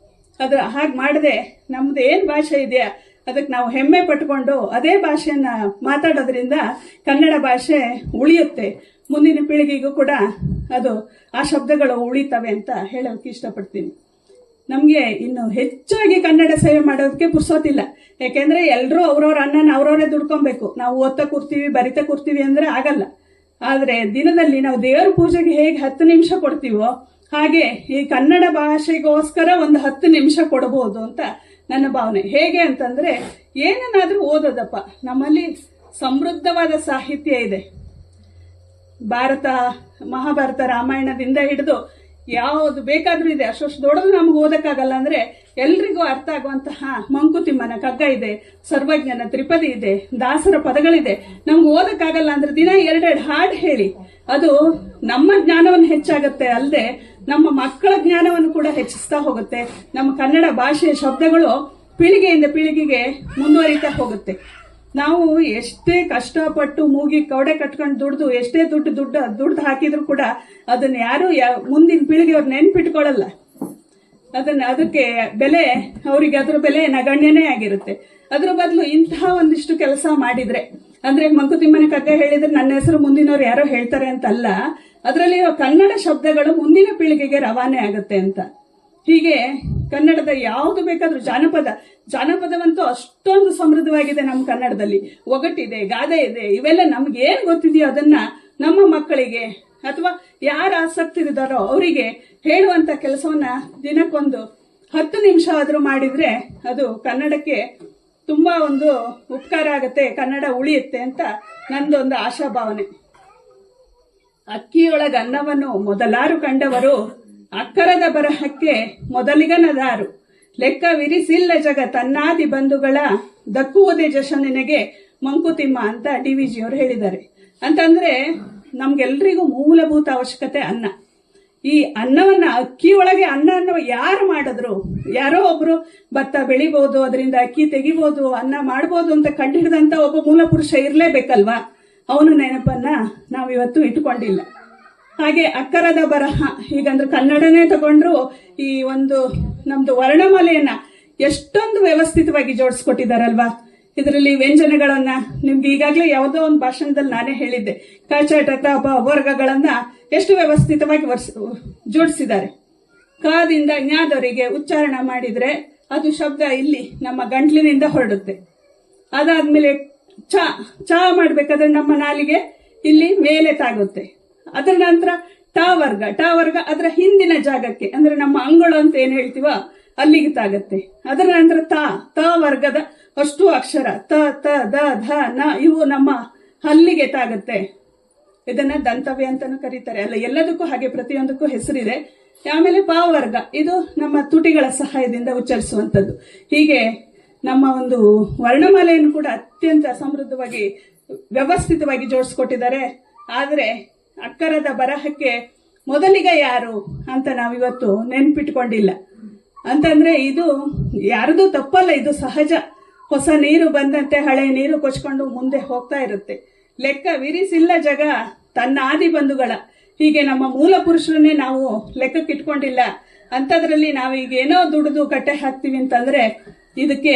ಅದು ಹಾಗೆ ಮಾಡದೆ ನಮ್ದು ಏನ್ ಭಾಷೆ ಇದೆಯಾ ಅದಕ್ಕೆ ನಾವು ಹೆಮ್ಮೆ ಪಟ್ಕೊಂಡು ಅದೇ ಭಾಷೆಯನ್ನ ಮಾತಾಡೋದ್ರಿಂದ ಕನ್ನಡ ಭಾಷೆ ಉಳಿಯುತ್ತೆ. ಮುಂದಿನ ಪೀಳಿಗೆಗೂ ಕೂಡ ಅದು ಆ ಶಬ್ದಗಳು ಉಳಿತವೆ ಅಂತ ಹೇಳೋಕೆ ಇಷ್ಟಪಡ್ತೀನಿ. ನಮ್ಗೆ ಇನ್ನು ಹೆಚ್ಚಾಗಿ ಕನ್ನಡ ಸೇವೆ ಮಾಡೋದಕ್ಕೆ ಪುರ್ಸೋತಿಲ್ಲ. ಯಾಕೆಂದ್ರೆ ಎಲ್ರೂ ಅವ್ರವ್ರ ಅನ್ನನ ಅವ್ರವರೇ ದುಡ್ಕೊಬೇಕು. ನಾವು ಓದ್ತಾ ಕೂರ್ತೀವಿ, ಬರಿತಾ ಕೂರ್ತೀವಿ ಅಂದ್ರೆ ಆಗಲ್ಲ. ಆದ್ರೆ ದಿನದಲ್ಲಿ ನಾವು ದೇವರ ಪೂಜೆಗೆ ಹೇಗೆ 10 ನಿಮಿಷ ಕೊಡ್ತೀವೋ ಹಾಗೆ ಈ ಕನ್ನಡ ಭಾಷೆಗೋಸ್ಕರ ಒಂದು 10 ನಿಮಿಷ ಕೊಡಬಹುದು ಅಂತ ನನ್ನ ಭಾವನೆ. ಹೇಗೆ ಅಂತಂದ್ರೆ ಏನನ್ನಾದ್ರೂ ಓದೋದಪ್ಪ, ನಮ್ಮಲ್ಲಿ ಸಮೃದ್ಧವಾದ ಸಾಹಿತ್ಯ ಇದೆ. ಭಾರತ, ಮಹಾಭಾರತ, ರಾಮಾಯಣದಿಂದ ಹಿಡಿದು ಯಾವುದು ಬೇಕಾದ್ರೂ ಇದೆ. ಅಷ್ಟು ದೊಡ್ಡದು ನಮ್ಗೆ ಓದಕ್ಕಾಗಲ್ಲ ಅಂದ್ರೆ ಎಲ್ರಿಗೂ ಅರ್ಥ ಆಗುವಂತಹ ಮಂಕುತಿಮ್ಮನ ಕಗ್ಗ ಇದೆ, ಸರ್ವಜ್ಞನ ತ್ರಿಪದಿ ಇದೆ, ದಾಸರ ಪದಗಳಿದೆ. ನಮ್ಗೆ ಓದಕ್ಕಾಗಲ್ಲ ಅಂದ್ರೆ ದಿನ 2 ಹಾಡು ಹೇಳಿ, ಅದು ನಮ್ಮ ಜ್ಞಾನವನ್ನು ಹೆಚ್ಚಾಗುತ್ತೆ ಅಲ್ಲದೆ ನಮ್ಮ ಮಕ್ಕಳ ಜ್ಞಾನವನ್ನು ಕೂಡ ಹೆಚ್ಚಿಸ್ತಾ ಹೋಗುತ್ತೆ. ನಮ್ಮ ಕನ್ನಡ ಭಾಷೆಯ ಶಬ್ದಗಳು ಪೀಳಿಗೆಯಿಂದ ಪೀಳಿಗೆಗೆ ಮುಂದುವರಿತಾ ಹೋಗುತ್ತೆ. ನಾವು ಎಷ್ಟೇ ಕಷ್ಟಪಟ್ಟು ಮೂಗಿ ಕವಡೆ ಕಟ್ಕೊಂಡು ದುಡ್ದು ಎಷ್ಟೇ ದುಡ್ಡು ಹಾಕಿದ್ರು ಕೂಡ ಅದನ್ನ ಯಾರು ಮುಂದಿನ ಪೀಳಿಗೆಯವ್ರು ನೆನ್ಪಿಟ್ಕೊಳ್ಳಲ್ಲ. ಅದಕ್ಕೆ ಬೆಲೆ, ಅವರಿಗೆ ಅದ್ರ ಬೆಲೆ ನಗಣ್ಯನೇ ಆಗಿರುತ್ತೆ. ಅದ್ರ ಬದಲು ಇಂತಹ ಒಂದಿಷ್ಟು ಕೆಲಸ ಮಾಡಿದ್ರೆ, ಅಂದ್ರೆ ಮಂಕುತಿಮ್ಮನ ಕಗ್ಗ ಹೇಳಿದ್ರೆ ನನ್ನ ಹೆಸರು ಮುಂದಿನವ್ರು ಯಾರೋ ಹೇಳ್ತಾರೆ ಅಂತಲ್ಲ, ಅದರಲ್ಲಿರೋ ಕನ್ನಡ ಶಬ್ದಗಳು ಮುಂದಿನ ಪೀಳಿಗೆಗೆ ರವಾನೆ ಆಗುತ್ತೆ ಅಂತ. ಹೀಗೆ ಕನ್ನಡದ ಯಾವುದು ಬೇಕಾದ್ರೂ ಜಾನಪದವಂತೂ ಅಷ್ಟೊಂದು ಸಮೃದ್ಧವಾಗಿದೆ ನಮ್ಮ ಕನ್ನಡದಲ್ಲಿ. ಒಗಟಿದೆ, ಗಾದೆ ಇದೆ. ಇವೆಲ್ಲ ನಮ್ಗೆ ಏನ್ ಗೊತ್ತಿದೆಯೋ ಅದನ್ನ ನಮ್ಮ ಮಕ್ಕಳಿಗೆ ಅಥವಾ ಯಾರು ಆಸಕ್ತಿ ಇದ್ದಾರೋ ಅವರಿಗೆ ಹೇಳುವಂತ ಕೆಲಸವನ್ನ ದಿನಕ್ಕೊಂದು 10 ನಿಮಿಷ ಆದ್ರೂ ಮಾಡಿದ್ರೆ ಅದು ಕನ್ನಡಕ್ಕೆ ತುಂಬಾ ಒಂದು ಉಪಕಾರ ಆಗುತ್ತೆ, ಕನ್ನಡ ಉಳಿಯುತ್ತೆ ಅಂತ ನಂದೊಂದು ಆಶಾಭಾವನೆ. ಅಕ್ಕಿಯೊಳಗ ಅನ್ನವನ್ನು ಮೊದಲಾರು ಕಂಡವರು, ಅಕ್ಕರದ ಬರಹಕ್ಕೆ ಮೊದಲಿಗನದಾರು. ಲೆಕ್ಕವಿರಿಸಿಲ್ಲ ಜಗ ತನ್ನಾದಿ ಬಂಧುಗಳ, ದಕ್ಕುವುದೇ ಜಶ ನಿನಗೆ ಮಂಕುತಿಮ್ಮ ಅಂತ DVG ಅವರು ಹೇಳಿದ್ದಾರೆ. ಅಂತಂದ್ರೆ ನಮ್ಗೆಲ್ರಿಗೂ ಮೂಲಭೂತ ಅವಶ್ಯಕತೆ ಅನ್ನ. ಈ ಅನ್ನವನ್ನ, ಅಕ್ಕಿಯೊಳಗೆ ಅನ್ನ ಯಾರು ಮಾಡಿದ್ರು, ಯಾರೋ ಒಬ್ರು ಭತ್ತ ಬೆಳಿಬಹುದು, ಅದರಿಂದ ಅಕ್ಕಿ ತೆಗಿಬಹುದು, ಅನ್ನ ಮಾಡಬಹುದು ಅಂತ ಕಂಡುಹಿಡಿದಂತ ಒಬ್ಬ ಮೂಲ ಪುರುಷ ಇರ್ಲೇಬೇಕಲ್ವಾ? ಅವನ ನೆನಪನ್ನ ನಾವಿವತ್ತು ಇಟ್ಕೊಂಡಿಲ್ಲ. ಹಾಗೆ ಅಕ್ಕರದ ಬರಹ, ಹೀಗಂದ್ರೆ ಕನ್ನಡನೇ ತಗೊಂಡ್ರು ಈ ಒಂದು ನಮ್ದು ವರ್ಣಮಾಲೆಯನ್ನ ಎಷ್ಟೊಂದು ವ್ಯವಸ್ಥಿತವಾಗಿ ಜೋಡಿಸ್ಕೊಟ್ಟಿದಾರಲ್ವಾ. ಇದರಲ್ಲಿ ವ್ಯಂಜನಗಳನ್ನ ನಿಮ್ಗೆ ಈಗಾಗಲೇ ಯಾವುದೋ ಒಂದು ಭಾಷಣದಲ್ಲಿ ನಾನೇ ಹೇಳಿದ್ದೆ, ಕಚಟ ತಪ ವರ್ಗಗಳನ್ನ ಎಷ್ಟು ವ್ಯವಸ್ಥಿತವಾಗಿ ಜೋಡಿಸಿದ್ದಾರೆ. ಕಾದಿಂದ ಜ್ಞಾದವರಿಗೆ ಉಚ್ಚಾರಣ ಮಾಡಿದ್ರೆ ಅದು ಶಬ್ದ ಇಲ್ಲಿ ನಮ್ಮ ಗಂಟ್ಲಿನಿಂದ ಹೊರಡುತ್ತೆ. ಅದಾದ್ಮೇಲೆ ಚ ಮಾಡ್ಬೇಕಾದ್ರೆ ನಮ್ಮ ನಾಲಿಗೆ ಇಲ್ಲಿ ಮೇಲೆ ತಾಗುತ್ತೆ. ಅದರ ನಂತರ ಟ ವರ್ಗ ಅದರ ಹಿಂದಿನ ಜಾಗಕ್ಕೆ, ಅಂದ್ರೆ ನಮ್ಮ ಅಂಗಳು ಅಂತ ಏನ್ ಹೇಳ್ತೀವ ಅಲ್ಲಿಗೆ ತಾಗತ್ತೆ. ಅದರ ನಂತರ ತ ವರ್ಗದ ಅಷ್ಟು ಅಕ್ಷರ ತ ತ ದ ಧ ನ ಇವು ನಮ್ಮ ಹಲ್ಲಿಗೆ ತಾಗತ್ತೆ. ಇದನ್ನ ದಂತವ್ಯ ಅಂತಾನು ಕರೀತಾರೆ. ಅಲ್ಲ, ಎಲ್ಲದಕ್ಕೂ ಹಾಗೆ ಪ್ರತಿಯೊಂದಕ್ಕೂ ಹೆಸರಿದೆ. ಆಮೇಲೆ ಪ ವರ್ಗ, ಇದು ನಮ್ಮ ತುಟಿಗಳ ಸಹಾಯದಿಂದ ಉಚ್ಚರಿಸುವಂತದ್ದು. ಹೀಗೆ ನಮ್ಮ ಒಂದು ವರ್ಣಮಾಲೆಯನ್ನು ಕೂಡ ಅತ್ಯಂತ ಸಮೃದ್ಧವಾಗಿ ವ್ಯವಸ್ಥಿತವಾಗಿ ಜೋಡಿಸ್ಕೊಟ್ಟಿದ್ದಾರೆ. ಆದ್ರೆ ಅಕ್ಕರದ ಬರಹಕ್ಕೆ ಮೊದಲಿಗ ಯಾರು ಅಂತ ನಾವಿವತ್ತು ನೆನ್ಪಿಟ್ಕೊಂಡಿಲ್ಲ. ಅಂತಂದ್ರೆ ಇದು ಯಾರದು ತಪ್ಪಲ್ಲ, ಇದು ಸಹಜ. ಹೊಸ ನೀರು ಬಂದಂತೆ ಹಳೆ ನೀರು ಕೊಚ್ಕೊಂಡು ಮುಂದೆ ಹೋಗ್ತಾ ಇರುತ್ತೆ. ಲೆಕ್ಕವಿರಿಸಿಲ್ಲ ಜಗ ತನ್ನ ಆದಿ ಬಂಧುಗಳ, ಹೀಗೆ ನಮ್ಮ ಮೂಲ ಪುರುಷರನ್ನೇ ನಾವು ಲೆಕ್ಕಕ್ಕಿಟ್ಕೊಂಡಿಲ್ಲ. ಅಂತದ್ರಲ್ಲಿ ನಾವೀಗ ಏನೋ ದುಡಿದು ಕಟ್ಟೆ ಹಾಕ್ತಿವಿ ಅಂತಂದ್ರೆ ಇದಕ್ಕೆ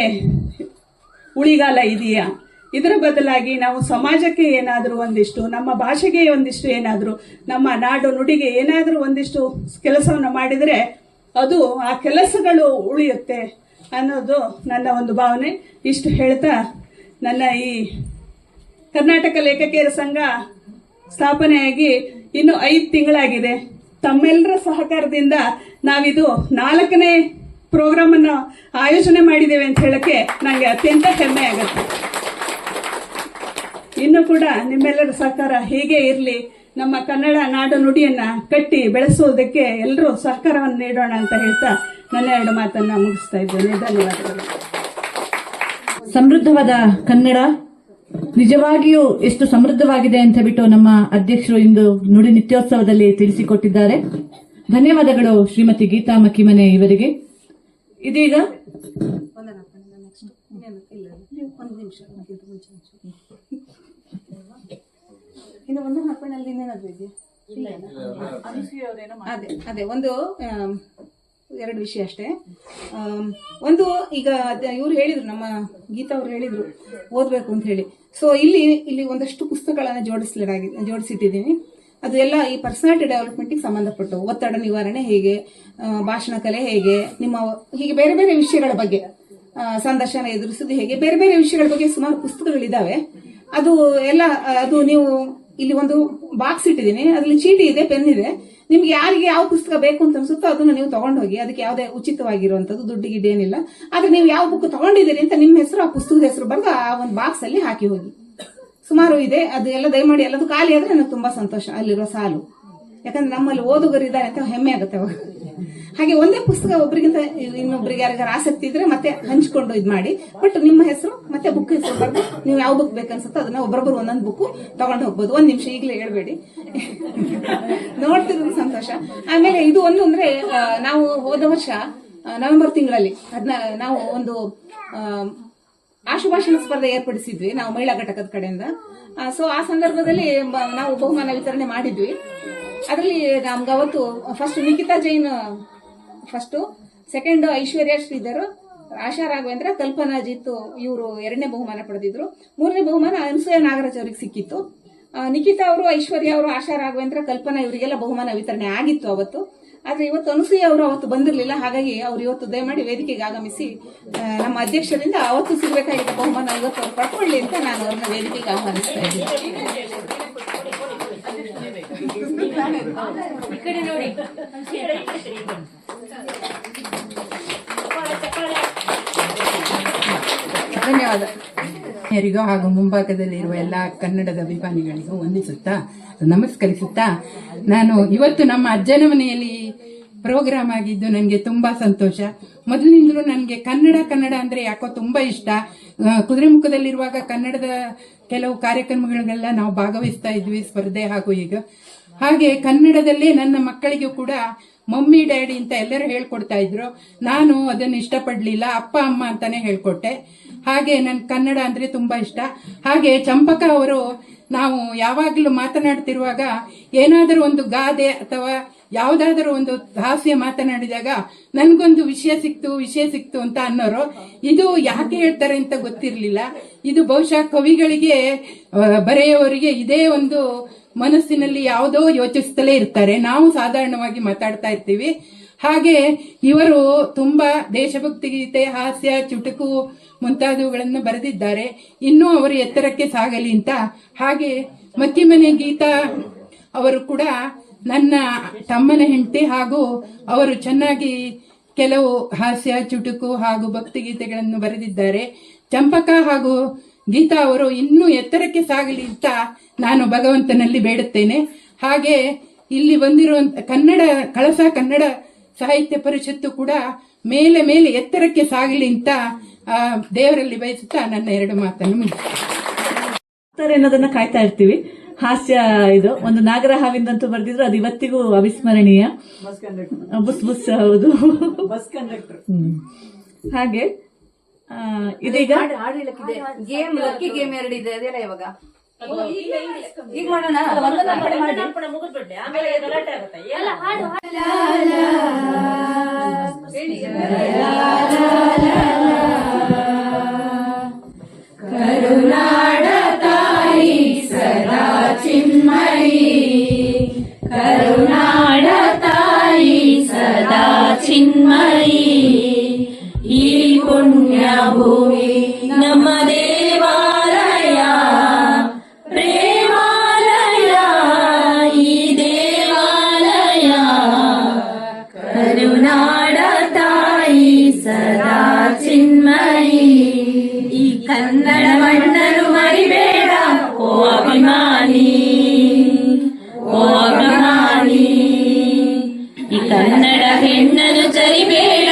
ಉಳಿಗಾಲ ಇದೆಯಾ? ಇದರ ಬದಲಾಗಿ ನಾವು ಸಮಾಜಕ್ಕೆ ಏನಾದರೂ ಒಂದಿಷ್ಟು, ನಮ್ಮ ಭಾಷೆಗೆ ಒಂದಿಷ್ಟು ಏನಾದರೂ, ನಮ್ಮ ನಾಡು ನುಡಿಗೆ ಏನಾದರೂ ಒಂದಿಷ್ಟು ಕೆಲಸವನ್ನು ಮಾಡಿದರೆ ಅದು ಆ ಕೆಲಸಗಳು ಉಳಿಯುತ್ತೆ ಅನ್ನೋದು ನನ್ನ ಒಂದು ಭಾವನೆ. ಇಷ್ಟು ಹೇಳ್ತಾ ನನ್ನ ಈ ಕರ್ನಾಟಕ ಲೇಖಕಿಯರ ಸಂಘ ಸ್ಥಾಪನೆಯಾಗಿ ಇನ್ನು 5 ತಿಂಗಳಾಗಿದೆ. ತಮ್ಮೆಲ್ಲರ ಸಹಕಾರದಿಂದ ನಾವಿದು 4ನೇ ಪ್ರೋಗ್ರಾಮ್ ಅನ್ನು ಆಯೋಜನೆ ಮಾಡಿದ್ದೇವೆ ಅಂತ ಹೇಳಕ್ಕೆ ನನಗೆ ಅತ್ಯಂತ ಹೆಮ್ಮೆ ಆಗುತ್ತೆ. ಇನ್ನು ಕೂಡ ನಿಮ್ಮೆಲ್ಲರ ಸಹಕಾರ ಹೀಗೆ ಇರಲಿ. ನಮ್ಮ ಕನ್ನಡ ನಾಡು ನುಡಿಯನ್ನ ಕಟ್ಟಿ ಬೆಳೆಸುವುದಕ್ಕೆ ಎಲ್ಲರೂ ಸಹಕಾರವನ್ನು ನೀಡೋಣ ಅಂತ ಹೇಳ್ತಾ ನನ್ನ 2 ಮಾತನ್ನ ಮುಗಿಸ್ತಾ ಇದ್ದೇನೆ. ಧನ್ಯವಾದಗಳು. ಸಮೃದ್ಧವಾದ ಕನ್ನಡ ನಿಜವಾಗಿಯೂ ಎಷ್ಟು ಸಮೃದ್ಧವಾಗಿದೆ ಅಂತ ಬಿಟ್ಟು ನಮ್ಮ ಅಧ್ಯಕ್ಷರು ಇಂದು ನುಡಿ ನಿತ್ಯೋತ್ಸವದಲ್ಲಿ ತಿಳಿಸಿಕೊಟ್ಟಿದ್ದಾರೆ. ಧನ್ಯವಾದಗಳು ಶ್ರೀಮತಿ ಗೀತಾ ಮಕ್ಕಿಮನೆ ಇವರಿಗೆ. ಇದೀಗ ಅದೇ ಒಂದು 2 ವಿಷಯ ಅಷ್ಟೇ. ಒಂದು, ಈಗ ಇವ್ರು ಹೇಳಿದ್ರು, ನಮ್ಮ ಗೀತಾ ಅವ್ರು ಹೇಳಿದ್ರು ಓದ್ಬೇಕು ಅಂತ ಹೇಳಿ. ಸೊ ಇಲ್ಲಿ ಒಂದಷ್ಟು ಪುಸ್ತಕಗಳನ್ನ ಜೋಡಿಸಿಟ್ಟಿದ್ದೀನಿ. ಅದು ಎಲ್ಲ ಈ ಪರ್ಸನಾಲಿಟಿ ಡೆವಲಪ್ಮೆಂಟ್ಗೆ ಸಂಬಂಧಪಟ್ಟು, ಒತ್ತಡ ನಿವಾರಣೆ ಹೇಗೆ, ಭಾಷಣ ಕಲೆ ಹೇಗೆ, ನಿಮ್ಮ ಹೀಗೆ ಬೇರೆ ಬೇರೆ ವಿಷಯಗಳ ಬಗ್ಗೆ, ಸಂದರ್ಶನ ಎದುರಿಸುವುದು ಹೇಗೆ, ಬೇರೆ ಬೇರೆ ವಿಷಯಗಳ ಬಗ್ಗೆ ಸುಮಾರು ಪುಸ್ತಕಗಳಿದಾವೆ. ಅದು ನೀವು ಇಲ್ಲಿ ಒಂದು ಬಾಕ್ಸ್ ಇಟ್ಟಿದ್ದೀನಿ, ಅದ್ರಲ್ಲಿ ಚೀಟಿ ಇದೆ, ಪೆನ್ ಇದೆ. ನಿಮ್ಗೆ ಯಾರಿಗೆ ಯಾವ ಪುಸ್ತಕ ಬೇಕು ಅಂತ ಅನ್ಸುತ್ತೋ ಅದನ್ನ ನೀವು ತಗೊಂಡೋಗಿ. ಅದಕ್ಕೆ ಯಾವುದೇ ಉಚಿತವಾಗಿರುವಂತದ್ದು ದುಡ್ಡು ಗಿಡ್ಡೇನಿಲ್ಲ. ಆದ್ರೆ ನೀವು ಯಾವ ಬುಕ್ ತಗೊಂಡಿದ್ದೀರಿ ಅಂತ ನಿಮ್ಮ ಹೆಸರು, ಆ ಪುಸ್ತಕದ ಹೆಸರು ಬರೆದು ಆ ಒಂದು ಬಾಕ್ಸ್ ಅಲ್ಲಿ ಹಾಕಿ ಹೋಗಿ. ಸುಮಾರು ಇದೆ, ಅದು ಎಲ್ಲ ದಯಮಾಡಿ ಎಲ್ಲದು ಖಾಲಿ ಆದ್ರೆ ನನಗೆ ತುಂಬಾ ಸಂತೋಷ ಅಲ್ಲಿರೋ ಸಾಲು. ಯಾಕಂದ್ರೆ ನಮ್ಮಲ್ಲಿ ಓದುಗರಿದ್ದಾರೆ ಅಂತ ಹೆಮ್ಮೆ ಆಗುತ್ತೆ ಅವಾಗ. ಹಾಗೆ ಒಂದೇ ಪುಸ್ತಕ ಒಬ್ಬರಿಗಿಂತ ಇನ್ನೊಬ್ರಿಗೆ ಯಾರಿಗಾರ ಆಸಕ್ತಿ ಇದ್ರೆ ಮತ್ತೆ ಹಂಚ್ಕೊಂಡು ಇದ್ ಮಾಡಿ. ಬಟ್ ನಿಮ್ಮ ಹೆಸರು ಮತ್ತೆ ಬುಕ್ ಹೆಸರು ಬರ್ದು ನೀವು ಯಾವ ಬುಕ್ ಬೇಕನ್ಸುತ್ತೋ ಅದನ್ನ ಒಬ್ಬೊಬ್ಬರು ಒಂದೊಂದು ಬುಕ್ ತಗೊಂಡು ಹೋಗ್ಬೋದು. 1 ನಿಮಿಷ ಈಗಲೇ ಹೇಳ್ಬೇಡಿ, ನೋಡ್ತಿರೋದು ಸಂತೋಷ. ಆಮೇಲೆ ಇದು ಒಂದು ಅಂದ್ರೆ, ನಾವು ಹೋದ ವರ್ಷ ನವೆಂಬರ್ ತಿಂಗಳಲ್ಲಿ ನಾವು ಒಂದು ಆಶುಭಾಷಣ ಸ್ಪರ್ಧೆ ಏರ್ಪಡಿಸಿದ್ವಿ ನಾವು ಮಹಿಳಾ ಘಟಕದ ಕಡೆಯಿಂದ. ಸೊ ಆ ಸಂದರ್ಭದಲ್ಲಿ ನಾವು ಬಹುಮಾನ ವಿತರಣೆ ಮಾಡಿದ್ವಿ. ಅದರಲ್ಲಿ ನಮ್ಗೆ ಅವತ್ತು first Nikhita Jain first, second Aishwarya Shridhar, Asha Raghavendra, Kalpana Jithu ಇವರು 2ನೇ ಬಹುಮಾನ ಪಡೆದಿದ್ರು. 3ನೇ ಬಹುಮಾನ ಅನಸೂಯ ನಾಗರಾಜ್ ಅವರಿಗೆ ಸಿಕ್ಕಿತ್ತು. ನಿಖಿತಾ ಅವರು, ಐಶ್ವರ್ಯ ಅವರು, ಆಶಾ ರಾಘವೇಂದ್ರ, ಕಲ್ಪನಾ ಇವರಿಗೆಲ್ಲ ಬಹುಮಾನ ವಿತರಣೆ ಆಗಿತ್ತು ಅವತ್ತು. ಆದ್ರೆ ಇವತ್ತು ಅನಸೂಯ ಅವರು ಅವತ್ತು ಬಂದಿರಲಿಲ್ಲ. ಹಾಗಾಗಿ ಅವರು ಇವತ್ತು ದಯಮಾಡಿ ವೇದಿಕೆಗೆ ಆಗಮಿಸಿ ನಮ್ಮ ಅಧ್ಯಕ್ಷರಿಂದ ಅವತ್ತು ಸಿಗಬೇಕಾಗಿದ್ದ ಬಹುಮಾನ ಇವತ್ತು ಅವರು ಪಡ್ಕೊಳ್ಳಿ ಅಂತ ನಾನು ಅವ್ರನ್ನ ವೇದಿಕೆಗೆ ಆಹ್ವಾನಿಸ್ತಾ ಇದ್ದೀನಿ. ಧನ್ಯವಾದ. ಯಾರಿಗೂ ಹಾಗೂ ಮುಂಭಾಗದಲ್ಲಿರುವ ಎಲ್ಲ ಕನ್ನಡದ ಅಭಿಮಾನಿಗಳಿಗೂ ವಂದಿಸುತ್ತಾ ನಮಸ್ಕರಿಸುತ್ತಾ, ನಾನು ಇವತ್ತು ನಮ್ಮ ಅಜ್ಜನ ಮನೆಯಲ್ಲಿ ಪ್ರೋಗ್ರಾಮ್ ಆಗಿದ್ದು ನನಗೆ ತುಂಬಾ ಸಂತೋಷ. ಮೊದಲಿನಿಂದಲೂ ನನಗೆ ಕನ್ನಡ ಅಂದ್ರೆ ಯಾಕೋ ತುಂಬಾ ಇಷ್ಟ. ಕುದುರೆಮುಖದಲ್ಲಿರುವಾಗ ಕನ್ನಡದ ಕೆಲವು ಕಾರ್ಯಕ್ರಮಗಳಿಗೆಲ್ಲ ನಾವು ಭಾಗವಹಿಸ್ತಾ ಇದ್ವಿ, ಸ್ಪರ್ಧೆ ಹಾಗೂ ಈಗ. ಹಾಗೆ ಕನ್ನಡದಲ್ಲೇ ನನ್ನ ಮಕ್ಕಳಿಗೂ ಕೂಡ ಮಮ್ಮಿ ಡ್ಯಾಡಿ ಅಂತ ಎಲ್ಲರೂ ಹೇಳ್ಕೊಡ್ತಾ ಇದ್ರು. ನಾನು ಅದನ್ನು ಇಷ್ಟಪಡ್ಲಿಲ್ಲ, ಅಪ್ಪ ಅಮ್ಮ ಅಂತಾನೆ ಹೇಳ್ಕೊಟ್ಟೆ. ಹಾಗೆ ನನ್ ಕನ್ನಡ ಅಂದ್ರೆ ತುಂಬಾ ಇಷ್ಟ. ಹಾಗೆ ಚಂಪಕ ಅವರು ನಾವು ಯಾವಾಗಲೂ ಮಾತನಾಡ್ತಿರುವಾಗ ಏನಾದರೂ ಒಂದು ಗಾದೆ ಅಥವಾ ಯಾವುದಾದರೂ ಒಂದು ಹಾಸ್ಯ ಮಾತನಾಡಿದಾಗ ನನ್ಗೊಂದು ವಿಷಯ ಸಿಕ್ತು ಅಂತ ಅನ್ನೋರು. ಇದು ಯಾಕೆ ಹೇಳ್ತಾರೆ ಅಂತ ಗೊತ್ತಿರಲಿಲ್ಲ. ಇದು ಬಹುಶಃ ಕವಿಗಳಿಗೆ, ಬರೆಯುವವರಿಗೆ ಇದೇ ಒಂದು ಮನಸ್ಸಿನಲ್ಲಿ ಯಾವುದೋ ಯೋಚಿಸುತ್ತಲೇ ಇರ್ತಾರೆ. ನಾವು ಸಾಧಾರಣವಾಗಿ ಮಾತಾಡ್ತಾ ಇರ್ತೀವಿ. ಹಾಗೆ ಇವರು ತುಂಬಾ ದೇಶಭಕ್ತಿ ಗೀತೆ, ಹಾಸ್ಯ, ಚುಟುಕು ಮುಂತಾದವುಗಳನ್ನು ಬರೆದಿದ್ದಾರೆ. ಇನ್ನೂ ಅವರು ಎತ್ತರಕ್ಕೆ ಸಾಗಲಿ ಅಂತ. ಹಾಗೆ ಮಕ್ಕಿಮನೆ ಗೀತಾ ಅವರು ಕೂಡ ನನ್ನ ತಮ್ಮನ ಹೆಂಡತಿ. ಹಾಗೂ ಅವರು ಚೆನ್ನಾಗಿ ಕೆಲವು ಹಾಸ್ಯ, ಚುಟುಕು ಹಾಗೂ ಭಕ್ತಿಗೀತೆಗಳನ್ನು ಬರೆದಿದ್ದಾರೆ. ಚಂಪಕ ಹಾಗೂ ಗೀತಾ ಅವರು ಇನ್ನೂ ಎತ್ತರಕ್ಕೆ ಸಾಗಲಿ ಅಂತ ನಾನು ಭಗವಂತನಲ್ಲಿ ಬೇಡುತ್ತೇನೆ. ಹಾಗೆ ಇಲ್ಲಿ ಬಂದಿರುವಂತ ಕಳಸ ಕನ್ನಡ ಸಾಹಿತ್ಯ ಪರಿಷತ್ತು ಕೂಡ ಮೇಲೆ ಮೇಲೆ ಎತ್ತರಕ್ಕೆ ಸಾಗಲಿ ಅಂತ ದೇವರಲ್ಲಿ ಬಯಸುತ್ತಾ ನನ್ನ 2 ಮಾತನ್ನು ಮುಗಿಸ್ತಾರೆ ಅನ್ನೋದನ್ನ ಕಾಯ್ತಾ ಇರ್ತೀವಿ. ಹಾಸ್ಯ ಇದು ಒಂದು ನಾಗರ ಹಾವಿಂದಂತೂ ಬರೆದಿದ್ರು, ಅದು ಇವತ್ತಿಗೂ ಅವಿಸ್ಮರಣೀಯ. ಬುಸ್ ಬುಸ್, ಹೌದು, ಬಸ್ ಕಂಡಕ್ಟರ್. ಹಾಗೆ ಇದೀಗ ಗೇಮ್ ಲಕ್ಕಿ ಗೇಮ್ 2 ಇದೆ, ಅದೆಲ್ಲ ಇವಾಗ ಈಗ ಮಾಡೋಣ. ಆಮೇಲೆ ಗಲಾಟೆ ಆಗುತ್ತೆ. ಎಲ್ಲ ಹಾಡು ಕರುನಾಡ ತಾಯಿ ಸದಾ ಚಿನ್ಮಯಿ, ಕರುನಾಡ ತಾಯಿ ಸದಾ ಚಿನ್ಮಯಿ. ಈ ಪುಣ್ಯ ಭೂಮಿ ನಮ್ಮ ದೇವಾಲಯ, ಪ್ರೇಮಾಲಯ ಈ ದೇವಾಲಯ. ಕರುನಾಡ ತಾಯಿ ಸದಾ ಚಿನ್ಮಯಿ. ಈ ಕನ್ನಡ ಮಣ್ಣನ್ನು ಮರಿಬೇಡ ಓ ಅಭಿಮಾನಿ, ಓ ಅಭಿಮಾನಿ. ಈ ಕನ್ನಡ ಹೆಣ್ಣನ್ನು ಚರಿಬೇಡ.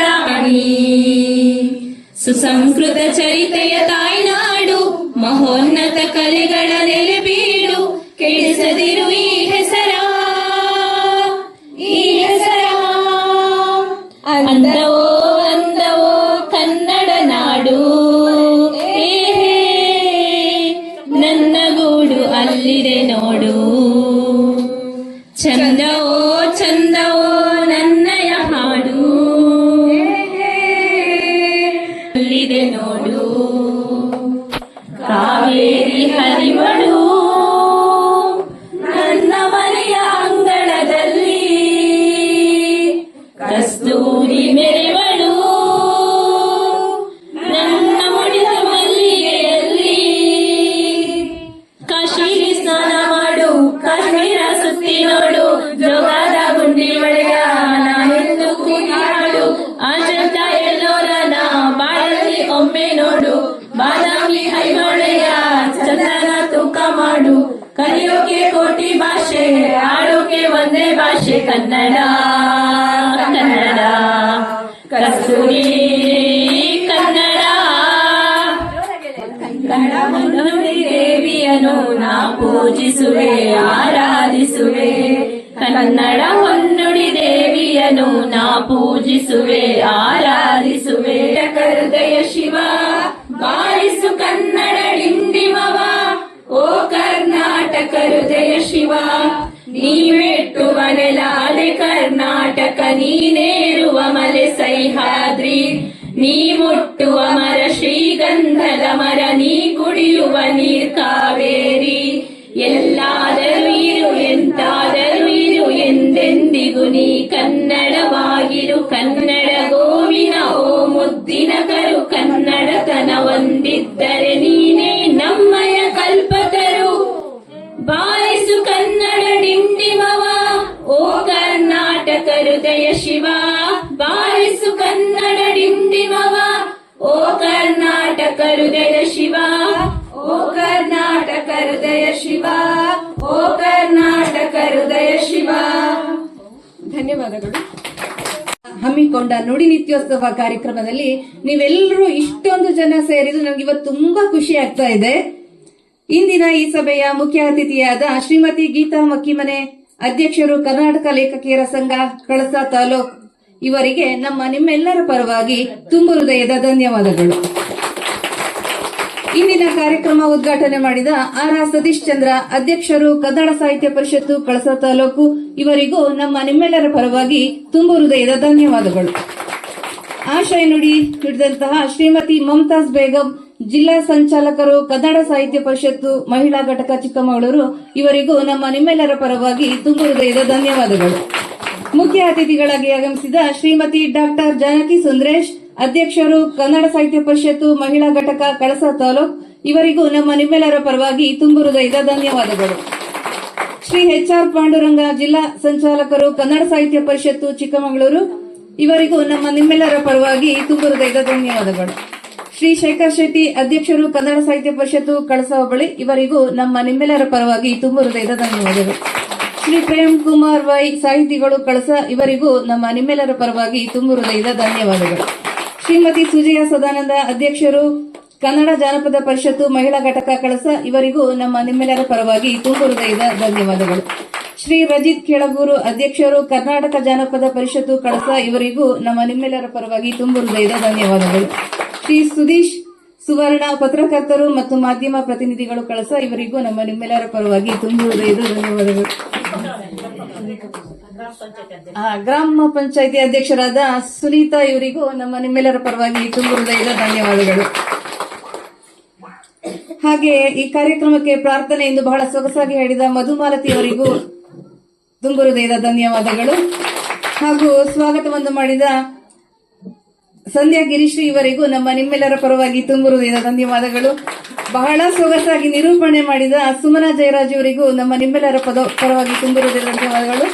ಸುಸಂಸ್ಕೃತ ಚರಿತೆಯ ತಾಯ್ನಾಡು, ಮಹೋನ್ನತ ಕಲೆಗಳ ನೆಲೆಬೀಡು. ಕೆಡಿಸದಿರು ಈ ಹೆಸರ, ಈ ಹೆಸರ. ಅಂದವೋ ಅಂದವೋ ಕನ್ನಡ ನಾಡು, ನನ್ನ ಗೂಡು ಅಲ್ಲಿದೆ ನೋಡು. ಚಂದವೋ ಚಂದವೋ ನನ್ನಯ ಹಾಡು, ಅಲ್ಲಿದೆ ನೋಡು. ಕಾವೇರಿ ಹರಿವಳು ನನ್ನ ಮನೆಯ ಅಂಗಳದಲ್ಲಿ, ಕಸ್ತೂರಿ ಮೆರೆವಳು ನನ್ನ ಮುಡಿದ ಮಲ್ಲಿಗೆಯಲ್ಲಿ. ಕಾಶಿಲಿ ಸ್ನಾನ ಮಾಡು, ಕಾಶ್ಮೀರ ಸುತ್ತಿ ನೋಡು, ಜೋಗಾದ ಗುಂಡಿ ಒಳಗ ನಾನೆಂದು ಕೂಗಿ ಹಾಡು. ಆಜಂತ ಎಲ್ಲೋರನ ಬಾಳಲ್ಲಿ ಒಮ್ಮೆ ನೋಡು, ಬಾದಾಮಿ ಐಹೊಳೆಯ ಚಂದನ ತೂಕ ಮಾಡು. ಕಲಿಯೋಕೆ ಕೋಟಿ ಭಾಷೆ, ಆಡೋಕೆ ಒಂದೇ ಭಾಷೆ ಕನ್ನಡ, ಕನ್ನಡ. ಕಸ್ತೂರಿ ಕನ್ನಡ, ಕನ್ನಡ ಹೊನ್ನುಡಿ ದೇವಿಯನ್ನು ನಾ ಪೂಜಿಸುವೆ, ಆರಾಧಿಸುವೆ. ಕನ್ನಡ ಹೊನ್ನುಡಿ ದೇವಿಯನ್ನು ನಾ ಪೂಜಿಸುವೆ, ಆರಾಧಿಸುವೆ. ಹೃದಯ ಶಿವ ಬಾರಿಸು ಕನ್ನಡ ಡಿಂಡಿಮವ, ಓ ಕರ್ನಾಟಕ ಹೃದಯ ಶಿವ. ನೀ ಮೆಟ್ಟುವ ನೆಲ ಅಲೆ ಕರ್ನಾಟಕ, ನೀನೇರುವ ಮಲೆ ಸಹ್ಯಾದ್ರಿ. ನೀ ಮುಟ್ಟುವ ಮರ ಶ್ರೀಗಂಧದ ಮರ, ನೀ ಕುಡಿಯುವ ನೀರ್ ಕಾವೇರಿ. ಎಲ್ಲಾದರೂ ಇರು ಎಂತಾದರೂ ಇರು, ಎಂದೆಂದಿಗೂ ನೀ ಕನ್ನಡವಾಗಿರು. ಕನ್ನಡ ಗೋವಿನ ಓ ಮುದ್ದಿನ ಕರು, ಕನ್ನಡತನ ಒಂದಿದ್ದರೆ ನೀನೇ ನಮ್ಮಯ ಕಲ್ಪತರು. ಬಾರಿಸು ಕನ್ನಡ ಡಿಂಡಿಮವ, ಓ ಕರ್ನಾಟಕ ಹೃದಯ ಶಿವ. ಬಾರಿಸು ಕನ್ನಡ ಡಿಂಡಿಮವ, ಓ ಕರ್ನಾಟಕ ಹೃದಯ ಶಿವ. ಹೃದಯ ಶಿವ, ಓ ಕರ್ನಾಟಕ ಹೃದಯ ಶಿವ. ಧನ್ಯವಾದಗಳು. ಹಮ್ಮಿಕೊಂಡ ನುಡಿ ನಿತ್ಯೋತ್ಸವ ಕಾರ್ಯಕ್ರಮದಲ್ಲಿ ನೀವೆಲ್ಲರೂ ಇಷ್ಟೊಂದು ಜನ ಸೇರಿದ್ದು ನಮ್ಗೆ ಇವತ್ತು ತುಂಬಾ ಖುಷಿ ಆಗ್ತಾ ಇದೆ. ಇಂದಿನ ಈ ಸಭೆಯ ಮುಖ್ಯ ಅತಿಥಿಯಾದ ಶ್ರೀಮತಿ ಗೀತಾ ಮಕ್ಕಿಮನೆ, ಅಧ್ಯಕ್ಷರು ಕರ್ನಾಟಕ ಲೇಖಕಿಯರ ಸಂಘ ಕಳಸ ತಾಲೂಕ್, ಇವರಿಗೆ ನಿಮ್ಮೆಲ್ಲರ ಪರವಾಗಿ ತುಂಬು ಹೃದಯದ ಧನ್ಯವಾದಗಳು. ಇಂದಿನ ಕಾರ್ಯಕ್ರಮ ಉದ್ಘಾಟನೆ ಮಾಡಿದ ಆರ್ ಸತೀಶ್ ಚಂದ್ರ, ಅಧ್ಯಕ್ಷರು ಕನ್ನಡ ಸಾಹಿತ್ಯ ಪರಿಷತ್ತು ಕಳಸ ತಾಲೂಕು, ಇವರಿಗೂ ನಿಮ್ಮೆಲ್ಲರ ಪರವಾಗಿ ತುಂಬು ಹೃದಯದ ಧನ್ಯವಾದಗಳು. ಆಶಯ ನುಡಿ ನುಡಿದಂತಹ ಶ್ರೀಮತಿ ಮಮತಾಜ್ ಬೇಗಂ, ಜಿಲ್ಲಾ ಸಂಚಾಲಕರು ಕನ್ನಡ ಸಾಹಿತ್ಯ ಪರಿಷತ್ತು ಮಹಿಳಾ ಘಟಕ ಚಿಕ್ಕಮಗಳೂರು, ಇವರಿಗೂ ನಿಮ್ಮೆಲ್ಲರ ಪರವಾಗಿ ತುಂಬು ಹೃದಯದ ಧನ್ಯವಾದಗಳು. ಮುಖ್ಯ ಅತಿಥಿಗಳಾಗಿ ಆಗಮಿಸಿದ ಶ್ರೀಮತಿ ಡಾಕ್ಟರ್ ಜಾನಕಿ ಸುಂದರೇಶ್, ಅಧ್ಯಕ್ಷರು ಕನ್ನಡ ಸಾಹಿತ್ಯ ಪರಿಷತ್ತು ಮಹಿಳಾ ಘಟಕ ಕಳಸ ತಾಲೂಕ್, ಇವರಿಗೂ ನಿಮ್ಮೆಲ್ಲರ ಪರವಾಗಿ ತುಂಬು ಹೃದಯದ ಧನ್ಯವಾದಗಳು. ಶ್ರೀ HR ಪಾಂಡುರಂಗ, ಜಿಲ್ಲಾ ಸಂಚಾಲಕರು ಕನ್ನಡ ಸಾಹಿತ್ಯ ಪರಿಷತ್ತು ಚಿಕ್ಕಮಗಳೂರು, ಇವರಿಗೂ ನಿಮ್ಮೆಲ್ಲರ ಪರವಾಗಿ ತುಂಬು ಹೃದಯದ ಧನ್ಯವಾದಗಳು. ಶ್ರೀ ಶೇಖರ್ ಶೆಟ್ಟಿ, ಅಧ್ಯಕ್ಷರು ಕನ್ನಡ ಸಾಹಿತ್ಯ ಪರಿಷತ್ತು ಕಳಸ ಹೋಬಳಿ, ಇವರಿಗೂ ನಿಮ್ಮೆಲ್ಲರ ಪರವಾಗಿ ತುಂಬು ಹೃದಯದ ಧನ್ಯವಾದಗಳು. ಶ್ರೀ ಪ್ರೇಮ್ ಕುಮಾರ್ ವೈ, ಸಾಹಿತಿಗಳು ಕಳಸ, ಇವರಿಗೂ ನಿಮ್ಮೆಲ್ಲರ ಪರವಾಗಿ ತುಂಬು ಹೃದಯದ ಧನ್ಯವಾದಗಳು. ಶ್ರೀಮತಿ ಸುಜಯ ಸದಾನಂದ, ಅಧ್ಯಕ್ಷರು ಕನ್ನಡ ಜಾನಪದ ಪರಿಷತ್ತು ಮಹಿಳಾ ಘಟಕ ಕಳಸ, ಇವರಿಗೂ ನಿಮ್ಮೆಲ್ಲರ ಪರವಾಗಿ ತುಂಬು ಹೃದಯದ ಧನ್ಯವಾದಗಳು. ಶ್ರೀ ರಜಿತ್ ಕೆಳಗೂರು, ಅಧ್ಯಕ್ಷರು ಕರ್ನಾಟಕ ಜಾನಪದ ಪರಿಷತ್ತು ಕಳಸ, ಇವರಿಗೂ ನಿಮ್ಮೆಲ್ಲರ ಪರವಾಗಿ ತುಂಬು ಹೃದಯದ ಧನ್ಯವಾದಗಳು. ಶ್ರೀ ಸುದೀಶ್ ಸುವರ್ಣ, ಪತ್ರಕರ್ತರು ಮತ್ತು ಮಾಧ್ಯಮ ಪ್ರತಿನಿಧಿಗಳು ಕಳಸ, ಇವರಿಗೂ ನಿಮ್ಮೆಲ್ಲರ ಪರವಾಗಿ ತುಂಬು ಹೃದಯದ ಧನ್ಯವಾದಗಳು. ಗ್ರಾಮ ಪಂಚಾಯಿತಿ ಅಧ್ಯಕ್ಷರಾದ ಸುನೀತಾ, ಇವರಿಗೂ ನಿಮ್ಮೆಲ್ಲರ ಪರವಾಗಿ ತುಂಬು ಹೃದಯದ ಧನ್ಯವಾದಗಳು. ಹಾಗೆ ಈ ಕಾರ್ಯಕ್ರಮಕ್ಕೆ ಪ್ರಾರ್ಥನೆ ಎಂದು ಬಹಳ ಸೊಗಸಾಗಿ ಹೇಳಿದ ಮಧುಮಾಲತಿ ಅವರಿಗೂ ತುಂಬು ಹೃದಯದ ಧನ್ಯವಾದಗಳು. ಹಾಗೂ ಸ್ವಾಗತವನ್ನು ಮಾಡಿದ ಸಂಧ್ಯಾ ಗಿರೀಶ್ರೀ, ಇವರಿಗೂ ನಿಮ್ಮೆಲ್ಲರ ಪರವಾಗಿ ತುಂಬು ಹೃದಯದ ಧನ್ಯವಾದಗಳು. ಬಹಳ ಸೊಗಸಾಗಿ ನಿರೂಪಣೆ ಮಾಡಿದ ಸುಮನಾ ಜಯರಾಜ್, ಇವರಿಗೂ ನಿಮ್ಮೆಲ್ಲರ ಪರವಾಗಿ ತುಂಬು ಹೃದಯದ ಧನ್ಯವಾದಗಳು.